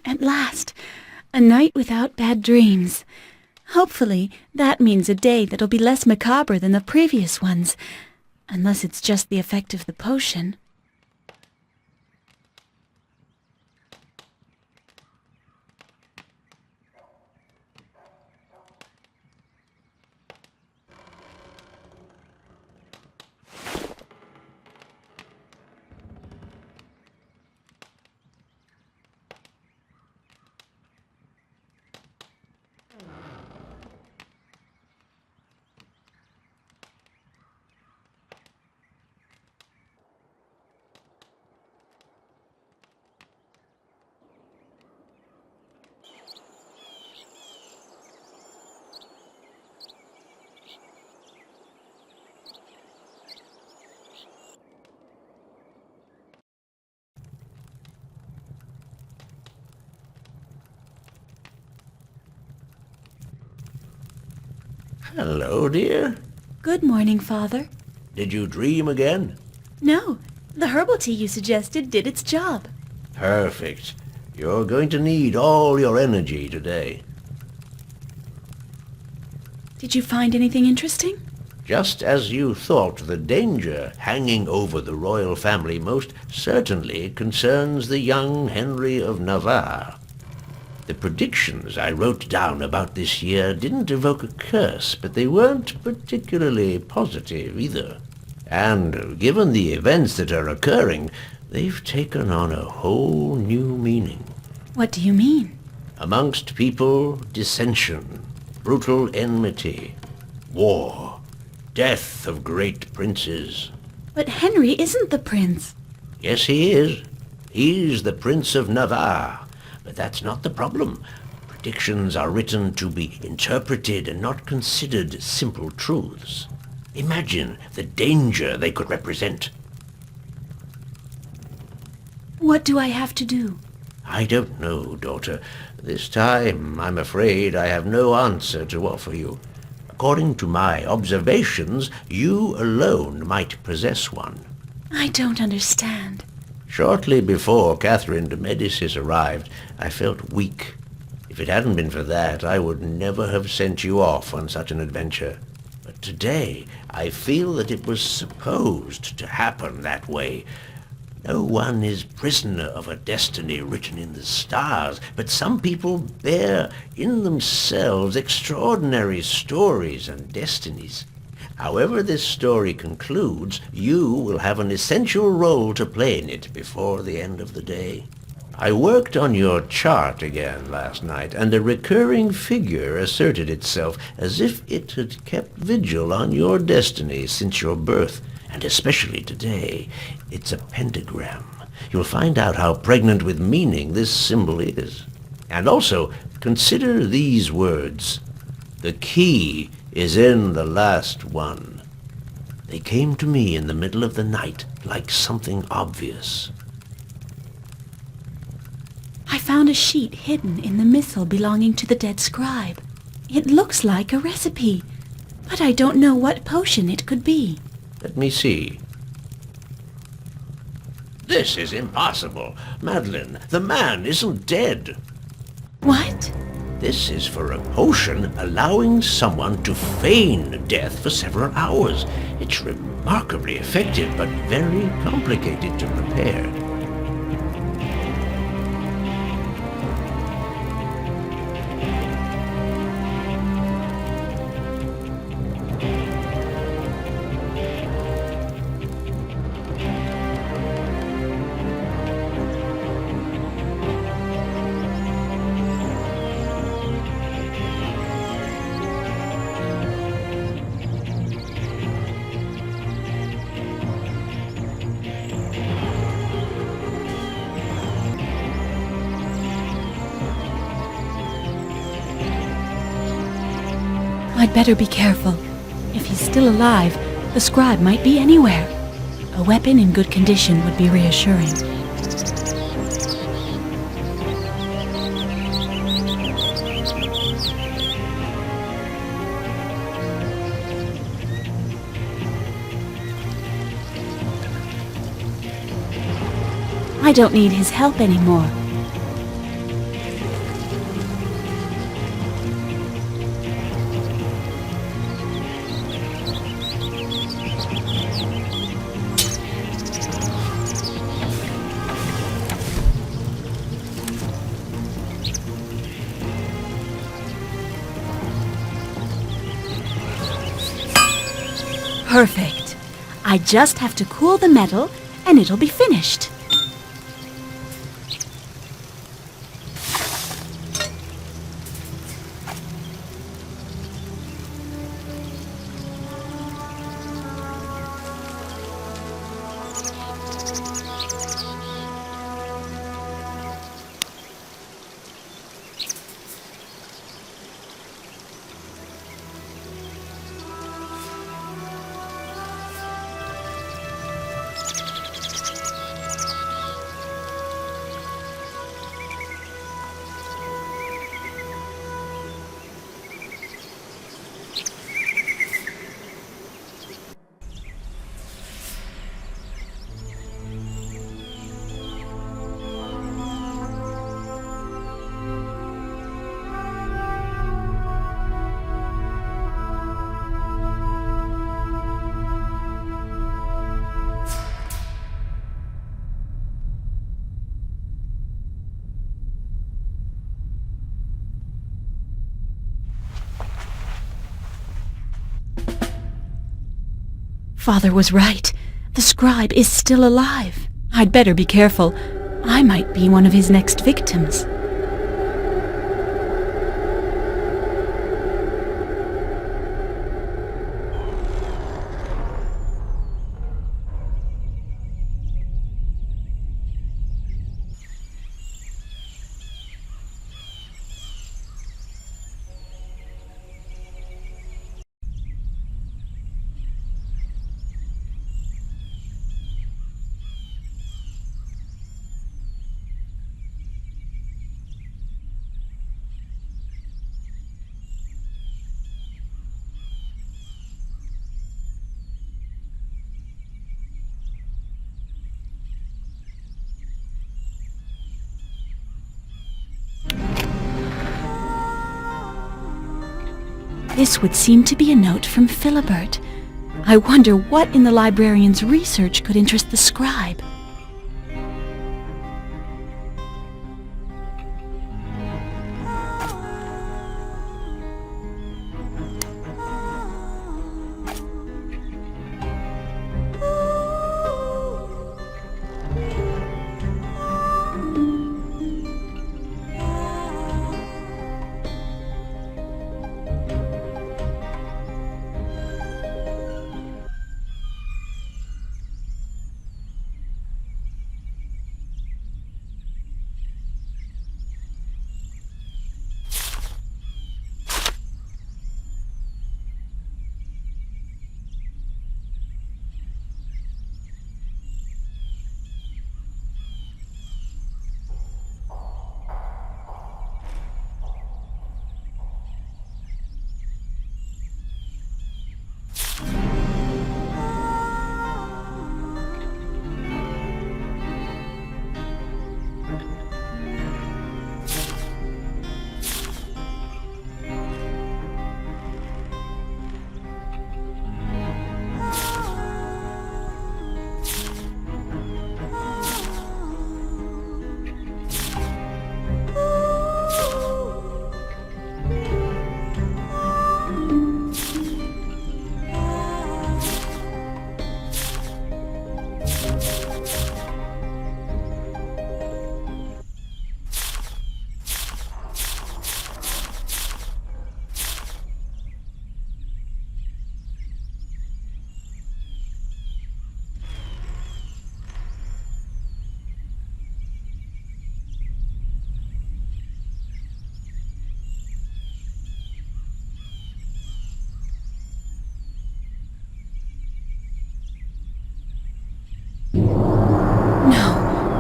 At last, a night without bad dreams. Hopefully, that means a day that'll be less macabre than the previous ones, unless it's just the effect of the potion. Hello, dear. Good morning, Father. Did you dream again? No, the herbal tea you suggested did its job. Perfect. You're going to need all your energy today. Did you find anything interesting? Just as you thought, the danger hanging over the royal family most certainly concerns the young Henry of Navarre. The predictions I wrote down about this year didn't evoke a curse, but they weren't particularly positive either. And given the events that are occurring, they've taken on a whole new meaning. What do you mean? Amongst people, dissension, brutal enmity, war, death of great princes. But Henry isn't the prince. Yes, he is. He's the Prince of Navarre. But that's not the problem. Predictions are written to be interpreted and not considered simple truths. Imagine the danger they could represent. What do I have to do? I don't know, daughter. This time, I'm afraid I have no answer to offer you. According to my observations, you alone might possess one. I don't understand. Shortly before Catherine de Medicis arrived, I felt weak. If it hadn't been for that, I would never have sent you off on such an adventure. But today, I feel that it was supposed to happen that way. No one is prisoner of a destiny written in the stars, but some people bear in themselves extraordinary stories and destinies. However this story concludes, you will have an essential role to play in it before the end of the day. I worked on your chart again last night, and a recurring figure asserted itself as if it had kept vigil on your destiny since your birth, and especially today. It's a pentagram. You'll find out how pregnant with meaning this symbol is. And also, consider these words. The key is in the last one. They came to me in the middle of the night like something obvious. I found a sheet hidden in the missal belonging to the dead scribe. It looks like a recipe, but I don't know what potion it could be. Let me see. This is impossible. Madeline, the man isn't dead. What? This is for a potion allowing someone to feign death for several hours. It's remarkably effective, but very complicated to prepare. I'd better be careful. If he's still alive, the scribe might be anywhere. A weapon in good condition would be reassuring. I don't need his help anymore. Perfect. I just have to cool the metal and it'll be finished. Father was right. The scribe is still alive. I'd better be careful. I might be one of his next victims. This would seem to be a note from Philibert. I wonder what in the librarian's research could interest the scribe.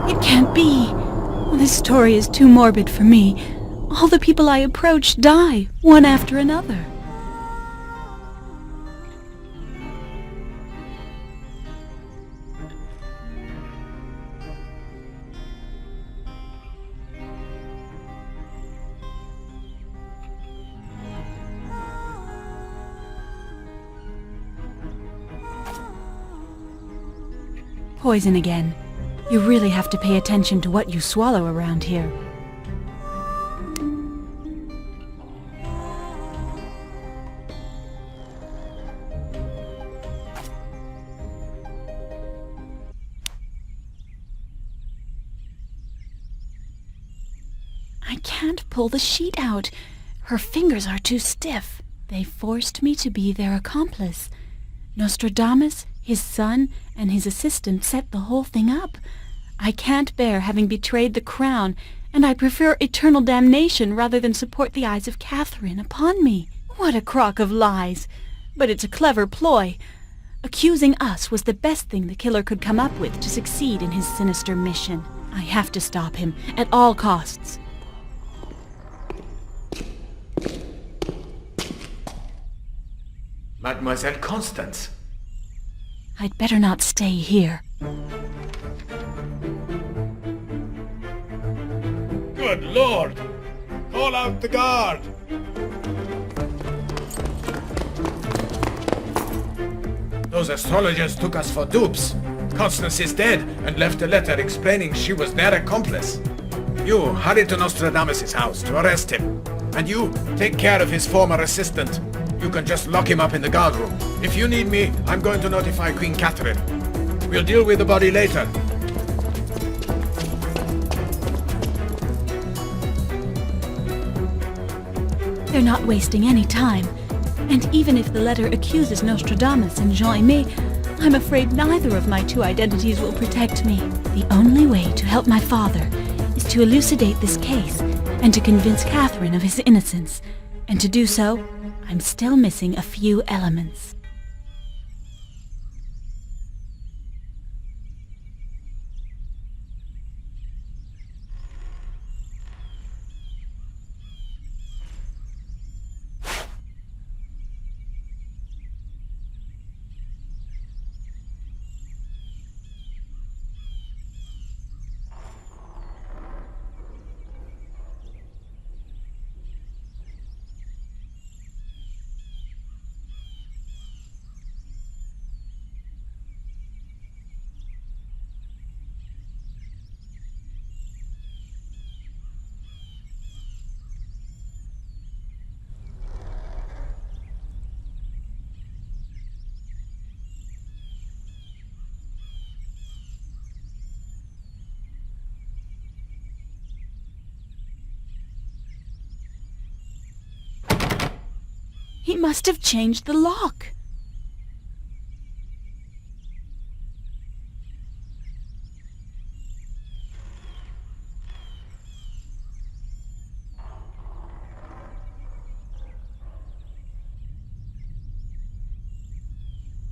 It can't be. This story is too morbid for me. All the people I approach die, one after another. Poison again. You really have to pay attention to what you swallow around here. I can't pull the sheet out. Her fingers are too stiff. They forced me to be their accomplice. Nostradamus, his son, and his assistant set the whole thing up. I can't bear having betrayed the crown, and I prefer eternal damnation rather than support the eyes of Catherine upon me. What a crock of lies! But it's a clever ploy. Accusing us was the best thing the killer could come up with to succeed in his sinister mission. I have to stop him, at all costs. Mademoiselle Constance. I'd better not stay here. Good Lord! Call out the guard! Those astrologers took us for dupes. Constance is dead and left a letter explaining she was their accomplice. You hurry to Nostradamus' house to arrest him. And you take care of his former assistant. You can just lock him up in the guard room. If you need me, I'm going to notify Queen Catherine. We'll deal with the body later. They're not wasting any time. And even if the letter accuses Nostradamus and Jean-Aimé, I'm afraid neither of my two identities will protect me. The only way to help my father is to elucidate this case and to convince Catherine of his innocence. And to do so, I'm still missing a few elements. He must have changed the lock.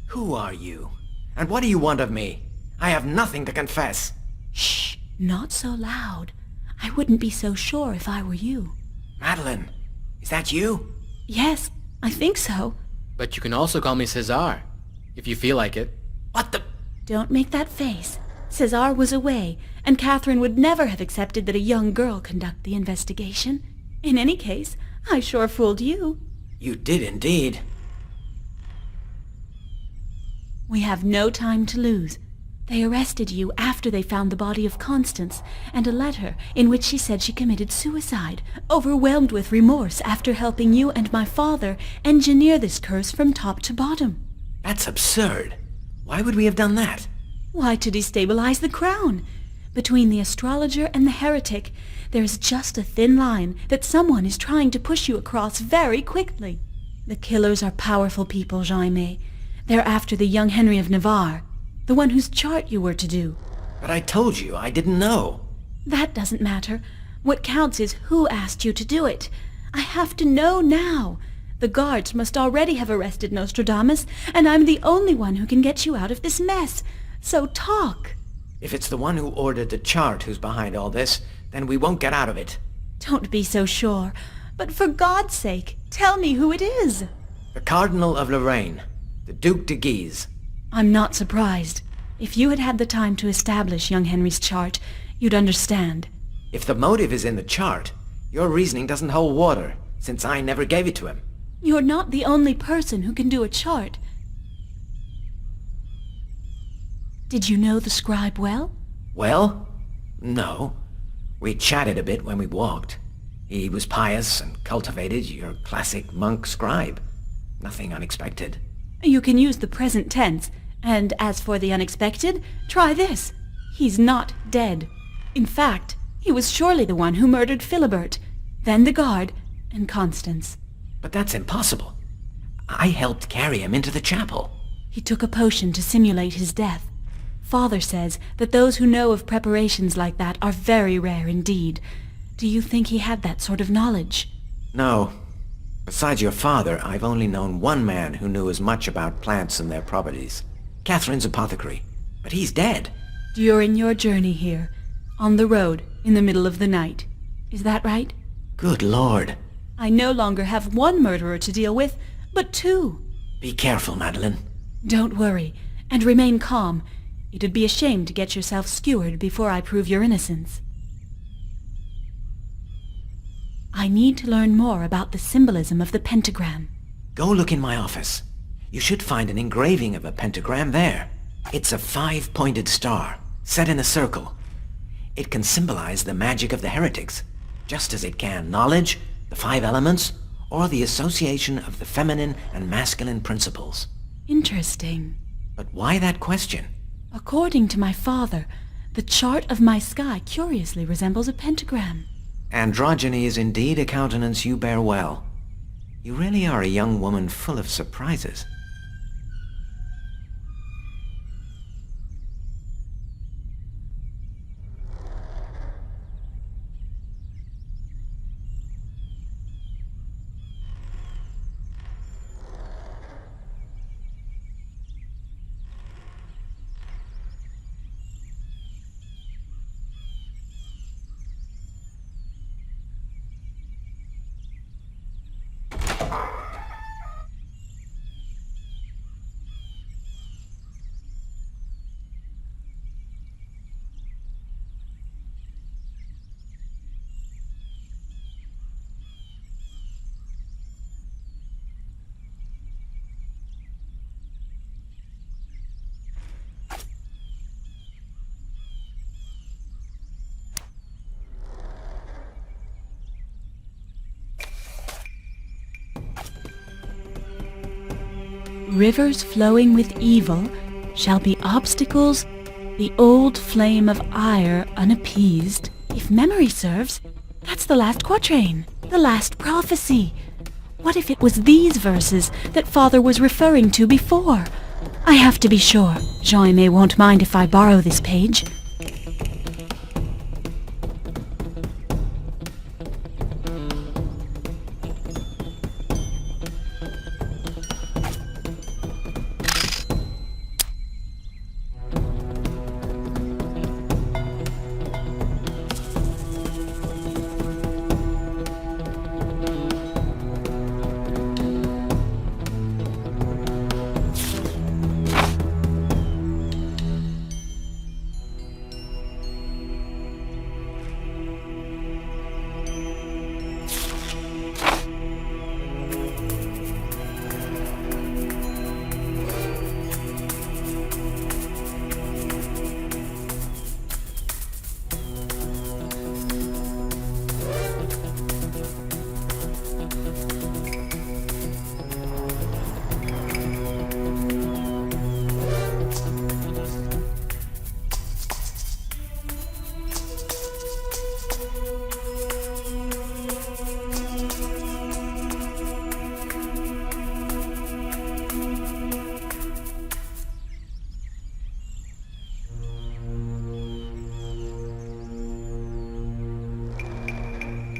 Who are you? And what do you want of me? I have nothing to confess. Shh, not so loud. I wouldn't be so sure if I were you. Madeline, is that you? Yes, I think so. But you can also call me César, if you feel like it. What the... Don't make that face. César was away, and Catherine would never have accepted that a young girl conduct the investigation. In any case, I sure fooled you. You did indeed. We have no time to lose. They arrested you after they found the body of Constance and a letter in which she said she committed suicide, overwhelmed with remorse after helping you and my father engineer this curse from top to bottom. That's absurd. Why would we have done that? Why, to destabilize the crown. Between the astrologer and the heretic, there is just a thin line that someone is trying to push you across very quickly. The killers are powerful people, Jean-Aimé. They're after the young Henry of Navarre, the one whose chart you were to do. But I told you, I didn't know. That doesn't matter. What counts is who asked you to do it. I have to know now. The guards must already have arrested Nostradamus, and I'm the only one who can get you out of this mess. So talk. If it's the one who ordered the chart who's behind all this, then we won't get out of it. Don't be so sure. But for God's sake, tell me who it is. The Cardinal of Lorraine, the Duc de Guise. I'm not surprised. If you had had the time to establish young Henry's chart, you'd understand. If the motive is in the chart, your reasoning doesn't hold water, since I never gave it to him. You're not the only person who can do a chart. Did you know the scribe well? Well? No. We chatted a bit when we walked. He was pious and cultivated, your classic monk scribe. Nothing unexpected. You can use the present tense, and as for the unexpected, try this. He's not dead. In fact, he was surely the one who murdered Philibert, then the guard, and Constance. But that's impossible. I helped carry him into the chapel. He took a potion to simulate his death. Father says that those who know of preparations like that are very rare indeed. Do you think he had that sort of knowledge? No. Besides your father, I've only known one man who knew as much about plants and their properties. Catherine's apothecary. But he's dead. During your journey here, on the road, in the middle of the night. Is that right? Good Lord. I no longer have one murderer to deal with, but two. Be careful, Madeline. Don't worry, and remain calm. It'd be a shame to get yourself skewered before I prove your innocence. I need to learn more about the symbolism of the pentagram. Go look in my office. You should find an engraving of a pentagram there. It's a 5-pointed star, set in a circle. It can symbolize the magic of the heretics, just as it can knowledge, the 5 elements, or the association of the feminine and masculine principles. Interesting. But why that question? According to my father, the chart of my sky curiously resembles a pentagram. Androgyny is indeed a countenance you bear well. You really are a young woman full of surprises. Rivers flowing with evil shall be obstacles, the old flame of ire unappeased. If memory serves, that's the last quatrain, the last prophecy. What if it was these verses that Father was referring to before? I have to be sure. Jean-Aimé won't mind if I borrow this page.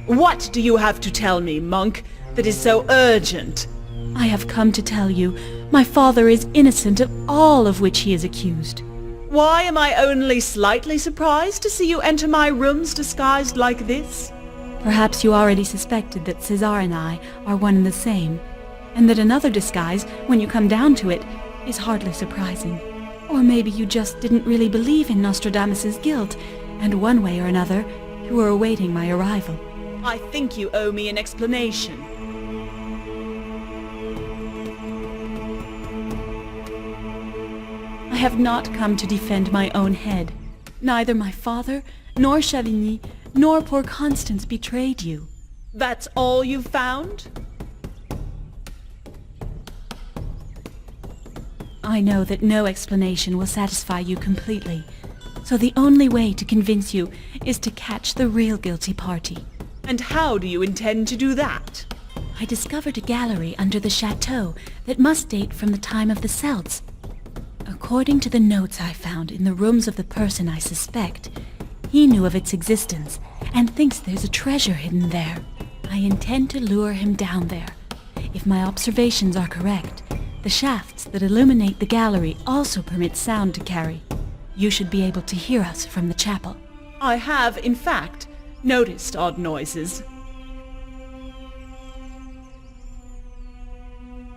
What do you have to tell me, monk, that is so urgent? I have come to tell you, my father is innocent of all of which he is accused. Why am I only slightly surprised to see you enter my rooms disguised like this? Perhaps you already suspected that César and I are one and the same, and that another disguise, when you come down to it, is hardly surprising. Or maybe you just didn't really believe in Nostradamus's guilt, and one way or another, you were awaiting my arrival. I think you owe me an explanation. I have not come to defend my own head. Neither my father, nor Chavigny, nor poor Constance betrayed you. That's all you've found? I know that no explanation will satisfy you completely, so the only way to convince you is to catch the real guilty party. And how do you intend to do that? I discovered a gallery under the chateau that must date from the time of the Celts. According to the notes I found in the rooms of the person I suspect, he knew of its existence and thinks there's a treasure hidden there. I intend to lure him down there. If my observations are correct, the shafts that illuminate the gallery also permit sound to carry. You should be able to hear us from the chapel. I have, in fact, noticed odd noises.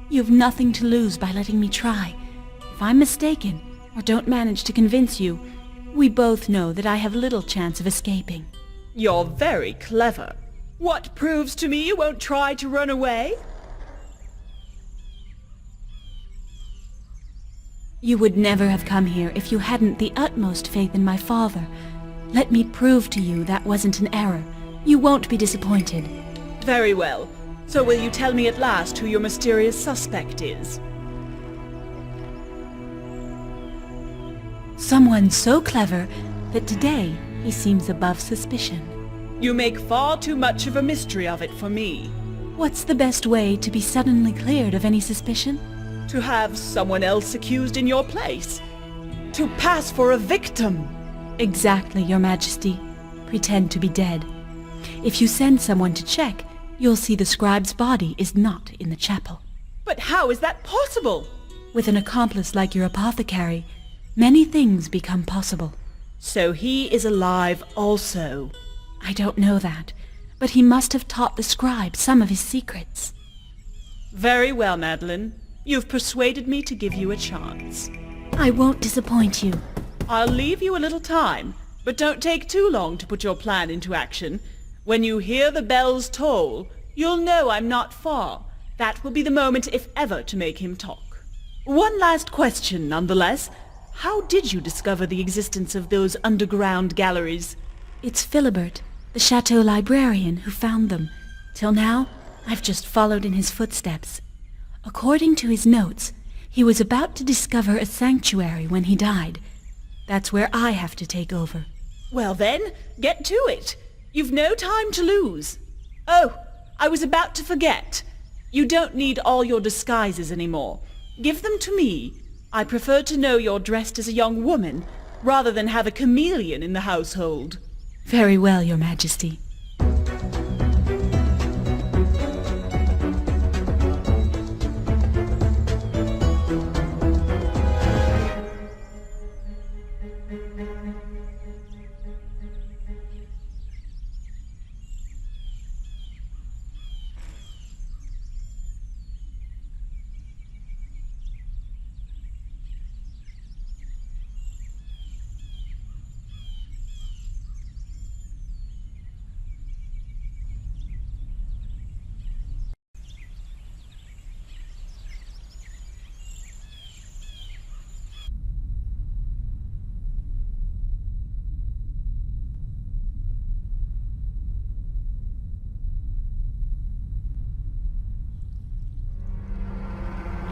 You've nothing to lose by letting me try. If I'm mistaken, or don't manage to convince you, we both know that I have little chance of escaping. You're very clever. What proves to me you won't try to run away? You would never have come here if you hadn't the utmost faith in my father. Let me prove to you that wasn't an error. You won't be disappointed. Very well. So will you tell me at last who your mysterious suspect is? Someone so clever that today he seems above suspicion. You make far too much of a mystery of it for me. What's the best way to be suddenly cleared of any suspicion? To have someone else accused in your place. To pass for a victim. Exactly, Your Majesty. Pretend to be dead. If you send someone to check, you'll see the scribe's body is not in the chapel. But how is that possible? With an accomplice like your apothecary, many things become possible. So he is alive also. I don't know that, but he must have taught the scribe some of his secrets. Very well, Madeline. You've persuaded me to give you a chance. I won't disappoint you. I'll leave you a little time, but don't take too long to put your plan into action. When you hear the bells toll, you'll know I'm not far. That will be the moment, if ever, to make him talk. One last question, nonetheless. How did you discover the existence of those underground galleries? It's Philibert, the chateau librarian, who found them. Till now, I've just followed in his footsteps. According to his notes, he was about to discover a sanctuary when he died. That's where I have to take over. Well then, get to it. You've no time to lose. Oh, I was about to forget. You don't need all your disguises anymore. Give them to me. I prefer to know you're dressed as a young woman, rather than have a chameleon in the household. Very well, Your Majesty.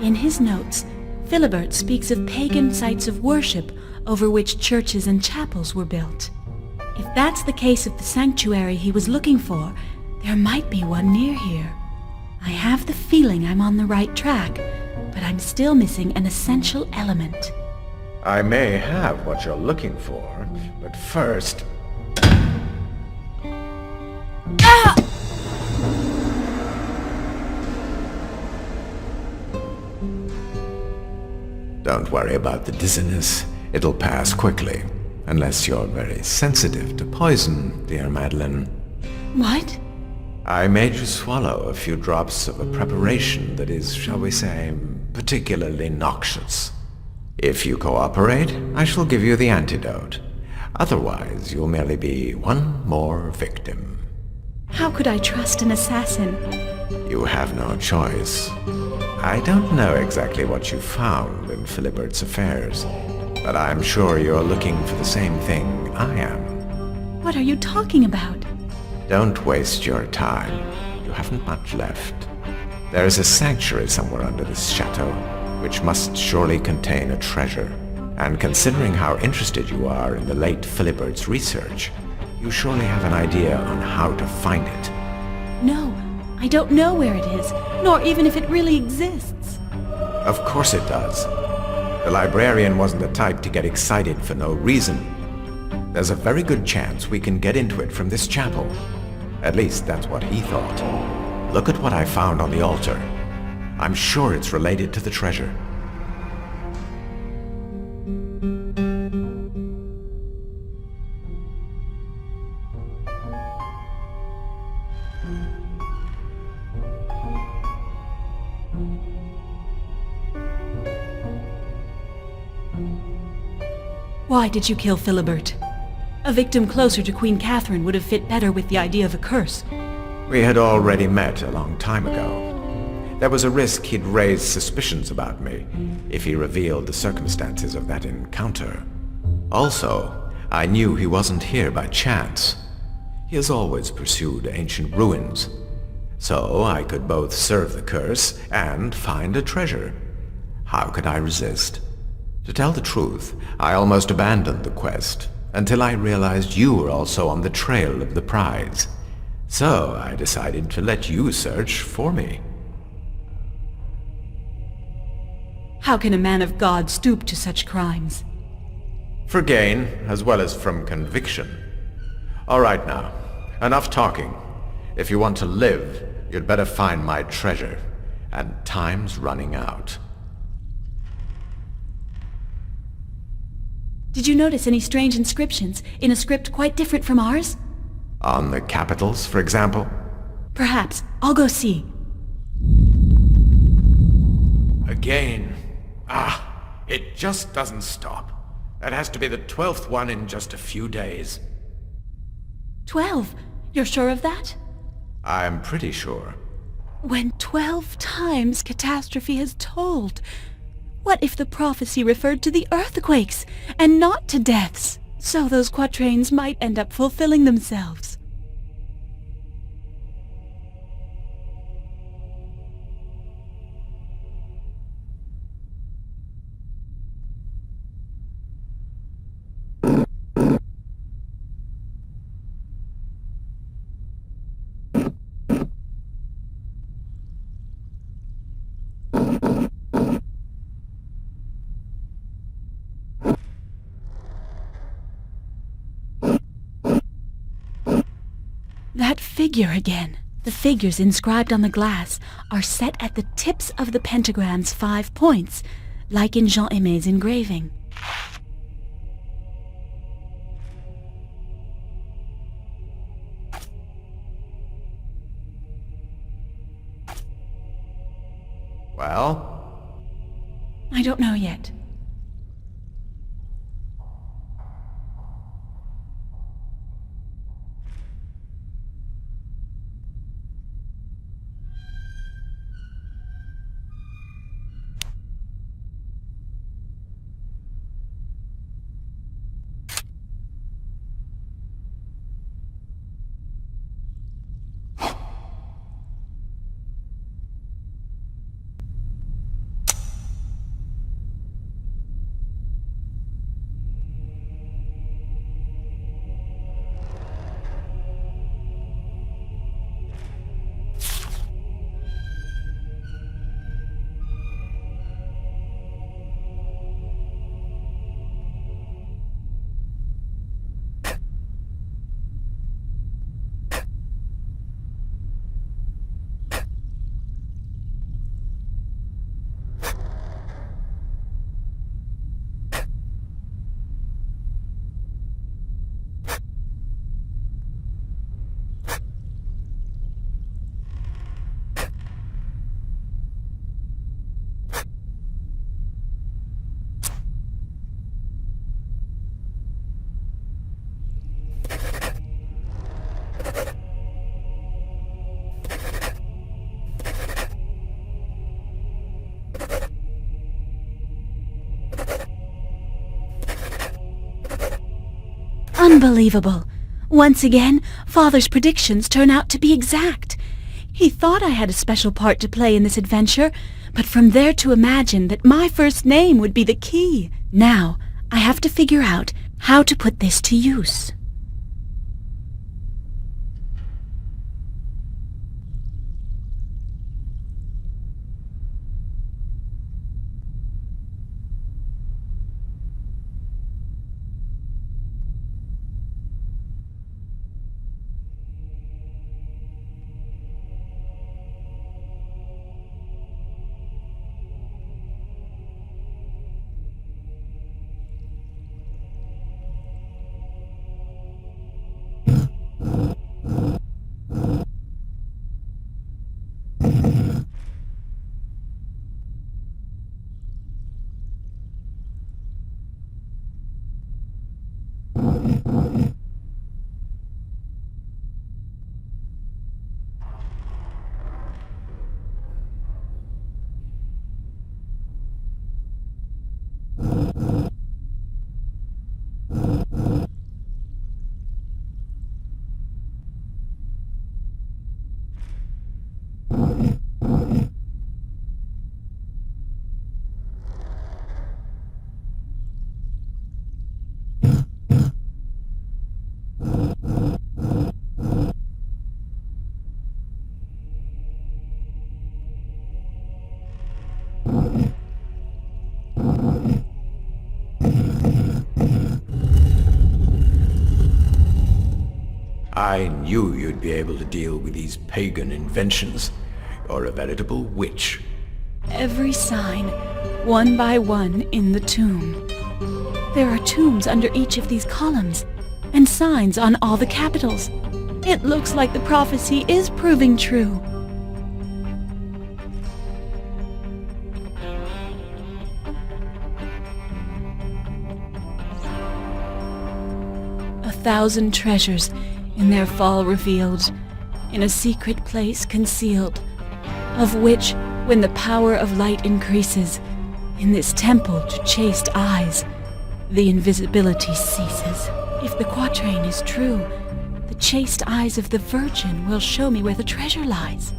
In his notes, Philibert speaks of pagan sites of worship over which churches and chapels were built. If that's the case of the sanctuary he was looking for, there might be one near here. I have the feeling I'm on the right track, but I'm still missing an essential element. I may have what you're looking for, but first... Don't worry about the dizziness. It'll pass quickly. Unless you're very sensitive to poison, dear Madeline. What? I made you swallow a few drops of a preparation that is, shall we say, particularly noxious. If you cooperate, I shall give you the antidote. Otherwise, you'll merely be one more victim. How could I trust an assassin? You have no choice. I don't know exactly what you found in Philibert's affairs, but I'm sure you're looking for the same thing I am. What are you talking about? Don't waste your time. You haven't much left. There is a sanctuary somewhere under this chateau, which must surely contain a treasure. And considering how interested you are in the late Philibert's research, you surely have an idea on how to find it. No, I don't know where it is, nor even if it really exists. Of course it does. The librarian wasn't the type to get excited for no reason. There's a very good chance we can get into it from this chapel. At least that's what he thought. Look at what I found on the altar. I'm sure it's related to the treasure. Why did you kill Philibert? A victim closer to Queen Catherine would have fit better with the idea of a curse. We had already met a long time ago. There was a risk he'd raise suspicions about me if he revealed the circumstances of that encounter. Also, I knew he wasn't here by chance. He has always pursued ancient ruins. So I could both serve the curse and find a treasure. How could I resist? To tell the truth, I almost abandoned the quest, until I realized you were also on the trail of the prize. So I decided to let you search for me. How can a man of God stoop to such crimes? For gain, as well as from conviction. All right now, enough talking. If you want to live, you'd better find my treasure. And time's running out. Did you notice any strange inscriptions in a script quite different from ours? On the capitals, for example? Perhaps. I'll go see. Again. It just doesn't stop. That has to be the 12th one in just a few days. 12? You're sure of that? I'm pretty sure. When 12 times catastrophe has told, what if the prophecy referred to the earthquakes and not to deaths? So those quatrains might end up fulfilling themselves. That figure again. The figures inscribed on the glass are set at the tips of the pentagram's 5 points, like in Jean Aimé's engraving. Well? I don't know yet. Unbelievable. Once again, Father's predictions turn out to be exact. He thought I had a special part to play in this adventure, but from there to imagine that my first name would be the key. Now, I have to figure out how to put this to use. I knew you'd be able to deal with these pagan inventions. You're a veritable witch. Every sign, one by one, in the tomb. There are tombs under each of these columns, and signs on all the capitals. It looks like the prophecy is proving true. A thousand treasures in their fall revealed, in a secret place concealed, of which, when the power of light increases, in this temple to chaste eyes, the invisibility ceases. If the quatrain is true, the chaste eyes of the Virgin will show me where the treasure lies.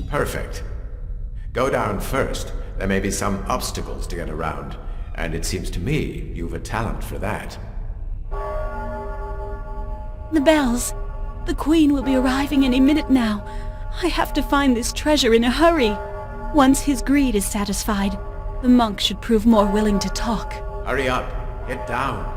Perfect. Go down first. There may be some obstacles to get around, and it seems to me you've a talent for that. The bells. The Queen will be arriving any minute now. I have to find this treasure in a hurry. Once his greed is satisfied, the monk should prove more willing to talk. Hurry up. Get down.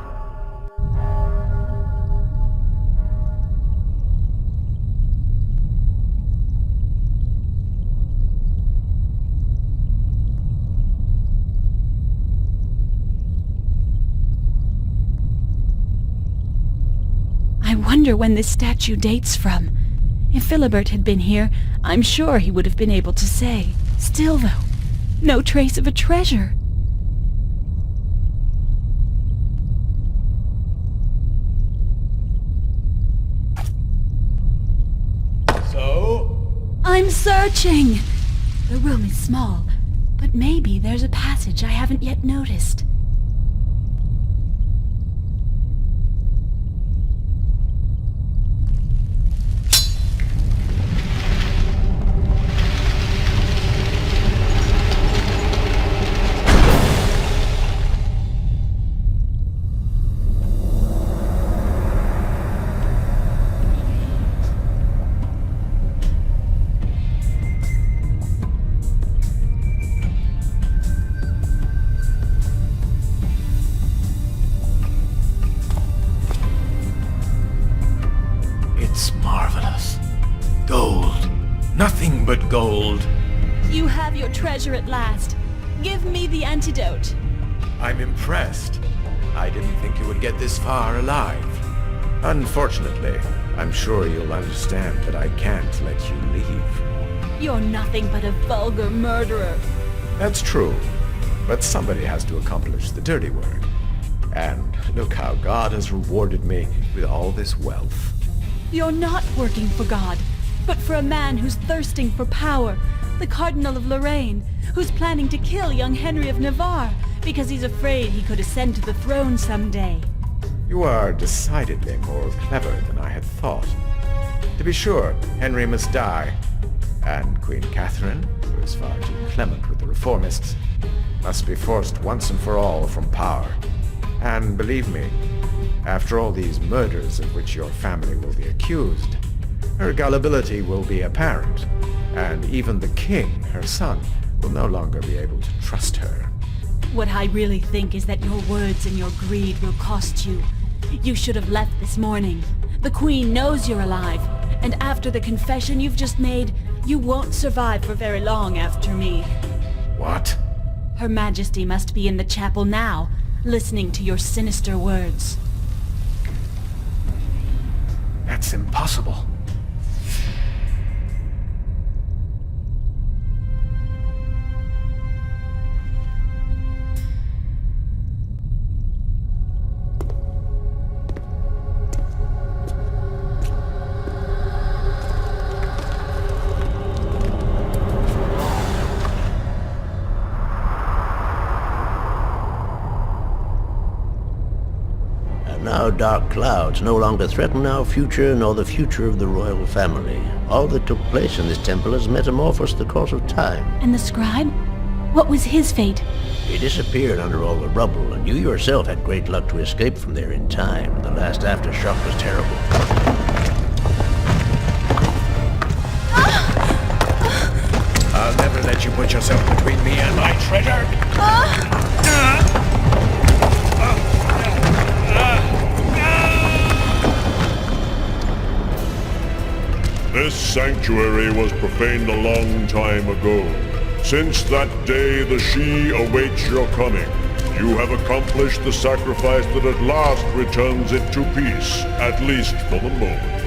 I wonder when this statue dates from. If Philibert had been here, I'm sure he would have been able to say. Still, though, no trace of a treasure. So? I'm searching! The room is small, but maybe there's a passage I haven't yet noticed. Nothing but gold. You have your treasure at last. Give me the antidote. I'm impressed. I didn't think you would get this far alive. Unfortunately, I'm sure you'll understand that I can't let you leave. You're nothing but a vulgar murderer. That's true, but somebody has to accomplish the dirty work. And look how God has rewarded me with all this wealth. You're not working for God, but for a man who's thirsting for power, the Cardinal of Lorraine, who's planning to kill young Henry of Navarre because he's afraid he could ascend to the throne someday. You are decidedly more clever than I had thought. To be sure, Henry must die, and Queen Catherine, who is far too clement with the reformists, must be forced once and for all from power. And believe me, after all these murders of which your family will be accused, her gullibility will be apparent, and even the king, her son, will no longer be able to trust her. What I really think is that your words and your greed will cost you. You should have left this morning. The Queen knows you're alive, and after the confession you've just made, you won't survive for very long after me. What? Her Majesty must be in the chapel now, listening to your sinister words. That's impossible. Now dark clouds no longer threaten our future nor the future of the royal family. All that took place in this temple has metamorphosed the course of time. And the scribe? What was his fate? He disappeared under all the rubble, and you yourself had great luck to escape from there in time. The last aftershock was terrible. I'll never let you put yourself between me and my treasure! This sanctuary was profaned a long time ago. Since that day, the She awaits your coming. You have accomplished the sacrifice that at last returns it to peace, at least for the moment.